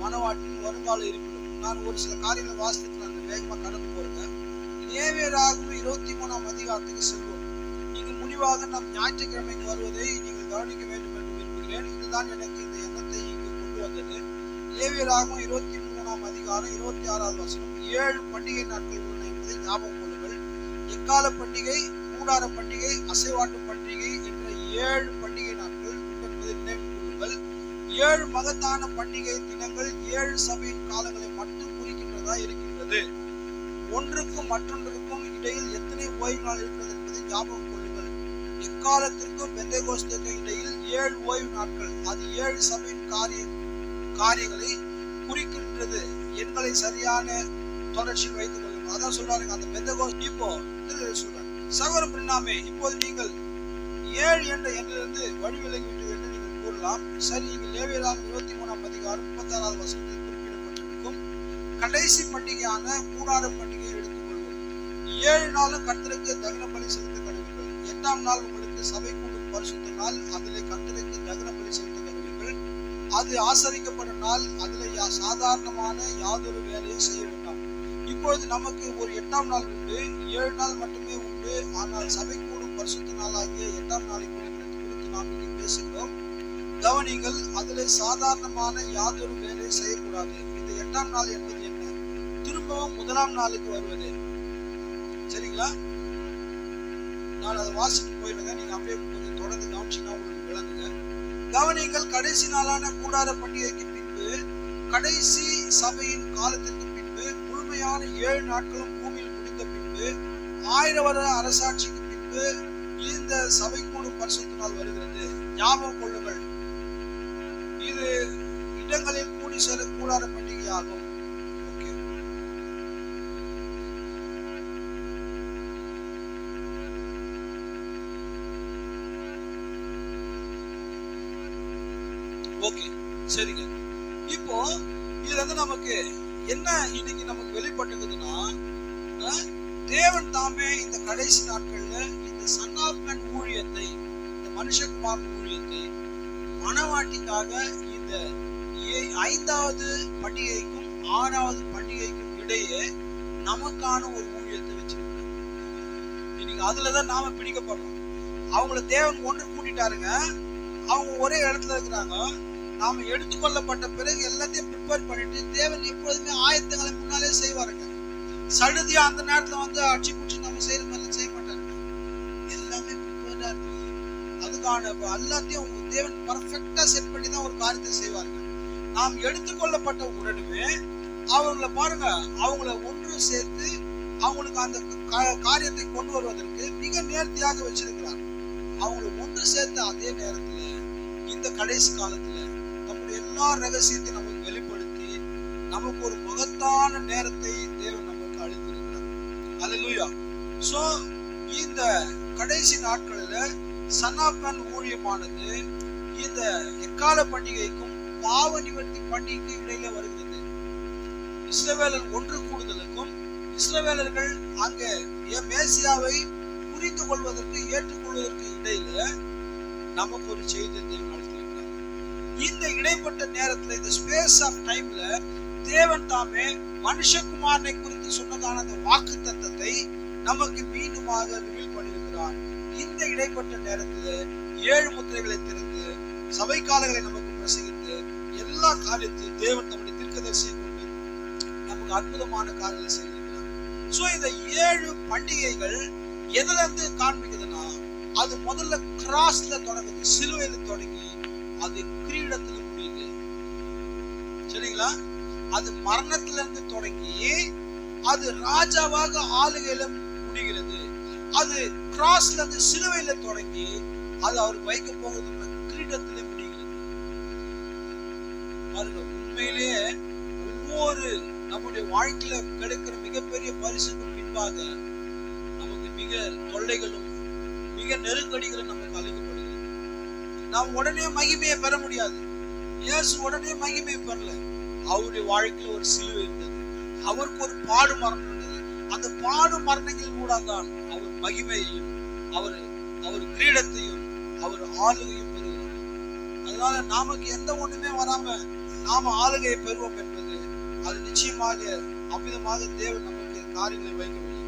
A: மணவாட்டின் வருங்கால இருப்பிடம். நான் ஒரு சில காரியங்களை வாசித்து நான் வேகமா கடந்து போறேங்க. லேவியராகமம் 23ஆம் அதிகாரத்துக்கு செல்வோம். நீங்க முடிவாக நாம் ஞாயிற்றுக்கிழமைக்கு வருவதை நீங்கள் கவனிக்க வேண்டும் என்று விரும்புகிறேன். இதுதான் எனக்கு இந்த எண்ணத்தை இங்கு கொண்டு வந்தது. லேவியராகமம் 23ஆம் அதிகாரம் 26வது வசனம். 7 பண்டிகை நாட்கள் உள்ளன என்பதை ஞாபகம் கொள்ளுங்கள். எக்கால பண்டிகை, கூடார பண்டிகை, அசைவாட்டு பண்டிகை என்ற 7 பண்டிகை நாட்கள் என்பதை நினைவு கொள்ளுங்கள். 7 மகத்தான பண்டிகை தினங்கள் 7 சபையின் காலங்களை மட்டும் குறிக்கின்றதா இருக்கின்றது. ஒன்றுக்கும் மற்றொன்றுக்கும் இடையில் எத்தனை ஓய்வு நாள் இருக்கிறது என்பதை ஞாபகம் கொள்ளுங்கள். எக்காலத்திற்கும் பெந்தேகோஸ்தேக்கும் இடையில் 7 ஓய்வு நாட்கள். அது 7 சபையின் காரியங்களை குறிக்கின்றது. எண்களை சரியான தொடர்ச்சியில் வைத்துக் கொள்ளுங்கள். அதான் சொல்றாங்க அந்த பெந்தேகோஸ்தே. இப்போ சொல்றாங்க, சகோதர பிரினாமே, இப்போது நீங்கள் 7 என்ற எண்ணிலிருந்து வழி விலகிவிட்டு என்று நீங்கள் கூறலாம். சரி, இங்கு லேவியராகமம் 23ஆம் அதிகாரம் 36வது வசனத்தில் குறிப்பிடப்பட்டிருக்கும் கடைசி பண்டிகையான கூடார பண்டிகையை எடுத்துக் கொள்வோம். 7 நாளும் கர்த்தருக்கு தகன பலி செலுத்த கடவீர்கள். 8ஆம் நாள் உங்களுக்கு சபை கூடும் பரிசுத்த நாள். அதிலே கர்த்தருக்கு தகன பலி செலுத்த கடவீர்கள். அது ஆசரிக்கப்படும் நாள். அதுல சாதாரணமான யாதொரு வேலையும் செய்ய வேண்டாம். இப்பொழுது நமக்கு ஒரு 8ஆம் நாள் உண்டு, 7 நாள் மட்டுமே உண்டு. ஆனால் சபை கூடும் பரிசுத்த நாளாகிய 8ஆம் நாளை குறித்து நாம் இங்கே பேசுகிறோம். கவனிங்கள், அதில் சாதாரணமான யாதொரு வேலையை செய்யக்கூடாது. இந்த 8ஆம் நாள் என்பது என்ன? திரும்பவும் 1ஆம் நாளுக்கு வருவது. சரிங்களா? நான் அதை வாசிட்டு போயிடுங்க. நீங்க அப்படியே கொஞ்சம் தொடர்ந்து கவனிச்சீங்கன்னா உங்களுக்கு விளங்குங்க. கவனிங்கள், கடைசி நாளான கூடார பண்டிகைக்கு பின்பு, கடைசி சபையின் காலத்திற்கு பின்பு, முழுமையான 7 நாட்களும் பூமியில் முடிந்த பின்பு, 1000 வருட அரசாட்சிக்கு பின்பு இந்த சபை கூடும் பரிசுத்த நாள் வருகிறது. ஞாபகம் கொள்ளுங்கள், இது இடங்களில் கூடி சேர கூடார பண்டிகை ஆகும். ஓகே, சரிங்க. இப்போ இதுல இருந்து நமக்கு என்ன இன்னைக்கு நமக்கு வெளிப்பட்டுக்குதுன்னா, தேவன் தாமே இந்த கடைசி நாட்கள்ல இந்த சன் ஆஃப் மேன் ஊழியத்தை, இந்த மனுஷகுமார் ஊழியத்தை மனவாட்டிக்காக இந்த 5வது பண்டிகைக்கும் 6வது பண்டிகைக்கும் இடையே நமக்கான ஒரு ஊழியத்தை வச்சிருக்கிறார். இன்னைக்கு அதுலதான் நாம பிடிக்கப்படுறோம். அவங்கள தேவன் ஒன்று கூட்டிட்டாருங்க. அவங்க ஒரே இடத்துல இருக்கிறாங்க. நாம எடுத்துக்கொள்ளப்பட்ட பிறகு எல்லாத்தையும் ப்ரிப்பேர் பண்ணிட்டு, தேவன் எப்பொழுதுமே ஆயத்தங்களை முன்னாலே செய்வாருங்க. சடுதியா அந்த நேரத்துல வந்து அடிச்சு குடிச்சு நம்ம செய்யற மாதிரி செய்ய மாட்டாங்க. எல்லாமே ப்ரிப்பேர்டா இருக்கு. அதுக்கான எல்லாத்தையும் தேவன் பர்ஃபெக்டா செட் பண்ணி தான் ஒரு காரியத்தை செய்வாருங்க. நாம் எடுத்துக்கொள்ளப்பட்ட உடனே அவங்கள பாருங்க, அவங்கள ஒன்று சேர்த்து அவங்களுக்கு அந்த காரியத்தை கொண்டு வருவதற்கு மிக நேர்த்தியாக வச்சிருக்கிறார். அவங்களை ஒன்று சேர்த்த அதே நேரத்துல இந்த கடைசி காலத்துல நம்முடைய எல்லா ரகசியத்தையும் நமக்கு வெளிப்படுத்தி நமக்கு ஒரு மகத்தான நேரத்தை தேவன் நமக்கு அளித்திருக்கிறார். அல்லேலூயா. சோ இந்த கடைசி நாட்களில சன் ஆஃப் மேன் ஊழியமானது இந்த எக்கால பண்டிகைக்கும் பாவ நிவர்த்தி பண்டிகைக்கும் இடையில வருகிறது. இஸ்ரவேலர் ஒன்று கூடுதலுக்கும் இஸ்ரவேலர்கள் அங்கே மேசியாவை புரிந்து கொள்வதற்கு ஏற்றுக்கொள்வதற்கு இடையில நமக்கு ஒரு செய்தி தேவன் அளித்திருக்கிறார். இந்த இடைப்பட்ட நேரத்துல, இந்த ஸ்பேஸ் ஆஃப் டைம்ல தேவன் தாமே மனுஷகுமாரனை குறித்து சொன்னதான அந்த வாக்கு தத்தத்தை நமக்கு மீண்டுமாக ரிவீல் பண்ணியிருக்கிறார். இந்த இடைப்பட்ட நேரத்துல 7 முத்திரைகளை திறந்து சபைக்காலங்களை நமக்கு பிரசங்கித்து எல்லா காரியத்தையும் தேவன் தம்முடைய தீர்க்கதரிசியை கொண்டு நமக்கு அற்புதமான காரியங்களை செய்திருக்கிறார். சோ இந்த 7 பண்டிகைகள் எதுல இருந்து காண்பிக்குதுன்னா, அது முதல்ல கிராஸ்ல தொடங்குது, சிலுவையில தொடங்கி அது கிரீடத்துல முடியுது. சரிங்களா? அது மரணத்துல இருந்து தொடங்கி அது ராஜாவாக ஆளுகையில முடிகிறது. அது கிராஸ்ல இருந்து சிலுவையில தொடங்கி அது அவர் வைக்க போகிறது கிரீடத்திலே முடிகிறது. பாருங்க, உண்மையிலேயே ஒவ்வொரு நம்முடைய வாழ்க்கையில கிடைக்கிற மிகப்பெரிய பரிசுக்கு பின்பாக நமக்கு மிக தொல்லைகளும் மிக நெருக்கடிகளும் நமக்கு அளிக்கப்படுகிறது. நாம் உடனே மகிமையை பெற முடியாது. இயேசு உடனே மகிமையை பெறல. அவருடைய வாழ்க்கையில ஒரு சிலுவை இருந்தது, அவருக்கு ஒரு பாடு மரணம் இருந்தது. அந்த பாடு மரணங்களின் கூட தான் அவர் மகிமையையும் அவர் கிரீடத்தையும் அவர் ஆளுகையும் பெறுகிறார். அதனால நமக்கு எந்த ஒண்ணுமே வராம நாம ஆளுகையை பெறுவோம் என்பது அது நிச்சயமாக அமிதமாக தேவன் நமக்கு காரியங்களை வைக்கவில்லை.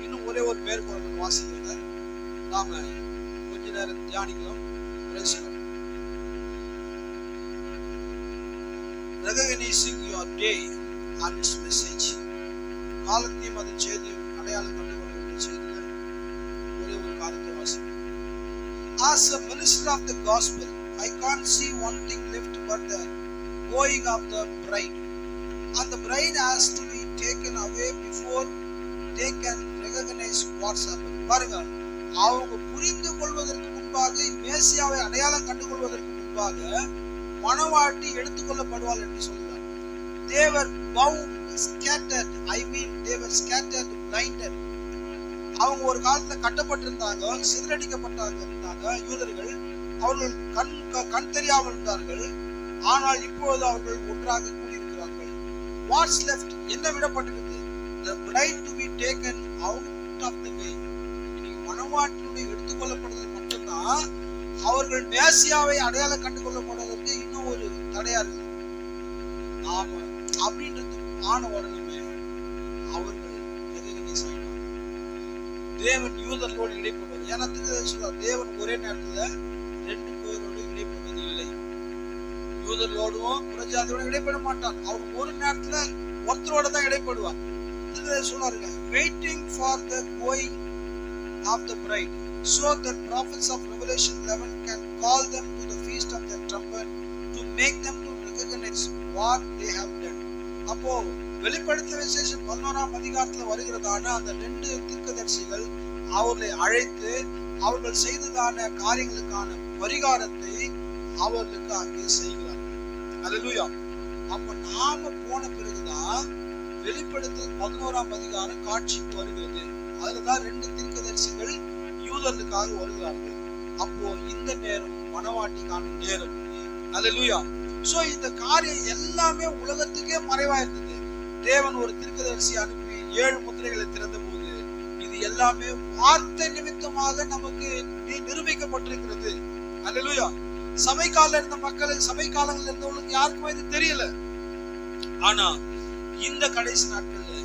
A: இன்னும் ஒரே ஒரு மேற்கோள் வாசிக்கிறத நாம கொஞ்ச நேரம் தியானிக்கலாம். Recognizing your day and its message. காலத்தையும் அதன் செய்தியும் அடையாளம் கண்டுகொள்ள செய்தியில ஒரே ஒரு காரியத்தை வாசிக்கிறேன். As a minister of the gospel, I can't see one thing left but the going of the bride. And the bride has to be taken away before they can recognize what's happened. பாருங்க, அவங்க புரிந்து கொள்வதற்கு முன்பாக, மேசியாவை அடையாளம் கண்டுகொள்வதற்கு முன்பாக மனவாட்டி எடுத்துக்கொள்ளப்படுவாள் என்று சொல்கிறார். They were bound, scattered. I mean they were scattered, blinded. அவங்க ஒரு காலத்துல கட்டப்பட்டிருந்தாங்க, சிதறடிக்கப்பட்டாங்க யூதர்கள். அவர்கள் கண் தெரியாமல் இருந்தார்கள். ஆனால் இப்பொழுது அவர்கள் ஒன்றாக கூடியிருக்கிறார்கள். What's left? என்ன விடப்பட்டிருக்கு? The bride to be taken out of the way. மனவாட்டினுடைய எடுத்துக்கொள்ளப்படுதல் மட்டும்தான் அவர்கள் மேசியாவை அடையாளம் கண்டுகொள்ளப்படுவதற்கு இன்னும் ஒரு தடையா இருக்குது நாம அப்படின்றது ஆன உடனே அவர்கள் எதை செய்வாங்க? தேவன் யூதர்களோடு இடைப்படுவார். ஏன்னா சொல்றார், தேவன் ஒரே நேரத்துல 2 பேரோடு இடைப்படுவது இல்லை. யூதர்களோடும் புறஜாதியோட இடைப்பட மாட்டார். அவர் ஒரு நேரத்துல ஒருத்தரோட தான் இடைப்படுவார். சொல்றாருங்க, waiting for the going of the bride, so that prophets of Revelation 11 can call them to the feast of the trumpet to make them to recognize what they have done. அப்போ வெளிப்படுத்தின விசேஷம் 11ஆம் அதிகாரத்துல வருகிறதான அந்த 2 தீர்க்கதரிசிகள் அவர்களை அழைத்து அவர்கள் செய்ததான காரியங்களுக்கான பரிகாரத்தை அவர்களுக்கு அங்கே செய்கிறார்கள். அல்லேலூயா. அப்ப நாம போன பிறகுதான் வெளிப்படுத்தல் 11ஆம் அதிகாரம் காட்சிக்கு வருகிறது. அதுலதான் 2 தீர்க்கதரிசிகள் யூதர்களுக்காக வருகிறார்கள். அப்போ இந்த நேரம் மனவாட்டிக்கான நேரம். அல்லேலூயா. சோ இந்த காரியம் எல்லாமே உலகத்துக்கே மறைவா இருந்தது. தேவன் ஒரு தீர்க்கதரிசி அனுப்பி 7 முத்திரைகளை திறந்த போது இது எல்லாமே வார்த்தை நிமித்தமாக நமக்கு நிரூபிக்கப்பட்டிருக்கிறது. அல்லேலூயா. சபை காலம் இருந்த மக்களுக்கு, சபை காலங்கள் இருந்தவங்களுக்கு யாருக்குமே இது தெரியல. ஆனா இந்த கடைசி நாட்கள்ல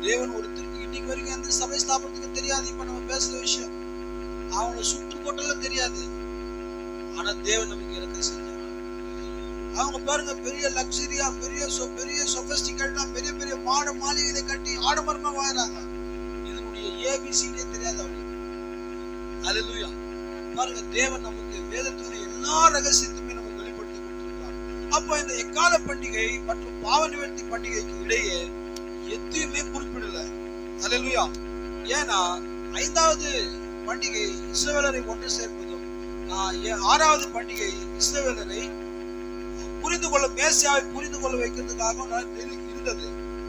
A: தேவன் ஒரு இன்னைக்கு வரைக்கும் எந்த சபை ஸ்தாபனத்துக்கு தெரியாது. இப்ப நம்ம பேசுற விஷயம் அவங்களை சுட்டு போட்டெல்லாம் தெரியாது. ஆனா தேவன் நமக்கு இறக்க செஞ்சார். அவங்க பாருங்க, பெரிய லக்ஸரியா, பெரிய சொபிஸ்டிகேட்டா, பெரிய பெரிய மாளிகைகளை கட்டி ஆடம்பரமா வாழ்றாங்க. இதனுடைய ஏபிசிடியே தெரியாது அவங்களுக்கு. அல்லேலூயா. பாருங்க, தேவன் நமக்கு வேதத்தினுடைய எல்லா ரகசியத்தையுமே நமக்கு வெளிப்படுத்தி கொடுத்திருக்கிறார். அப்ப இந்த எக்கால பண்டிகை மற்றும் பாவ நிவர்த்தி பண்டிகைக்கு இடையே எதுவுமே குறிப்பிடல. அல்லேலூயா. ஏன்னா 5வது பண்டிகை இஸ்ரவேலரை ஒன்று சேர்ப்பதும், 6வது பண்டிகை இஸ்ரவேலரை புரிந்து கொள்ள, மேசியாவை புரிந்து கொள்ள வைக்கிறதுக்காக இருந்தது.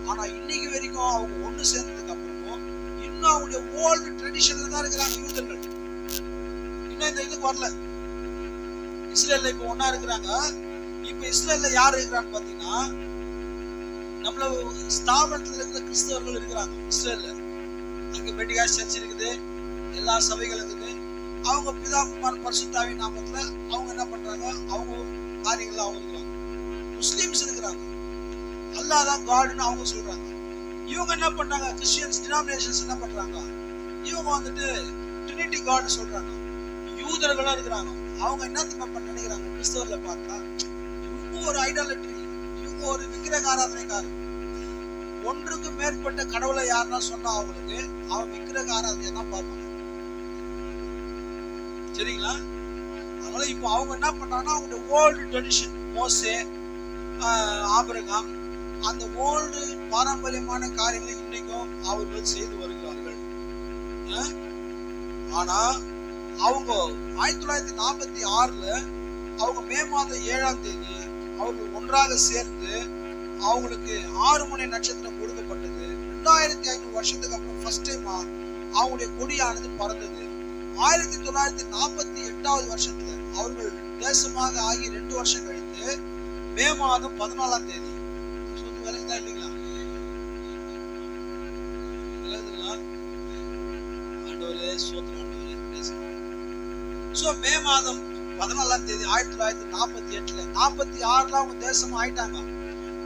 A: ஆனா இன்னைக்கு வரைக்கும் அவங்க ஒண்ணு சேர்ந்ததுக்கு அப்புறமும் இன்னும் அவங்களுடைய ஓல்டு ட்ரெடிஷன்ல தான் இருக்கிறாங்க யூதர்கள். இன்னும் இந்த இதுக்கு வரல. இஸ்ரேல்ல இப்ப ஒன்னா இருக்கிறாங்க. இப்ப இஸ்ரேல்ல யாரு இருக்கிறான்னு பாத்தீங்கன்னா, நம்மள ஸ்தாபனத்துல இருக்கிற கிறிஸ்தவர்கள் இருக்கிறாங்க இஸ்ரேல்ல. அங்க பெண்டிகாஸ்ட் சர்ச் இருக்குது, எல்லா சபைகள் இருக்குது. அவங்க பிதா குமாரன் பரிசுத்த ஆவியின் நாமத்துல அவங்க என்ன பண்றாங்க, அவங்க காரியங்கள் அவங்க இருக்கிறாங்க. முஸ்லிம்ஸ் இருக்கிறாங்க, அல்லாஹ் தான் காட்னு அவங்க சொல்றாங்க. இவங்க என்ன பண்றாங்க, கிறிஸ்டியன்ஸ் டினாமினேஷன்ஸ் என்ன பண்றாங்க, இவங்க வந்துட்டு ட்ரினிட்டி காட் சொல்றாங்க. யூதர்களா இருக்கிறாங்க, அவங்க என்ன நினைக்கிறாங்க, கிறிஸ்தவர்ல பார்த்தா இவங்க ஒரு ஐடாலட்ரி, இவங்க ஒரு விக்கிரக ஆராதனைக்காரர். ஒன்றுக்கு மேற்பட்ட கடவுளை யாருன்னா சொன்னா அவங்களுக்கு அவன் விக்கிரக ஆராதனையை தான் பார்ப்பாங்க. சரிங்களா? அதனால இப்ப அவங்க என்ன பண்றாங்கன்னா, அவங்களுடைய ஓல்டு ட்ரெடிஷன், மோசே, ஆபிரகாம், அந்த ஓல்டு பாரம்பரியமான காரியங்களை இன்னைக்கும் அவர்கள் செய்து வருகிறார்கள். ஆனா அவங்க 1946ல அவங்க மே மாதம் 7ஆம் தேதி அவர்கள் ஒன்றாக சேர்ந்து அவங்களுக்கு 6 முனை நட்சத்திரம் கொடுக்கப்பட்டது. 2500 வருஷத்துக்கு அப்புறம் ஃபர்ஸ்ட் டைம் அவங்களுடைய கொடியானது பறந்தது. 1948வது வருஷத்துல அவர்கள் தேசமாக ஆகி 2 வருஷம் கழித்து மே மாதம் 14ஆம் தேதி சொல்லி விளங்குதா இல்லைங்களா? ஆண்டவரே சோத்திரம், ஆண்டவரே பேசுறேன். சோ மே மாதம் 14ஆம் தேதி 1948ல 46ல அவங்க தேசமா ஆயிட்டாங்க.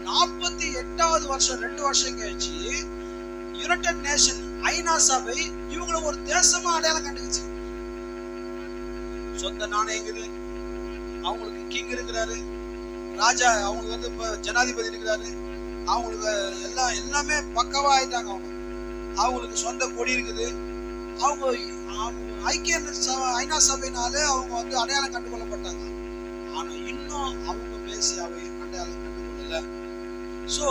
A: 48வது வருஷம் 2 வருஷம் கழிச்சு யுனைடெட் நேஷன் ஐநா சபை இவங்களை ஒரு தேசமா அடையாளம் கண்டுச்சு. சொந்த நாணயங்குது, அவங்களுக்கு கிங் இருக்கிறாரு, ராஜா, அவங்களுக்கு வந்து இப்ப ஜனாதிபதி இருக்கிறாரு, அவங்களுக்கு எல்லாமே பக்கவா ஆயிட்டாங்க. அவங்களுக்கு சொந்த கொடி இருக்குது. அவங்க ஐக்கிய ஐநா சபையினால அவங்க வந்து அடையாளம் கண்டு கொள்ளப்பட்டாங்க. ஆனா இன்னும் அவங்க மேசியாவை அடையாளம் கண்டு கொள்ளல. சோ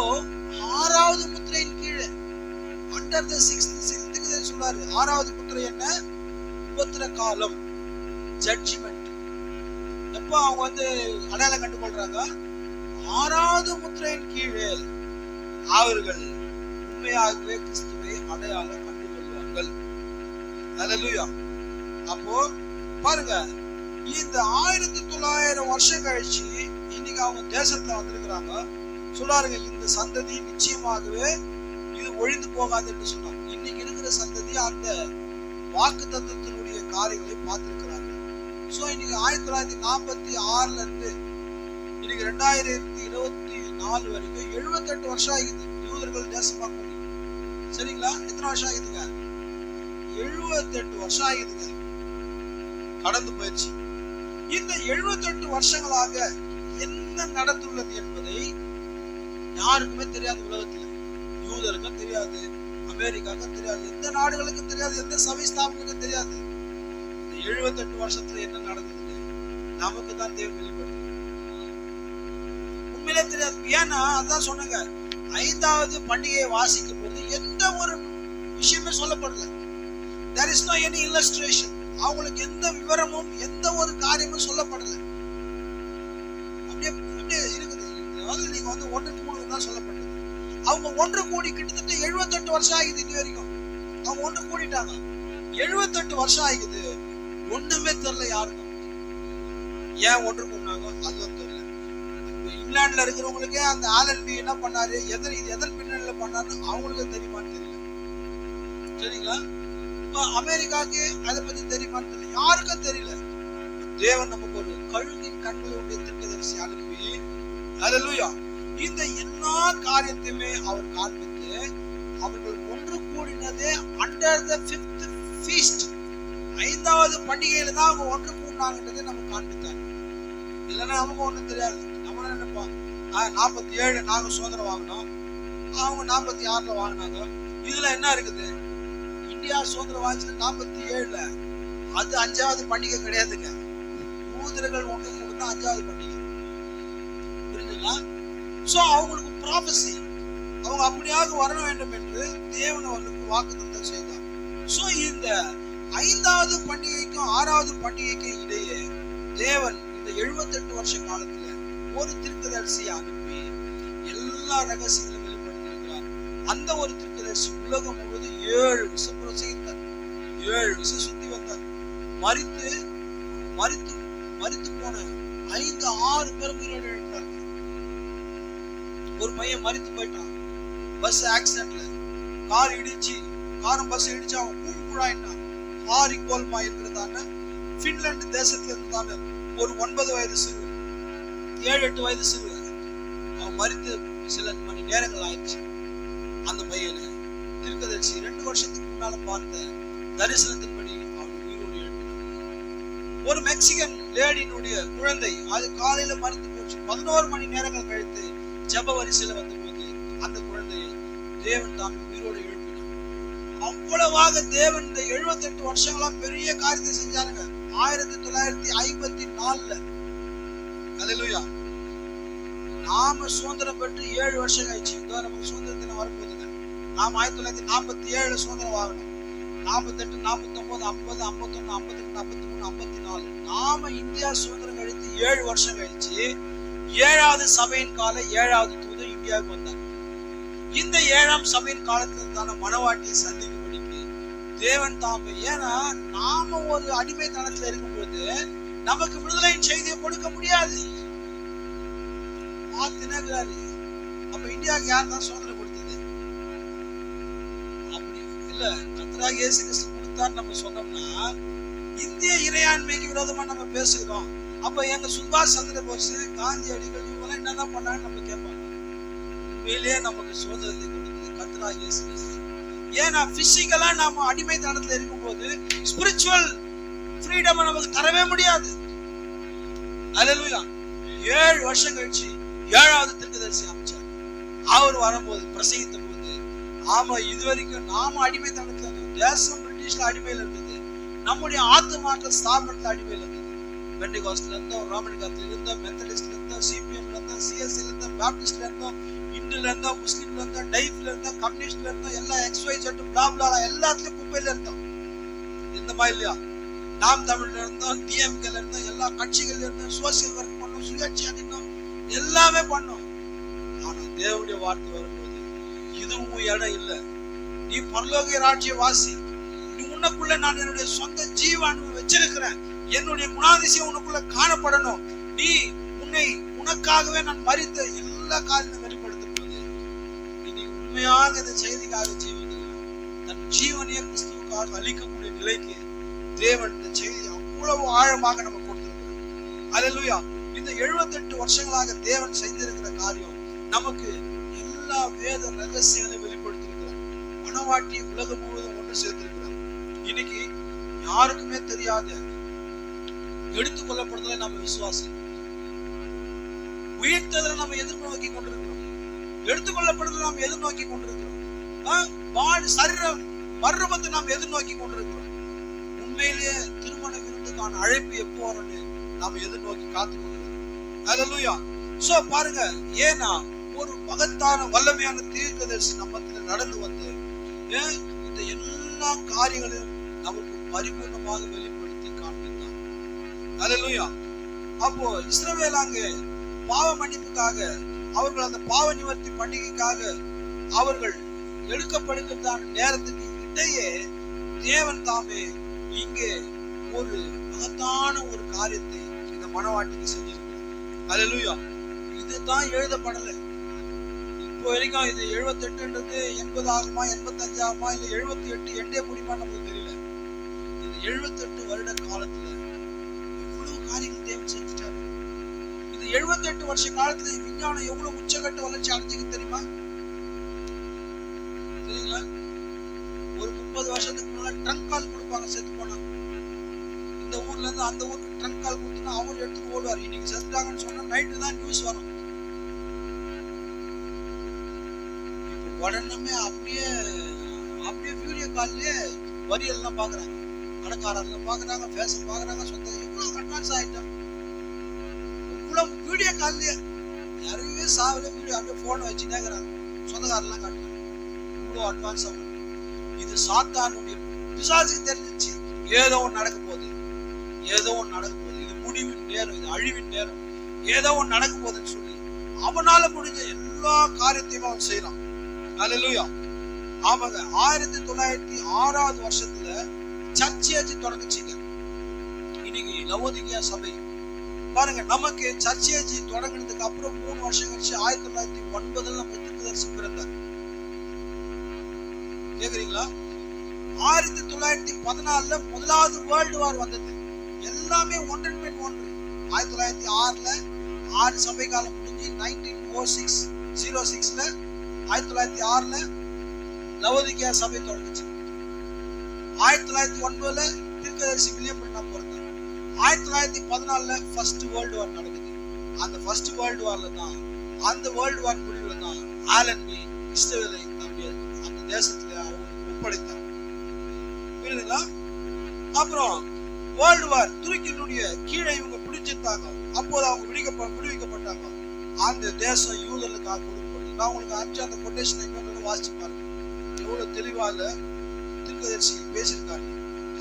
A: 6வது முத்திரையின் கீழே அண்டர் தி 6th சொல்றாரு. 6வது முத்திரை என்ன? உபத்திர காலம், ஜட்ஜ்மெண்ட். எப்ப அவங்க வந்து அடையாளம் கண்டு கொள்றாங்க? 6வது முத்திரையின் கீழே அவர்கள் உண்மையாகவே கிறிஸ்துவை அடையாளம் கண்டு கொள்வார்கள். அல்லேலூயா. அப்போ பாருங்க, இந்த 1900 வருஷம் கழிச்சு இன்னைக்கு அவங்க தேசத்துல வந்திருக்கிறாங்க. சொல்றாருங்க, இந்த சந்ததி நிச்சயமாகவே இது ஒழிந்து போகாது என்று சொன்னாங்க. இன்னைக்கு இருக்கிற சந்ததி அந்த வாக்கு தத்துவத்தினுடைய காரியங்களை பார்த்திருக்கிறாங்க. சோ இன்னைக்கு 1946ல இருந்து இன்னைக்கு 2024 வரைக்கும் 78 வருஷம் ஆகுது யூதர்கள் தேசமா கூடி. சரிங்களா? எத்தனை வருஷம் ஆகுதுங்க? 78 வருஷம் ஆகுதுங்க, கடந்து போயிடுச்சு. இந்த 78 வருஷங்களாக என்ன நடந்துள்ளது என்பதை யாருக்குமே தெரியாது. உலகத்துல யூதருக்கும் தெரியாது, அமெரிக்காவுக்கும் தெரியாது, எந்த நாடுகளுக்கும் தெரியாது, எந்த சபை ஸ்தாபனுக்கும் தெரியாது. இந்த 78 வருஷத்துல என்ன நடந்தது நமக்கு தான் தேவன் வெளிப்படுது. உண்மையிலே தெரியாது. ஏன்னா அதான் சொன்னாங்க, 5வது பண்டிகையை வாசிக்கும் போது எந்த ஒரு விஷயமே சொல்லப்படல. There is no any illustration. அவங்களுக்கு எந்த விவரமும் எந்த ஒரு காரியமும் சொல்லப்படல. அப்படியே அப்படியே இருக்குது. நீங்க 1:3 தான் சொல்லப்பட்டது. அவங்க ஒன்று கூடி கிட்டத்தட்ட 78 வருஷம் ஆகுது. இன்னி வரைக்கும் அவங்க ஒன்று கூடிட்டாங்க. 78 வருஷம் ஆகுது, ஒண்ணுமே தெரியல யாருக்கும். ஏன் ஒன்று கூடினாங்க அதுவும் தெரியல. இங்கிலாந்துல இருக்கிறவங்களுக்கே அந்த ஆலன் பி என்ன பண்ணாரு, எதன் பின்னணியில பண்ணாருன்னு அவங்களுக்கு தெரியுமான்னு தெரியல. சரிங்களா? அமெரிக்காவுக்கு அதை பத்தி தெரியுமான்னு தெரியல, யாருக்கும் தெரியல. தேவன் நமக்கு ஒரு கழுகின் கண்களுடைய தீர்க்கதரிசி அனுப்பி, ஹல்லேலூயா, இந்த எல்லா காரியத்தையுமே அவர் காண்பித்து அவர்கள் ஒன்று கூடினதே அண்டர் தி 5th feast, 5வது பண்டிகையில தான் அவங்க ஒன்று கூடினாங்கன்றதை நமக்கு காண்பித்தார். இல்லைன்னா நமக்கு ஒண்ணும் தெரியாது. நம்ம என்ன நினைப்போம், 47 நாங்க சுதந்திரம் வாங்கினோம், அவங்க 46ல வாங்கினாங்க. இதுல என்ன இருக்குது? இந்தியா சுதந்திரம் வாங்கிச்சு 47ல, அது 5வது பண்டிகை கிடையாதுங்க. யூதர்கள் ஒன்று கூடினா 5வது பண்டிகை. புரியுதுங்களா? சோ அவங்களுக்கு ப்ராபசி, அவங்க அப்படியாக வர வேண்டும் என்று தேவன் அவர்களுக்கு வாக்குத்தத்தம் செய்தார். சோ இந்த 5வது பண்டிகைக்கும் 6வது பண்டிகைக்கும் இடையே தேவன் இந்த 78 வருஷ காலத்துல ஒரு தீர்க்கதரிசியை அனுப்பி எல்லா ரகசியங்களும் வெளிப்படுத்தியிருக்கிறார். அந்த ஒரு தீர்க்கதரிசி உலகம் முழுவதும் 7 வருஷம் பிரசங்கித்தார், 7 வருஷம் சுத்தி வந்தார். மரித்து போன 5-6 பேர் உயிரோடு எழுந்தார். ஒரு பையன் மரித்து போயிட்டான் பஸ் ஆக்சிடென்ட்ல. காரும் பஸ் இடிச்சு அவன் கூழாயிட்டான். ஹாரிகோல்மா இருக்கிறதான பின்லாந்து தேசத்துல இருந்தான ஒரு 9 வயது சிறுவன், 7-8 வயது சிறுவன், அவன் மரித்து சில மணி நேரங்கள் ஆயிடுச்சு. அந்த பையனை தீர்க்கதரிசி 2 வருஷத்துக்கு முன்னால பார்த்த தரிசனத்தின்படி அவன் உயிரோடு எழுப்பினான். ஒரு மெக்சிகன் லேடியினுடைய குழந்தை, அது காலையில மரித்து போச்சு. 11 மணி நேரங்கள் கழித்து ஜப வரிசையில வந்தபோது அந்த குழந்தையை தேவன் தான் உயிரோடு எழுப்பினார். அவ்வளவாக தேவன் இந்த 78 வருஷங்களா பெரிய காரியத்தை செஞ்சாருங்க. 1954ல ஹல்லேலூயா நாம சுதந்திரம் பெற்று 7 வருஷம் ஆயிடுச்சு. இதோ நமக்கு சுதந்திர தினம் வரப்போகுதுங்க. நாம 1947 சுதந்திரம் வாங்கணும். 48, 49, 50, 51, 52, 53, 54 நாம இந்தியா சுதந்திரம் கழித்து 7 வருஷம் கழிச்சு 7வது சபையின் கால 7வது தூதர் இந்தியாவுக்கு வந்தார். இந்த 7ஆம் சபையின் காலத்தில் தான மனவாட்டியை சந்திக்கும்படிக்கு தேவன் தாமே, ஏன்னா நாம ஒரு அடிமைத்தனத்துல இருக்கும்போது நமக்கு விடுதலையின் செய்தியை கொடுக்க முடியாது. அப்ப இந்தியாவுக்கு யார் தான் சுதந்திரம் கொடுத்தது? அப்படி இல்ல, கர்த்தராகிய இயேசு கிறிஸ்து கொடுத்தார் நம்ம சொன்னோம்னா இந்திய இறையாண்மைக்கு விரோதமா நம்ம பேசுகிறோம். அப்ப எங்க சுபாஷ் சந்திர போஸ், காந்தியடிகள் இவங்கெல்லாம் என்னதான் பண்ணாங்க நம்ம கேட்பாங்க. உண்மையிலேயே நமக்கு சுதந்திரத்தை கொடுத்தது கர்த்தராகிய இயேசு கிறிஸ்து. ஏன்னா பிசிக்கலா நாம அடிமைத்தனத்துல இருக்கும்போது ஸ்பிரிச்சுவல் ஃப்ரீடம் நமக்கு தரவே முடியாது. ஹல்லேலூயா. 7 வருஷம் கழிச்சு 7வது தீர்க்கதரிசி அமைச்சார். அவர் வரும்போது பிரசங்கித்த போது, ஆமா இதுவரைக்கும் நாம அடிமைத்தனத்துல இருந்தோம். தேசம் பிரிட்டிஷ்ல அடிமையில இருந்தது, நம்முடைய ஆத்துமாக்கள் ஸ்தாபனத்துல அடிமையில இருந்தது. பெண்டிகாஸ்ட்ல இருந்தோம், ரோமன் கேத்தலிக்ல இருந்தோம், மெத்தடிஸ்ட்ல இருந்தோம், சிபிஎம்ல இருந்தோம், சிஎஸ்சில இருந்தோம், பேப்டிஸ்ட்ல இருந்தோம், இந்துல இருந்தோம், முஸ்லீம்ல இருந்தோம், டைஃப்ல இருந்தோம், கம்யூனிஸ்ட்ல இருந்தோம், எல்லாம் XYZ பிளாப்லா எல்லாத்துலயும் குப்பையில இருந்தோம். இருந்தமா இல்லையா? நாம் தமிழ்ல இருந்தோம், டிஎம்கேல இருந்தோம், எல்லா கட்சிகள்ல இருந்தோம், சோசியல் ஒர்க் பண்ணோம், சுயேட்சையா இருந்தோம், எல்லாமே பண்ணோம். ஆனா தேவனுடைய வார்த்தை வரும்போது இதுவும் இடம் இல்லை. நீ பரலோக ராஜ்ய வாசி, நீ உனக்குள்ள நான் என்னுடைய சொந்த ஜீவானு வச்சிருக்கிறேன், என்னுடைய குணாதிசயம் உனக்குள்ள காணப்படணும், நீ உனக்காகவே நான் மரித்த எல்லா காரியத்தையும் வெளிப்படுத்தும் போது நீ உண்மையாக இந்த செய்திக்காக ஜீவிக்கலாம். தன் ஜீவனையை கிறிஸ்துவுக்காக அளிக்கக்கூடிய நிலைக்கு தேவன் இந்த செய்தி அவ்வளவு ஆழமாக நம்ம கொடுத்திருக்கிறார். ஹல்லேலூயா. இந்த 78 வருஷங்களாக தேவன் செய்திருக்கிற காரியம் நமக்கு எல்லா வேத ரகசியங்களையும் வெளிப்படுத்தியிருக்கிறார். மனவாட்டி உலகம் முழுவதும் ஒன்று சேர்த்திருக்கிறார். இன்னைக்கு யாருக்குமே தெரியாத எடுத்துக் கொள்ளப்படுதலை நம்ம விசுவாசி, உயிர்த்ததை நம்ம எதிர்நோக்கி கொண்டிருக்கிறோம். எடுத்துக்கொள்ளப்படுதலை நாம் எதிர்நோக்கி கொண்டிருக்கிறோம். சரீரம் மறுரூபத்தை நாம் எதிர்நோக்கி கொண்டிருக்கிறோம். உண்மையிலேயே திருமண விருந்துக்கான அழைப்பு எப்போ வரும்னு நாம் எதிர்நோக்கி காத்து கொண்டிருக்கிறோம். ஹல்லேலூயா. சோ பாருங்க, ஏன்னா ஒரு மகத்தான வல்லமையான தீர்க்கதரிசி நம்மத்துல நடந்து வந்து இந்த எல்லா காரியங்களையும் நமக்கு பரிபூர்ணமாக வெளிப்படுத்தி காண்பித்தார். ஹல்லேலூயா. அப்போ இஸ்ரவேல் அங்கே பாவ மன்னிப்புக்காக, அவர்கள் அந்த பாவ நிவர்த்தி பண்டிகைக்காக அவர்கள் எடுக்கப்படுகிறதான நேரத்துக்கு இடையே தேவன் தாமே இங்கே ஒரு மகத்தான ஒரு காரியத்தை இந்த மனவாட்டிக்கு செஞ்சிருக்கிறார். ஹல்லேலூயா. இதுதான் எழுதப்படலை இப்போ வரைக்கும். இது 78 80 ஆகுமா, 85 ஆகுமா, இல்ல 78 எண்டே முடியுமா நமக்கு தெரியல. இது 78 வருட காலத்துல எவ்வளவு காரியங்கள் தேவன் செஞ்சுட்டாரு. இது 78 வருஷ காலத்துல விஞ்ஞானம் எவ்வளவு உச்சகட்ட வளர்ச்சி அடைஞ்சுக்கு தெரியுமா? தெரியுங்களா? ஒரு 30 வருஷத்துக்கு முன்னாடி ட்ரங்க் கால் கொடுப்பாங்க செத்து போனா. இந்த ஊர்ல இருந்து அந்த ஊருக்கு ட்ரங்க் கால் கொடுத்தா அவர் எடுத்து ஓடுவார். இன்னைக்கு செத்துட்டாங்கன்னு சொன்னா நைட்டு தான் நியூஸ் வரும். இப்ப உடனே அப்படியே வீடியோ கால்லயே வரியெல்லாம் பாக்குறாங்க, கணக்காரர்லாம் பாக்குறாங்க, ஃபேஷன் பாக்குறாங்க. சொந்த எவ்வளவு அட்வான்ஸ் ஆயிட்டோம். இவ்வளவு வீடியோ கால்லயே யாருமே சாவில வீடியோ அப்படியே போன் வச்சுட்டே இருக்கிறாங்க. சொந்தக்காரெல்லாம் காட்டுறாங்க. இவ்வளவு அட்வான்ஸ் ஆகும். இது சாத்தானுடைய பிசாசுக்கு தெரிஞ்சிச்சு ஏதோ ஒன்று நடக்க போகுது, ஏதோ ஒன்று நடக்க போகுது, இது முடிவின் நேரம், இது அழிவின் நேரம், ஏதோ ஒன்று நடக்க போகுதுன்னு சொல்லி அவனால முடிஞ்ச எல்லா காரியத்தையும் அவன் செய்யறான். ஹல்லேலூயா. ஆமாங்க. 1906 வருஷத்துல சர்ச் ஏஜ் தொடங்குச்சுங்க. இன்னைக்கு லவோதிகியா சபை பாருங்க, நமக்கு சர்ச் ஏஜ் தொடங்கினதுக்கு அப்புறம் 3 வருஷம் கழிச்சு 1909 நம்ம தீர்க்கதரிசி பிறந்தார். கேக்குறீங்களா? 1914 முதலாவது வேர்ல்டு வார் வந்தது. எல்லாமே ஒன்றன் பின் ஒன்று. 1906 6 சபை காலம் முடிஞ்சு 1906 1906 லவோதிகியா சபை தொடங்குச்சு. 1909 தீர்க்கதரிசி வில்லியம் பிரணாம் பிறந்தார். 1914 ஃபர்ஸ்ட் வேர்ல்டு வார் நடக்குது. அந்த ஃபர்ஸ்ட் வேர்ல்டு வார்ல தான், அந்த வேர்ல்டு வார் முடிவுல தான் ஆலன் பி இஸ்ரவேலை தன்னுடைய அந்த தேசத்துல ஒப்படைத்தார். புரியுதுங்களா? அப்புறம் வேர்ல்டு வார் துருக்கியினுடைய கீழே இவங்க பிடிச்சிருந்தாங்க. அப்போது அவங்க விடுவிக்கப்பட்டாங்க. அந்த தேசம் யூதர்களுக்காக கொடுக்கப்பட்டது. நான் உங்களுக்கு அனுப்பிச்ச அந்த கொட்டேஷன் இன்னொரு வாசிச்சு பாருங்க, எவ்வளவு தெளிவாக தீர்க்கதரிசி பேசியிருக்காரு.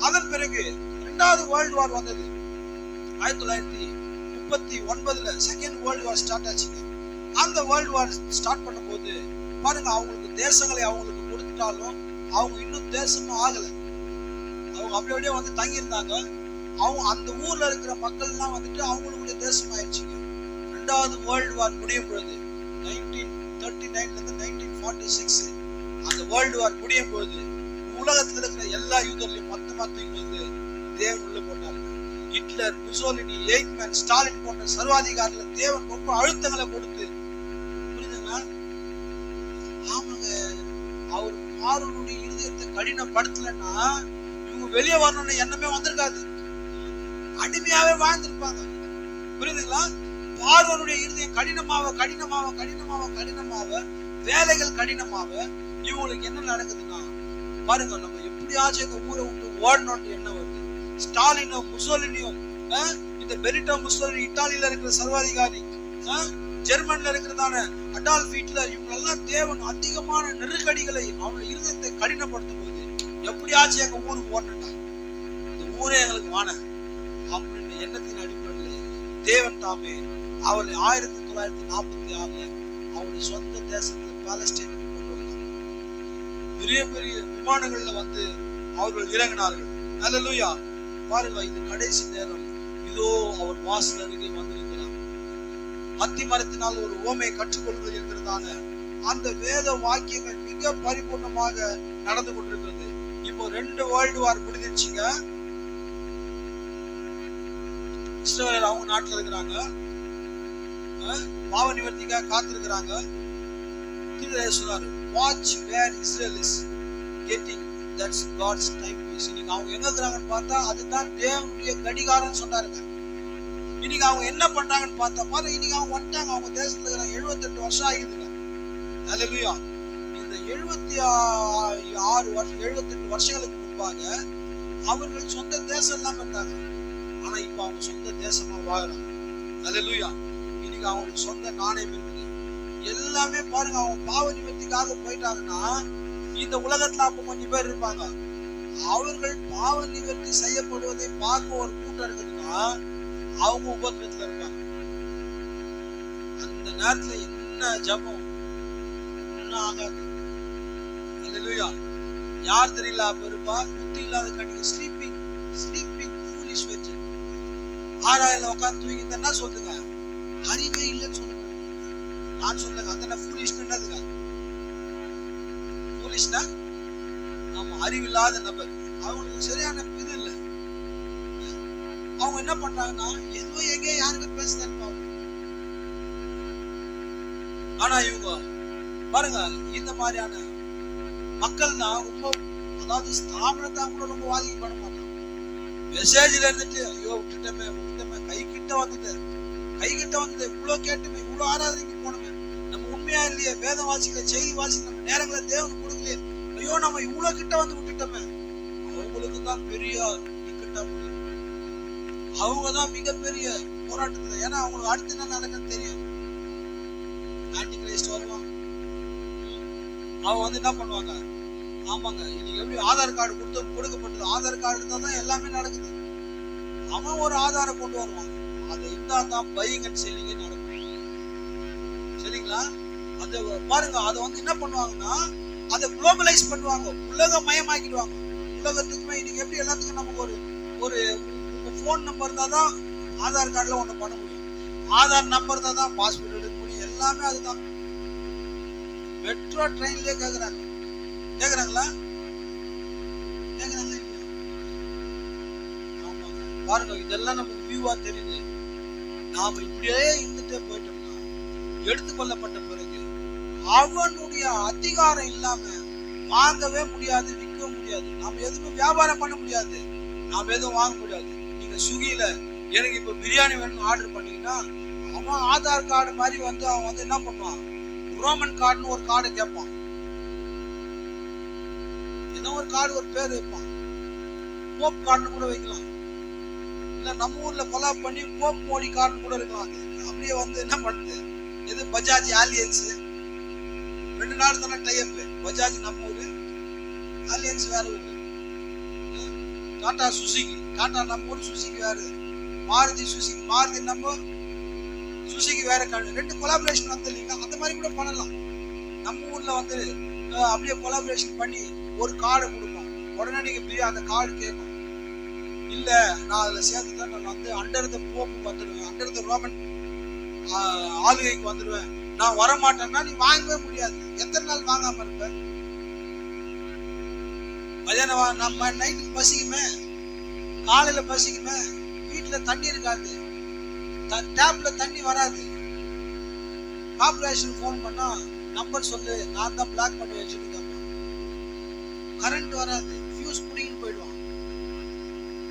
A: அதன் பிறகு 2வது வேர்ல்டு வார் வந்தது. 1939 செகண்ட் வேர்ல்டு வார் ஸ்டார்ட் ஆச்சுங்க. அந்த வேர்ல்டு வார் ஸ்டார்ட் பண்ணும்போது பாருங்க, அவங்களுக்கு தேசங்களை அவங்களுக்கு கொடுத்துட்டாலும் அவங்க இன்னும் தேசமும் ஆகல. அவங்க அப்படியே வந்து தங்கி இருந்தாங்க. அவங்க அந்த ஊர்ல இருக்கிற மக்கள் எல்லாம் வந்துட்டு அவங்களுடைய தேசம் ஆயிடுச்சுங்க. 2வது வேர்ல்டு வார் முடியும் பொழுது 1939 இருந்து 1946 அந்த வேர்ல்டு வார் முடியும் பொழுது உலகத்தில் இருக்கிற எல்லா யூதர்களையும் மொத்தமா தூக்கி வந்து தேவன் உள்ள போட்டாங்க. ஹிட்லர், முசோலினி, எய்க்மேன், ஸ்டாலின் போன்ற சர்வாதிகாரிகள் தேவன் ரொம்ப அழுத்தங்களை கொடுத்து, புரியுதுங்களா? ஆமாங்க, அவர் பார்வனுடைய இருதயத்தை கடினப்படுத்தலன்னா இவங்க வெளியே வரணும்னு எண்ணமே வந்திருக்காது. அடிமையாவே வாழ்ந்திருப்பாங்க. புரியுதுங்களா? பார்வனுடைய இருதயம் கடினமாக வேலைகள் கடினமாக இவங்களுக்கு என்ன நடக்குதுன்னா பாருங்க, நம்ம எப்படியாச்சும் இந்த ஊரை விட்டு ஓடணும்னு என்ன வருது. ஸ்டாலினும் முசோலினியும், இந்த பெனிட்டோ முசோலினி இத்தாலியில இருக்கிற சர்வாதிகாரி, ஜெர்மன்ல இருக்கிறதான அடால்ஃப் ஹிட்லர், இவங்க எல்லாம் தேவன் அதிகமான நெருக்கடிகளை அவங்களோட இருதயத்தை கடினப்படுத்தும் போது எப்படியாச்சும் எங்க ஊருக்கு ஓடணும்டா, இந்த ஊரே எங்களுக்கு வான அப்படின்ற எண்ணத்தின் அடிப்படையில் தேவன் தாமே அவளை 1946 அவருடைய சொந்த தேசத்துல பாலஸ்தீனுக்கு கொண்டு வந்தார். பெரிய பெரிய விமானங்கள்ல வந்து அவர்கள் இறங்கினார்கள். ஹல்லேலூயா. பாருங்க, இது கடைசி நேரம். இதோ அவர் வாசல் அருகே வந்திருக்கிறார். அத்தி மரத்தினால் ஒரு ஓமையை கற்றுக்கொள்வது என்கிறதான அந்த வேத வாக்கியங்கள் மிக பரிபூர்ணமாக நடந்து கொண்டிருக்கிறது. இப்போ 2 வேர்ல்டு வார் முடிஞ்சிருச்சுங்க. இஸ்ரவேல் அவங்க நாட்டுல இருக்கிறாங்க. பாவ நிவர்த்திக்காக காத்திருக்கிறாங்க. சொன்னாரு, watch where Israel is getting, that's God's time piece. இன்னைக்கு அவங்க எங்க இருக்கிறாங்கன்னு பார்த்தா அதுதான் தேவனுடைய கடிகாரம்னு சொன்னாருங்க. இன்னைக்கு அவங்க என்ன பண்றாங்கன்னு பார்த்தா பாரு, இன்னைக்கு அவங்க வந்துட்டாங்க, அவங்க தேசத்துல இருக்கிறாங்க. 78 வருஷம் ஆகிடுதுங்க. அல்லேலூயா. இந்த 78 வருஷங்களுக்கு முன்பாக அவர்கள் சொந்த தேசம் இல்லாம இருந்தாங்க. ஆனா இப்ப அவங்க சொந்த தேசமா வாழறாங்க. அல்லேலூயா. இன்னைக்கு அவங்களுக்கு சொந்த நாணயம் இருக்குது. எல்லாமே பாருங்க, அவங்க பாவ நிவர்த்திக்காக போயிட்டாங்கன்னா இந்த உலகத்துல அப்ப கொஞ்சம் பேர் இருப்பாங்க. அவர்கள் பாவ நிவர்த்தி செய்யப்படுவதை பார்க்க ஒரு கூட்டம் இருக்குதுன்னா அவங்க உபத்திரத்துல இருப்பாங்க. அந்த நேரத்துல என்ன ஜபம் என்ன ஆகாது. அல்லேலூயா. யார் தெரியல அப்ப இருப்பா, புத்தி இல்லாத கண்ணிங்க, ஸ்லீப்பிங் ஃபூலிஷ் வெச்சு ஆராயில உட்கார்ந்து தூங்கிட்டு என்ன சொல்லுங்க, அறிவே இல்லைன்னு சொல்லுங்க. நான் சொல்லுங்க அந்த ஃபூலிஷ் என்னதுங்க? ஃபூலிஷ்னா ஆமா, அறிவில்லாத நபர். அவங்களுக்கு சரியான இது இல்லை. அவங்க என்ன பண்றாங்கன்னா ஏதோ எங்க யாருக்கு பேசுறாங்க. ஆனா இவங்க பாருங்க, இந்த மாதிரியான மக்கள் தான் ரொம்ப, அதாவது ஸ்தாபனத்தை கூட ரொம்ப வாதிக்க பண்ண மாட்டாங்க. மெசேஜ்ல இருந்துட்டு ஐயோ விட்டுட்டமே கை கிட்ட வந்தது, இவ்வளவு கேட்டுமே, இவ்வளவு ஆராதனைக்கு போனோமே, நம்ம உண்மையா இல்லையே, வேதம் வாசிக்கல, செய்தி வாசிக்கல, நம்ம நேரங்களை தேவனுக்கு கொடுக்கலையே, ஐயோ நம்ம இவ்வளவு கிட்ட வந்து விட்டுட்டோமே. அவங்களுக்கு தான் பெரிய இக்கட்டா முடியும். அவங்கதான் மிகப்பெரிய போராட்டத்துல. ஏன்னா அவங்களுக்கு அடுத்து என்ன நடக்குன்னு தெரியும். ஆன்டி கிரைஸ்ட் வருவான். அவங்க வந்து என்ன பண்ணுவாங்க, ஆமாங்க இன்னைக்கு எப்படி ஆதார் கார்டு கொடுக்கப்பட்டது, ஆதார் கார்டு இருந்தா தான் எல்லாமே நடக்குது. அவன் ஒரு ஆதாரம் கொண்டு வருவான், அதை இருந்தா தான் பையிங் அண்ட் செல்லிங் நடக்கும். சரிங்களா? அது பாருங்க, அதை வந்து என்ன பண்ணுவாங்கன்னா அதை குளோபலைஸ் பண்ணுவாங்க, உலக மயமாக்கிடுவாங்க. உலகத்துக்குமே இன்னைக்கு எப்படி எல்லாத்துக்கும் நமக்கு ஒரு போன் நம்பர் இருந்தா தான் ஆதார் கார்டுல ஒண்ணு பண்ண முடியும், ஆதார் நம்பர் இருந்தா தான் பாஸ்போர்ட் எடுக்க முடியும். எல்லாமே அதுதான். மெட்ரோ ட்ரெயின்லயே கேக்குறாங்களா? பாருங்க, இதெல்லாம் நமக்கு வியூவா தெரியுது. நாம இப்படியே இருந்துட்டே போயிட்டோம்னா எடுத்துக்கொள்ளப்பட்ட பிறகு அவனுடைய அதிகாரம் இல்லாம வாங்கவே முடியாது, விற்க முடியாது, நாம எதுவுமே வியாபாரம் பண்ண முடியாது, நாம எதுவும் வாங்க முடியாது. நீங்க ஸ்விக்கில எனக்கு இப்ப பிரியாணி வேணும்னு ஆர்டர் பண்ணீங்கன்னா அவன் ஆதார் கார்டு மாதிரி வந்து அவன் வந்து என்ன பண்ணுவான், ரோமன் கார்டுன்னு ஒரு கார்டு கேட்பான், ஏதோ ஒரு கார்டு ஒரு பேர் வைப்பான், போப் கார்டுன்னு கூட வைக்கலாம், இல்ல நம்ம ஊர்ல கொலாப் பண்ணி போப் மோடி கார்டு கூட இருக்கலாம். அப்படியே வந்து என்ன பண்ணுது, எது பஜாஜ் ஆலியன்ஸ் 2 நாள் தானே டைப். பஜாஜ் நம்ம ஊரு, ஆலியன்ஸ் வேற ஊரு. டாடா சுசுகி, டாடா நம்ம ஊரு, சுசுகி வேற, மாருதி சுசுகி, மாருதி நம்ம சுசுகி வேற கார்டு. 2 கொலாபரேஷன் வந்து இல்லைங்களா? அந்த மாதிரி கூட பண்ணலாம். நம்ம ஊர்ல வந்து அப்படியே கொலாபரேஷன் பண்ணி ஒரு கார்டை கொடுப்போம், உடனே நீங்க அந்த கார்டு கேட்கும், இல்ல நான் அதுல சேர்த்துதான் நான் வந்து அண்டர் த போப்பு வந்துடுவேன், அண்டர் த ரோமன் ஆளுகைக்கு வந்துடுவேன், நான் வரமாட்டேன்னா நீ வாங்கவே முடியாது. எத்தனை நாள் வாங்காம இருப்ப? மதியானம் நம்ம நைட்டுக்கு பசிக்குமே, காலையில பசிக்குமே, வீட்டுல தண்ணி இருக்காது, டேப்ல தண்ணி வராது, கார்பரேஷன் போன் பண்ணா நம்பர் சொல்லு, நான் தான் பிளாக் பண்ணி வச்சுட்டு கேட்பேன், கரண்ட் வராது, ஃபியூஸ் புடிங்கிட்டு போயிடுவான்.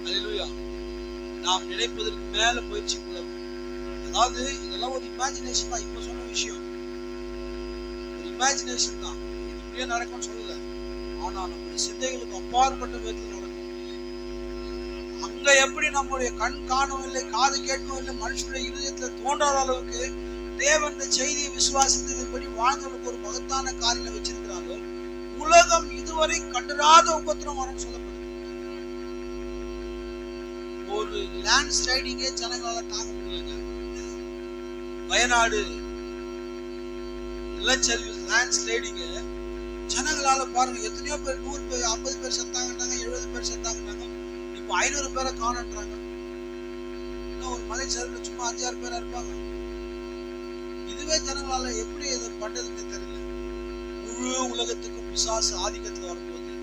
A: அல்லேலூயா. நாம் நினைப்பதற்கு மேல முயற்சி கூடாது. அதாவது இதெல்லாம் ஒரு இமேஜினேஷன் தான். இப்ப சொன்ன விஷயம் ஒரு இமேஜினேஷன் தான், இது இப்படியே நடக்கும்னு சொல்லல. ஆனா நம்முடைய சிந்தைகளுக்கு அப்பாற்பட்ட விதத்தில் நடக்கும். அங்க எப்படி நம்முடைய கண் காணவில்லை, காது கேட்கவில்லை, மனுஷனுடைய இருதயத்துல தோன்றாத அளவுக்கு தேவன் இந்த செய்தியை விசுவாசித்தபடி வாழ்ந்தவனுக்கு ஒரு மகத்தான காரியங்களை வச்சிருக்கிறாங்க. உலகம் இதுவரை கண்டராத உபத்திரம் வரும்னு சொல்லப்படுது. ஒரு லேண்ட் ஸ்லைடிங்கே ஜனங்களால தாங்க முடியல. வயநாடு நிலச்சரிவு லேண்ட் ஸ்லைடிங்க ஜனங்களால பாருங்க, எத்தனையோ பேர், 100 பேர், 50 பேர் செத்தாங்கன்னாங்க, 70 பேர் செத்தாங்கன்னாங்க, இப்போ 500 பேரை காணன்றாங்க. இன்னும் ஒரு மலை சரிவுல சும்மா 5-6 பேரா இருப்பாங்க. இதுவே ஜனங்களால எப்படி இதை பண்றதுன்னு தெரியல. முழு உலகத்துக்கும் பிசாசு ஆதிக்கத்துல வரும்போது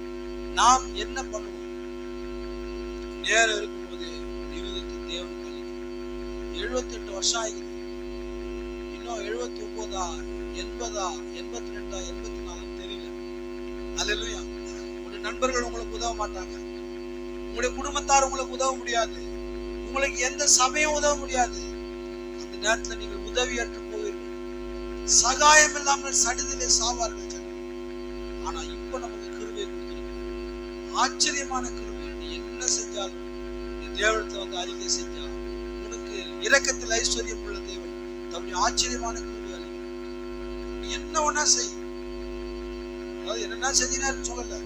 A: நாம் என்ன பண்ணுவோம்? நேரம் இருக்கும்போது இருதயத்தை தேவனுக்கு 78 வருஷம் ஆகிடுது. இன்னும் 79 80 82 84 தெரியல. அல்லேலூயா. உங்களுடைய நண்பர்கள் உங்களுக்கு உதவ மாட்டாங்க, உங்களுடைய குடும்பத்தார் உங்களுக்கு உதவ முடியாது, உங்களுக்கு எந்த சபையும் உதவ முடியாது. அந்த நேரத்தில் நீங்கள் உதவி ஏற்று போவீர்கள். சகாயம் இல்லாமல் சடுதிலே சாவார்கள். ஆனா இப்ப நமக்கு கிருபை கொடுத்திருக்க, ஆச்சரியமான கிருபை. நீ என்ன செஞ்சாலும் நீ தேவனத்துல வந்து அறிக்கை செஞ்சா உனக்கு இரக்கத்தில் ஐஸ்வர்யம் உள்ள தேவன் தன்னுடைய ஆச்சரியமான கிருபை அளிக்கிறார். நீ என்ன ஒன்னா செய், அதாவது என்னன்னா செஞ்சினாருன்னு சொல்லல,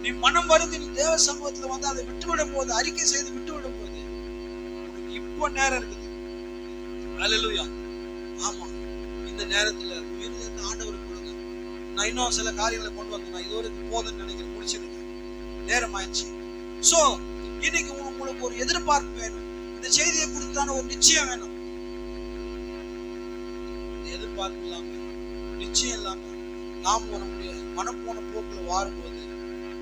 A: நீ மனம் வருது நீ தேவ சமூகத்துல வந்து அதை விட்டுவிடும் போது, அறிக்கை செய்து விட்டுவிடும் போது உனக்கு இப்போ நேரம் இருக்குது. அல்லேலூயா. ஆமா, இந்த நேரத்துல உயிர் ஆண்டவருக்கு கொடுங்க. நான் இன்னும் சில காரியங்களை கொண்டு வந்தேன், நான் இதோட போதுன்னு நினைக்கிறேன், முடிச்சிருக்கேன், நேரம் ஆயிடுச்சு. சோ இன்னைக்கு உங்களுக்கு ஒரு எதிர்பார்ப்பு வேணும், இந்த செய்தியை குறித்தான ஒரு நிச்சயம் வேணும். எதிர்பார்ப்பு இல்லாம, நிச்சயம் இல்லாம நாம் நம்முடைய மனம் போன போக்குல வாரும்போது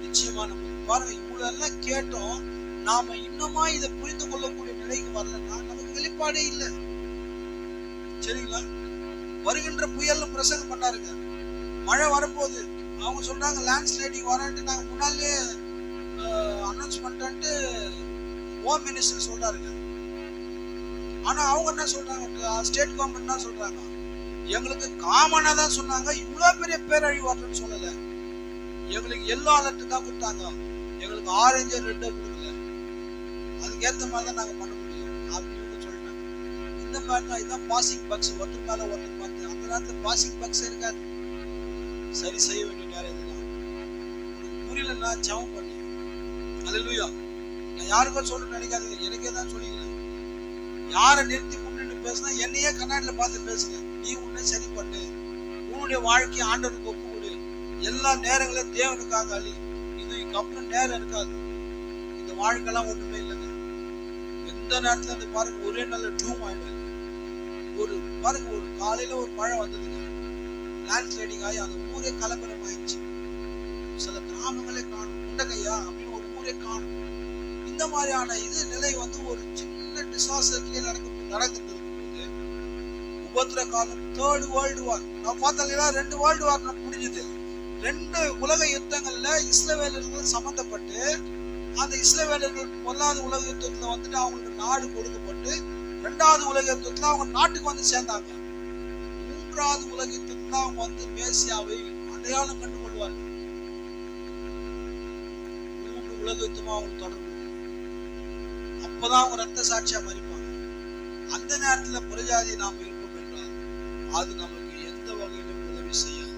A: நிச்சயமா நம்ம பாருங்க, இவ்வளவு எல்லாம் கேட்டோம், நாம இன்னுமா இதை புரிந்து கொள்ளக்கூடிய நிலைக்கு வரலன்னா நமக்கு வெளிப்பாடே இல்லை. சரிங்களா? வருகின்ற புயல் பிரசங்கம் பண்ணாருங்க, மழை வரப்போகுது, அவங்க சொல்றாங்க லேண்ட்ஸ்லைடிங் வரன்ட்டு நாங்க முன்னாலே அனௌன்ஸ் பண்ணிட்டு ஹோம் மினிஸ்டர் சொல்றாருங்க. ஆனா அவங்க என்ன சொல்றாங்க, ஸ்டேட் கவர்மெண்ட் என்ன சொல்றாங்க, எங்களுக்கு காமனா தான் சொன்னாங்க, இவ்வளவு பெரிய பேரழிவு வரணும்னு சொல்லல, எங்களுக்கு எல்லோ அலர்ட் தான் கொடுத்தாங்க, எங்களுக்கு ஆரஞ்சு ரெட்டை கொடுக்கல, அதுக்கேற்ற மாதிரி தான் நாங்க பண்ண முடியும் அப்படின்னு சொல்லிட்டாங்க. இந்த மாதிரி தான் இதான் பாசிங் பக்ஸ், ஒருத்தர் மேல ஒருத்தர் பார்த்து. அந்த நேரத்துல பாசிங் பக்ஸ் இருக்காது, சரி செய்ய வேண்டிய நேரம் இதுதான். உங்களுக்கு புரியலன்னா ஜெபம் பண்ணி. அல்லேலூயா. நான் யாருக்கும் சொல்ல நினைக்காதீங்க, எனக்கே தான் சொல்லிக்கிறேன். யாரை நிறுத்தி முன்னிட்டு பேசுனா என்னையே கண்ணாடியில பார்த்து பேசுங்க. நீ உன்னை சரி பண்ணு, உன்னுடைய வாழ்க்கையை ஆண்டவனுக்கு ஒப்பு கொடு, எல்லா நேரங்களும் தேவனுக்காக அழி. இதுக்கு அப்புறம் நேரம் இருக்காது, இந்த வாழ்க்கைலாம் ஒண்ணுமே இல்லைங்க. எந்த நேரத்துல அந்த பாருங்க ஒரே நல்ல டூம் ஆயிடுது. ஒரு பாருங்க, ஒரு காலையில ஒரு மழை வந்ததுங்க, லேண்ட் ஸ்லைடிங் ஆகி அந்த ஊரே கலவரம் ஆயிடுச்சு. சில கிராமங்களே காணும், குண்டகையா அப்படின்னு ஒரு ஊரே காணும். இந்த மாதிரியான இது நிலை வந்து ஒரு சின்ன டிசாஸ்டர்லயே நடக்குது. உபத்திர காலம், 3rd வேர்ல்டு வார். நான் பார்த்தா 2 வேர்ல்டு வார் முடிஞ்சது. 2 உலக யுத்தங்கள்ல இஸ்ரவேலர்கள் சம்பந்தப்பட்டு, அந்த இஸ்ரவேலர்கள் 1வது உலக யுத்தத்துல வந்துட்டு அவங்களுக்கு நாடு கொடுக்கப்பட்டு, 2வது உலக யுத்தத்துல அவங்க நாட்டுக்கு வந்து சேர்ந்தாங்க. 3வது உலக யுத்தத்துல அவங்க வந்து மேசியாவை அடையாளம் கண்டு கொள்வார்கள். 3 உலக யுத்தமா அவங்க தொடர்பு, அப்பதான் அவங்க ரத்த சாட்சியா மறிப்பாங்க. அந்த நேரத்துல புறஜாதி நாம இருப்போம் என்றால் அது நமக்கு எந்த வகையிலும் உதவி செய்யாது.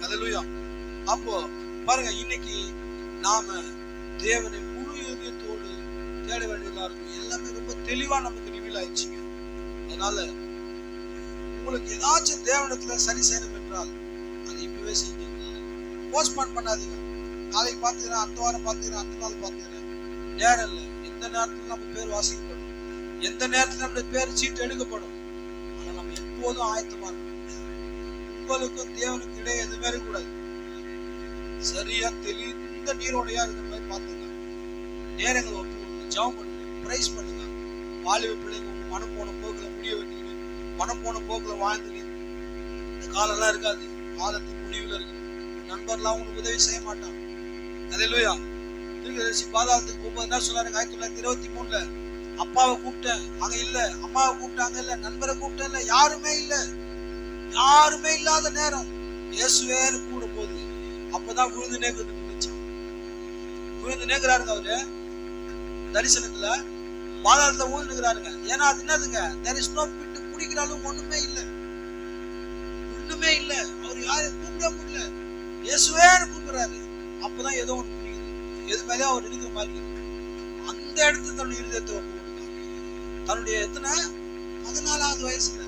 A: அல்லேலூயா. அப்போ பாருங்க, இன்னைக்கு நாம தேவனை முழு இதயத்தோடு தேட வேண்டியதா இருக்கும். எல்லாமே ரொம்ப தெளிவா நமக்கு ரிவீல் ஆயிடுச்சுங்க. அதனால உங்களுக்கு ஏதாச்சும் தேவனத்துல சரி செய்யணும் என்றால் அதை இப்பவே செஞ்சீங்க, போஸ்ட்போன் பண்ணாதீங்க. நாளைக்கு பாத்துக்கிறேன், அடுத்த வாரம் பாத்துக்கிறேன், அடுத்த நாள் பாத்துக்கிறேன், நேரம் இல்லை. எந்த நேரத்துல நம்ம பேர் வாசிக்கப்படும், எந்த நேரத்துல நம்முடைய பேர் சீட்டு எடுக்கப்படும். ஆனா நம்ம எப்போதும் ஆயத்தமா இருக்கணும். உங்களுக்கும் தேவனுக்கு இடையே எதுவுமே இருக்கக்கூடாது. சரியா தெளிந்த நீரோடையா இருக்கிற மாதிரி பாத்துங்க. நேரங்களை ஒப்பு கொடுங்க, ஜெபம் பண்ணுங்க, பிரைஸ் பண்ணுங்க. வாலிப பிள்ளைங்க மனம் போன போக்குல முடிய வைக்கிறீங்க, மனம் போன போக்குல வாழ்ந்துங்க. இந்த காலம் எல்லாம் இருக்காது, காலத்துக்கு முடிவுல இருக்கு. நண்பர்லாம் உங்களுக்கு உதவி செய்ய மாட்டான். அல்லேலூயா. தீர்க்கதரிசி பாதாளத்துக்கு போகும்போது என்ன சொன்னாருங்க, 1923 அப்பாவை கூப்பிட்டேன், அங்க இல்ல, அம்மாவை கூப்பிட்டாங்க இல்ல, நண்பரை கூப்பிட்டேன் இல்ல, யாருமே இல்ல. யாருமே இல்லாத நேரம் இயேசுவேன்னு கூடும் போது அப்பதான் விழுந்து நேர்ந்து நினைச்சான். விழுந்து நேர்கிறாருங்க அவரு தரிசனத்துல, பாதாளத்துல விழுந்துக்கிறாருங்க. ஏன்னா அது என்னதுங்க, there is no pit, குடிக்கிறாலும் ஒண்ணுமே இல்ல, ஒண்ணுமே இல்ல. அவர் யாரும் கூப்பிட முடியல, இயேசுவேன்னு கூப்பிடுறாரு. அப்பதான் ஏதோ ஒண்ணு குடிக்குது, எது மேலே அவர் இருக்கிற மாதிரி. அந்த இடத்துல தன்னுடைய இருதயத்தை ஒப்பு கொடுத்தார். தன்னுடைய எத்தனை 14வது வயசுல.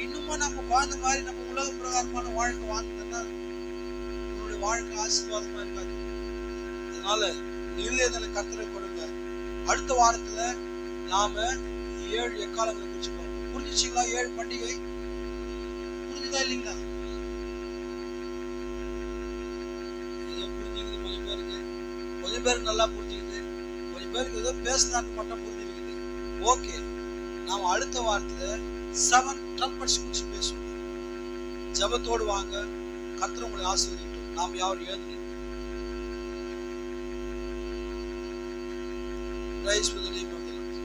A: இன்னுமா நம்ம வாழ்ந்த மாதிரி நம்ம உலக பிரகாரமான வாழ்க்கை வாழ்ந்தோம்னா நம்மளுடைய வாழ்க்கை ஆசீர்வாதமா இருக்காது. அதனால இருதயத்துல கர்த்தரை கொடுங்க. அடுத்த வாரத்துல நாம 7 எக்காலங்களை குறிச்சு பார்ப்போம். புரிஞ்சுச்சிங்களா? 7 பண்டிகை புரிஞ்சுதா இல்லைங்களா? ஏதோ புரிஞ்சுக்குது கொஞ்சம் பேருக்கு, கொஞ்சம் பேருக்கு நல்லா புரிஞ்சுக்குது, கொஞ்சம் பேருக்கு ஏதோ பேசினான்னு மட்டும் புரிஞ்சுக்குது. ஓகே, நாம் அடுத்த வாரத்துல 7 trumpets குறிச்சு பேசுவோம். ஜெபத்தோடு வாங்க, கர்த்தர் உங்களை ஆசீர்வதிக்கட்டும். நாம் யாரும் எழுந்து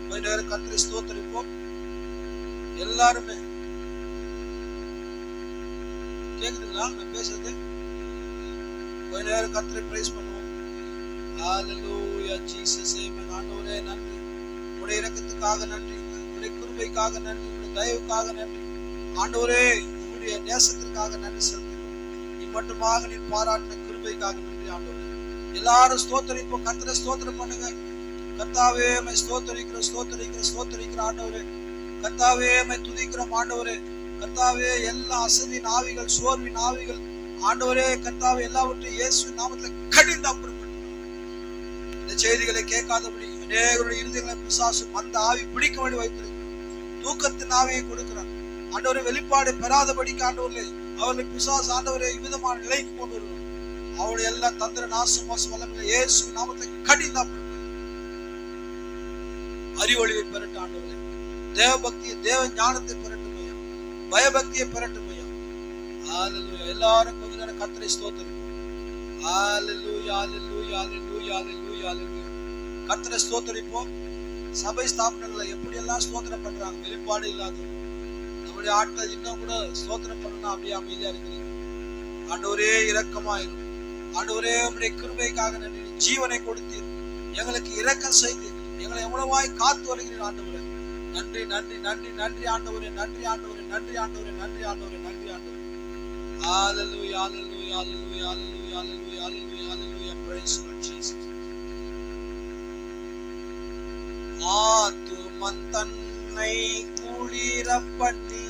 A: கொஞ்ச நேரம் கர்த்தரை ஸ்தோத்திரிப்போம். எல்லாருமே கேக்குதுங்களா நான் பேசுறது? கொஞ்ச நேரம் கர்த்தரை பிரைஸ் பண்ணுவோம். ஹalleluya ஜீசஸ் ஆமென். ஆண்டவரே நன்றி, உடைய இரக்கத்துக்காக நன்றி, உடைய கிருபைக்காக நன்றி, உடைய தயவுக்காக நன்றி. ஆண்டவரே உடைய நேசத்திற்காக நன்றி செலுத்துகிறோம். நீ மட்டுமாக நீ பாராட்டின கிருபைக்காக நன்றி ஆண்டவரே. எல்லாரும் ஸ்தோத்திரிப்போம், கர்த்தரை ஸ்தோத்திரம் பண்ணுங்க. கர்த்தாவே மை ஸ்தோத்திரிக்கிற ஆண்டவரே. கர்த்தாவே மை துதிக்கிறோம் ஆண்டவரே. கர்த்தாவே எல்லா அசதியின் ஆவிகள், சோர்வின் ஆவிகள் ஆண்டவரே கர்த்தாவே எல்லாவற்றையும் இயேசுவின் நாமத்துல கடிந்து அப்புறப்பட்டு இந்த செய்திகளை கேட்காதபடி அநேகருடைய இருதயங்களை பிசாசு அந்த ஆவி பிடிக்க வேண்டி வைத்திருக்கிறார். தூக்கத்தின் ஆவியை கொடுக்கிறார் ஆண்டவரே. வெளிப்பாடு பெறாதபடிக்கு ஆண்டவர்களே அவர்களை பிசாசு ஆண்டவரே விதமான நிலைக்கு கொண்டு வருவார். அவருடைய எல்லா தந்திர நாசம் மோசம் வல்லமையில இயேசுவின் நாமத்துல கடிந்து அப்புறப்பட்டு அறிவொளியை பெறட்டும் ஆண்டவரே. தேவ பக்தியை, தேவ ஞானத்தை பெறட்டும் ஐயா. பயபக்தியை பெறட்டும் ஐயா. ஹalleluya. எல்லாரும் கொஞ்ச நேரம் கர்த்தரை ஸ்தோத்திரிப்போம். ஹalleluya ஹalleluya ஹalleluya ஹalleluya ஹalleluya. கர்த்தரை ஸ்தோத்திரிப்போம். சபை ஸ்தாபனங்களை எப்படி எல்லாம் ஸ்தோத்திரம் பண்றாங்க, வெளிப்பாடு இல்லாத நம்முடைய ஆட்கள் இன்னும் கூட ஸ்தோத்திரம் பண்ணணும் அப்படியே அமைதியா இருக்கிறீங்க. ஆண்டவரே இரக்கமாயிரும். ஆண்டவரே உம்முடைய கிருபைக்காக நன்றி. ஜீவனை கொடுத்தீர், எங்களுக்கு இரக்கம் செய்து எங்களை எவ்வளவாய் காத்து வருகிறீர் ஆண்டவரே. நன்றி நன்றி நன்றி நன்றி ஆண்டவரே. நன்றி ஆண்டவரே. நன்றி ஆண்டவரே. நன்றி ஆண்டவரே. நன்றி ஆண்டவரே. Hallelujah, hallelujah, hallelujah, hallelujah, hallelujah, hallelujah, hallelujah. Praise Lord Jesus. ஆத்துமன் தன்னை குளிர பண்ணி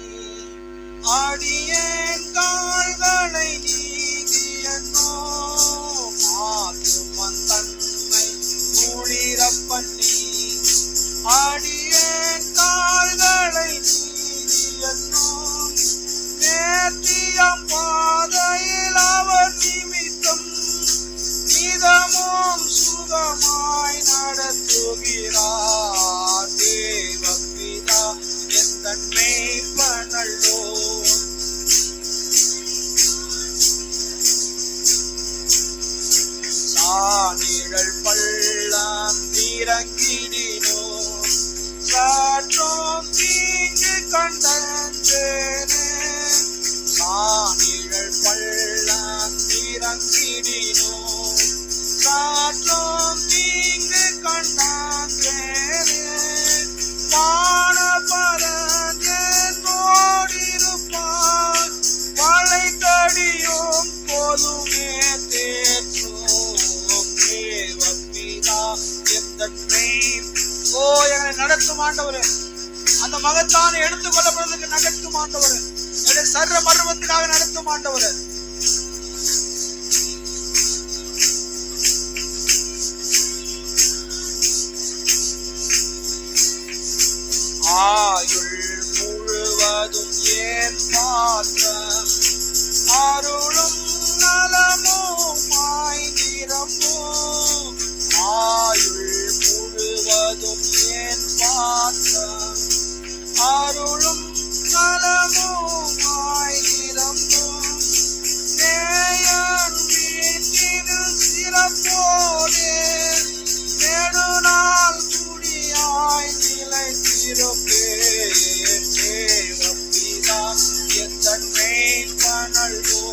A: ஆடியேன் கால்களை நீதியனோ. ஆத்துமன் தன்னை குளிர பண்ணி ஆடியேன் கால்களை நீதியனோ. நேர்த்தியம் பாதையில் அவர் நிமித்தம் நிதமும் சுகமாய் நடத்துகிறார். தேவபிதா எந்தன் மேய்ப்பனல்லோ. சானிழல் பள்ளம் இறங்கிடினோ சாற்றும் தீங்கு கண்டேனே. சானிழல் பள்ளம் இறங்கிடினோ சாற்றும் தீங்கு கண்டேனே. வானபரங்கோடிருப்பார் வளை கடியும் போதுமே தேற்றும். தேவபிதா எந்தன் ஓ என்னை நடத்தும் ஆண்டவரே. அந்த மகத்தான எடுத்துக் கொள்ளப்படுவதற்கு நடத்தும் ஆண்டவரே. என்னுடைய சர்வ மர்மத்துக்காக நடத்தும் ஆண்டவரே. ஆயுள் முழுவதும் ஏன் பாத்திரம் அருளும் நலமும் நிரம்பும். ஆயுள் முழுவதும் ஏன் பாத்திரம் அருளும் நலமும் நிரம்பும். நேயன் வீட்டில் சிறப்போடே நெடுநாள் குடியாய் நிலைத்திருப்பேன். தேவபிதா எந்தன் மேய்ப்பனல்லோ.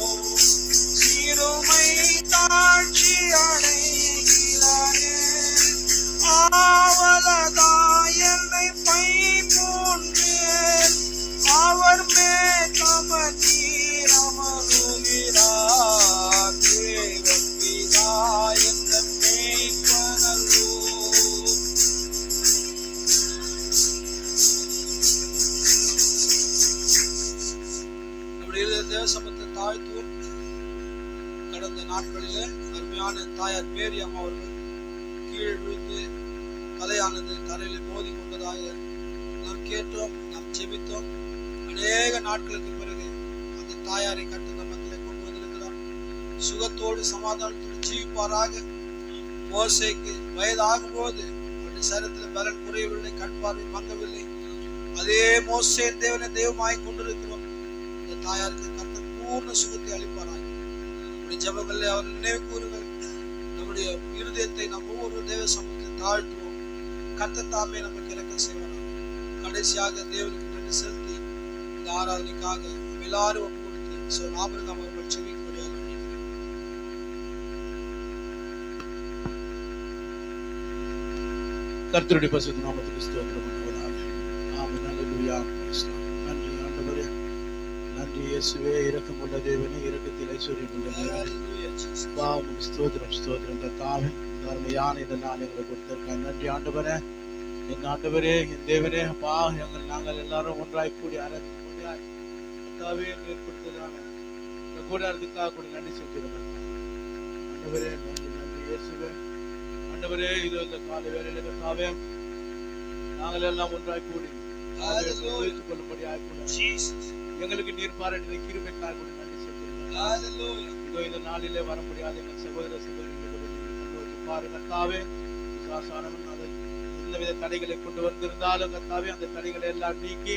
A: சிறுமை தாழ்ச்சி அடைகிறானே ஆவலதாய் என்னை பை போன்றேன். அவர் மேகமதீர் அமருகிறார். தேவபிதா எந்தன் மேய்ப்பனல்லோ. நம்முடைய தேசமத்தை தாழ்த்துவோம். கடந்த நாட்களிலே அருமையான தாயார் மேரி அம்மா அவர்கள் கீழ் விழுந்து தலையானது தரையில் மோதி கொண்டதாக நாம் கேட்டோம், நாம் ஜெபித்தோம். அநேக நாட்களுக்கு பிறகு அந்த தாயாரை கட்டு நம்மத்திலே கொண்டு வந்திருக்கிறார். சுகத்தோடு சமாதானத்தோடு ஜீவிப்பாராக. மோசேக்கு வயதாகும் போது அவருடைய சரீரத்தில் பலன் குறையவில்லை, கண் பார்வை மங்கவில்லை. அதே மோசே தேவனை தெய்வமாய் கொண்டிருக்கிறோம். இந்த தாயாருக்கு கர்த்தர் பூர்ண சுகத்தை அளிப்பாராக. நம்முடைய ஜெபங்களை அவர் நினைவு கூறுங்கள். நம்முடைய இருதயத்தை நாம் ஒவ்வொரு தேவ சமூகத்தில் தாழ்த்துவோம். கர்த்தர் தாமே நமக்கு இரக்கம் செய்வாராக. கடைசியாக தேவனுக்கு நன்றி செலுத்தி இந்த ஆராதனைக்காக எல்லாரும் ஒப்பு கொடுத்து ஆபிரகாம் அவர்கள் செவிக்கும்படியாக நினைக்கிறேன். கர்த்தருடைய பரிசுத்த நாமத்துக்கு ஸ்தோத்திரம் பண்ணுவதாக. ஆமென். அல்லேலூயா. நன்றி ஆண்டவரே, நன்றி இயேசுவே. இரக்கமுள்ள தேவனே, இரக்கத்தில் ஐஸ்வர்யம் உள்ள தேவனே, ஸ்தோத்திரம் ஸ்தோத்திரம் கர்த்தாவே. அருமையான இந்த நாள் எங்களுக்கு கொடுத்திருக்க நன்றி ஆண்டவரே. என் ஆண்டவரே, என் தேவனே, அப்பா, நாங்கள் எல்லாரும் ஒன்றாய் கூடி ஆராதிக்க முடியாது கர்த்தாவே ஏற்படுத்ததான இந்த கூடாரத்துக்காக கூட நன்றி செலுத்துகிறோம் ஆண்டவரே. நன்றி நன்றி இயேசுவே. ஆண்டவரே, இது இந்த காலை வேளையில கர்த்தாவே நாங்கள் எல்லாம் ஒன்றாய் கூடி வைத்துக் கொள்ளும்படியாக கூட எங்களுக்கு நீர் பாராட்டின கிருபைக்காக கூட நன்றி செலுத்துகிறோம். இதோ இந்த நாளிலே வர முடியாத எங்கள் சகோதர சகோதரிகளுக்கு பாரு கர்த்தாவே. விசுவாசானவன் அதை எந்தவித தடைகளை கொண்டு வந்திருந்தாலும் கர்த்தாவே அந்த தடைகளை எல்லாம் நீக்கி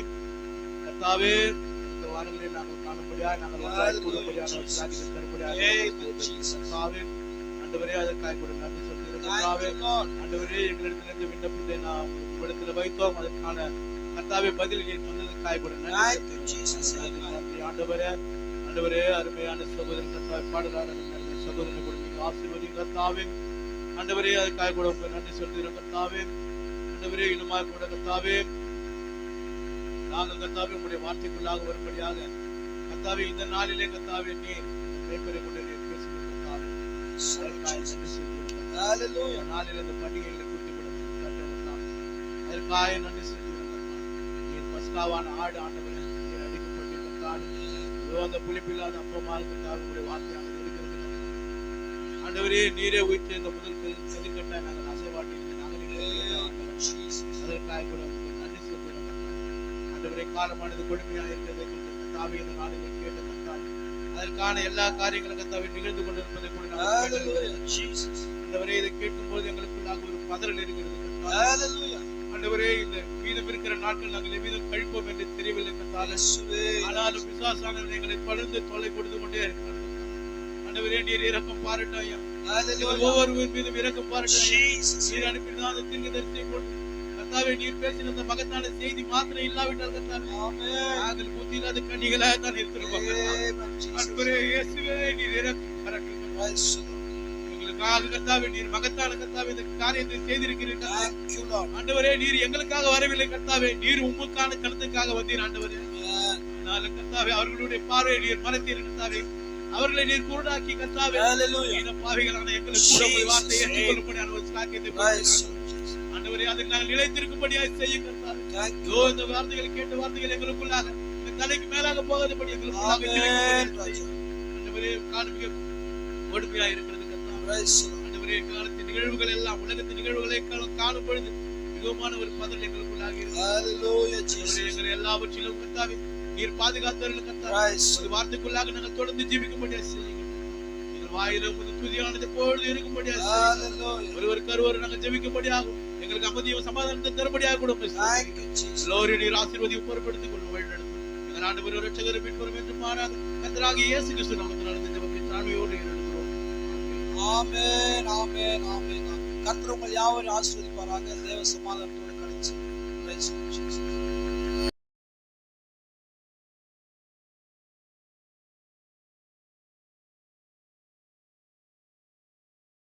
A: கர்த்தாவே இந்த வாரங்களில் நாங்கள் காணும்படியாக நாங்கள் ஒன்றாய் கூடும்படியாக கர்த்தாவே ஆண்டவரே அதற்காக கூட நன்றி சொல்கிறேன் கர்த்தாவே. ஆண்டவரே, எங்களிடத்திலிருந்து விண்ணப்பத்தை நாம் இடத்துல வைத்தோம். அதற்கான கர்த்தாவே பதில் சொன்னதற்காக கூட நன்றி ஆண்டவரே. ஆண்டவரே, அருமையான சகோதரன் கர்த்தாவே பாடுகிறார் சகோதரனை கூட நீங்க ஆசீர்வதி கர்த்தாவே. ஆண்டவரே, அதுக்காக கூட உங்க நன்றி சொல்கிறோம் கர்த்தாவே. ஆண்டவரே, இன்னுமா கூட கர்த்தாவே நாங்கள் கர்த்தாவே உங்களுடைய வார்த்தைக்குள்ளாக வரும்படியாக கர்த்தாவே இந்த நாளிலே கர்த்தாவே நீர் பேப்பரை கொண்டு நீர் பேசுகிற கர்த்தாவே நாளில் இந்த பண்டிகைகளை கூட்டி கொடுத்து அதற்காக நன்றி சொல்கிறோம். நீர் பஸ்காவான ஆடு ஆண்டவரே நீர் அடிக்கப்பட்டிருக்கிறார். அந்த புளிப்பில்லாத அப்பமாக கர்த்தாவே உங்களுடைய வார்த்தையாக இருக்கிறது ஆண்டவரே. நீரே உயிர்த்து இந்த முதல் செதுக்கட்டை நாங்கள் அசைவாட்டி அதற்காக கூட நன்றி சொல்கிறோம் ஆண்டவரே. காலமானது கொடுமையாக இருக்கிறதை கர்த்தாவே இந்த நாளிலே கேட்ட கர்த்தாவே அதற்கான எல்லா காரியங்களும் கர்த்தாவே நிகழ்ந்து கொண்டிருப்பதை கூட ஆண்டவரே இதை கேட்கும் போது எங்களுக்குள்ளாக ஒரு பதறல் இருக்கிறது ஆண்டவரே. இந்த மீதம் இருக்கிற நாட்கள் நாங்கள் மீதம் கழிப்போம் என்று தெரியவில்லை கர்த்தாவே. ஆனாலும் விசுவாசானவர்கள் எங்களை தொடர்ந்து தொலை கொடுத்து கொண்டே இருக்கிறார் ஆண்டவரே. நீர் இரக்கம் பாராட்டும் ஒவ்வொருவர் மீதும் இரக்கம் பாராட்டும். நீர் அனுப்பினாத அந்த தீர்க்கதரிசியை கொண்டு கர்த்தாவே நீர் பேசின அந்த மகத்தான செய்தி மாத்திரம் இல்லாவிட்டால் கர்த்தாவே நாங்கள் புத்தியில்லாத கன்னிகளாக தான் இருக்கிறோம் ஆண்டவரே. இயேசுவே நீர் இரக்கம் பாராட்டும் எங்களுக்காக கர்த்தாவே. நீர் மகத்தான கர்த்தாவே இந்த காரியத்தை செய்திருக்கிறீர்கள் ஆண்டவரே. நீர் எங்களுக்காக வரவில்லை கர்த்தாவே, நீர் உங்களுக்கான கருத்துக்காக வந்தீர் ஆண்டவரே. கர்த்தாவே அவர்களுடைய பார்வையை நீர் மறைத்தீர் கர்த்தாவே. அவர்களை நீர் குருடாக்கி கர்த்தாவே பாவிகளான எங்களுக்கு வார்த்தையை ஏற்றுக்கொள்ளும்படியான ஒரு சாக்கியத்தை ஆண்டவரே அதில் நாங்கள் நிலைத்திருக்கும்படியாக செய்ய கர்த்தாவே. இந்த வார்த்தைகளை கேட்ட வார்த்தைகள் எங்களுக்குள்ளாக இந்த தலைக்கு மேலாக போகாதபடி எங்களுக்குள்ளாக ஆண்டவரே காணுமிக கொடுமையாக இருக்கிறது கர்த்தாவே. ஆண்டவரே காலத்தின் நிகழ்வுகள் எல்லாம் உலகத்தின் நிகழ்வுகளை காணும் பொழுது மிகமான ஒரு பதல் எங்களுக்குள்ளாக இருக்கிறது. எங்களை எல்லாவற்றிலும் கர்த்தாவே நீர் பாதுகாத்தவர்கள் கர்த்தாவே ஒரு வார்த்தைக்குள்ளாக நாங்கள் தொடர்ந்து ஜீவிக்கும்படியாக செய்யுங்கள். எங்கள் வாயிலும் துதியானது பொழுது இருக்கும்படியாக ஒருவருக்கு ஒருவர் நாங்கள் ஜெபிக்கும்படியாகும் எங்களுக்கு அமைதியும் சமாதானத்தை தரும்படியாக கூட நீர் ஆசீர்வதியும் பொறுப்படுத்திக் கொள்ள வழிநடத்தும். எங்கள் ஆண்டவர் இரட்சகர் மீட்பரும் என்று மாறாத கர்த்தராகிய இயேசு கிறிஸ்து நாமத்தில் நடந்த ஜெபத்தை தாழ்மையோடு ஏறெடுக்கிறோம். ஆமென் ஆமென் ஆமென். கர்த்தர் உங்கள் யாவரையும் ஆசீர்வதிப்பாராக. தேவ சமாதானத்தோடு கடந்து செல்லுங்கள்.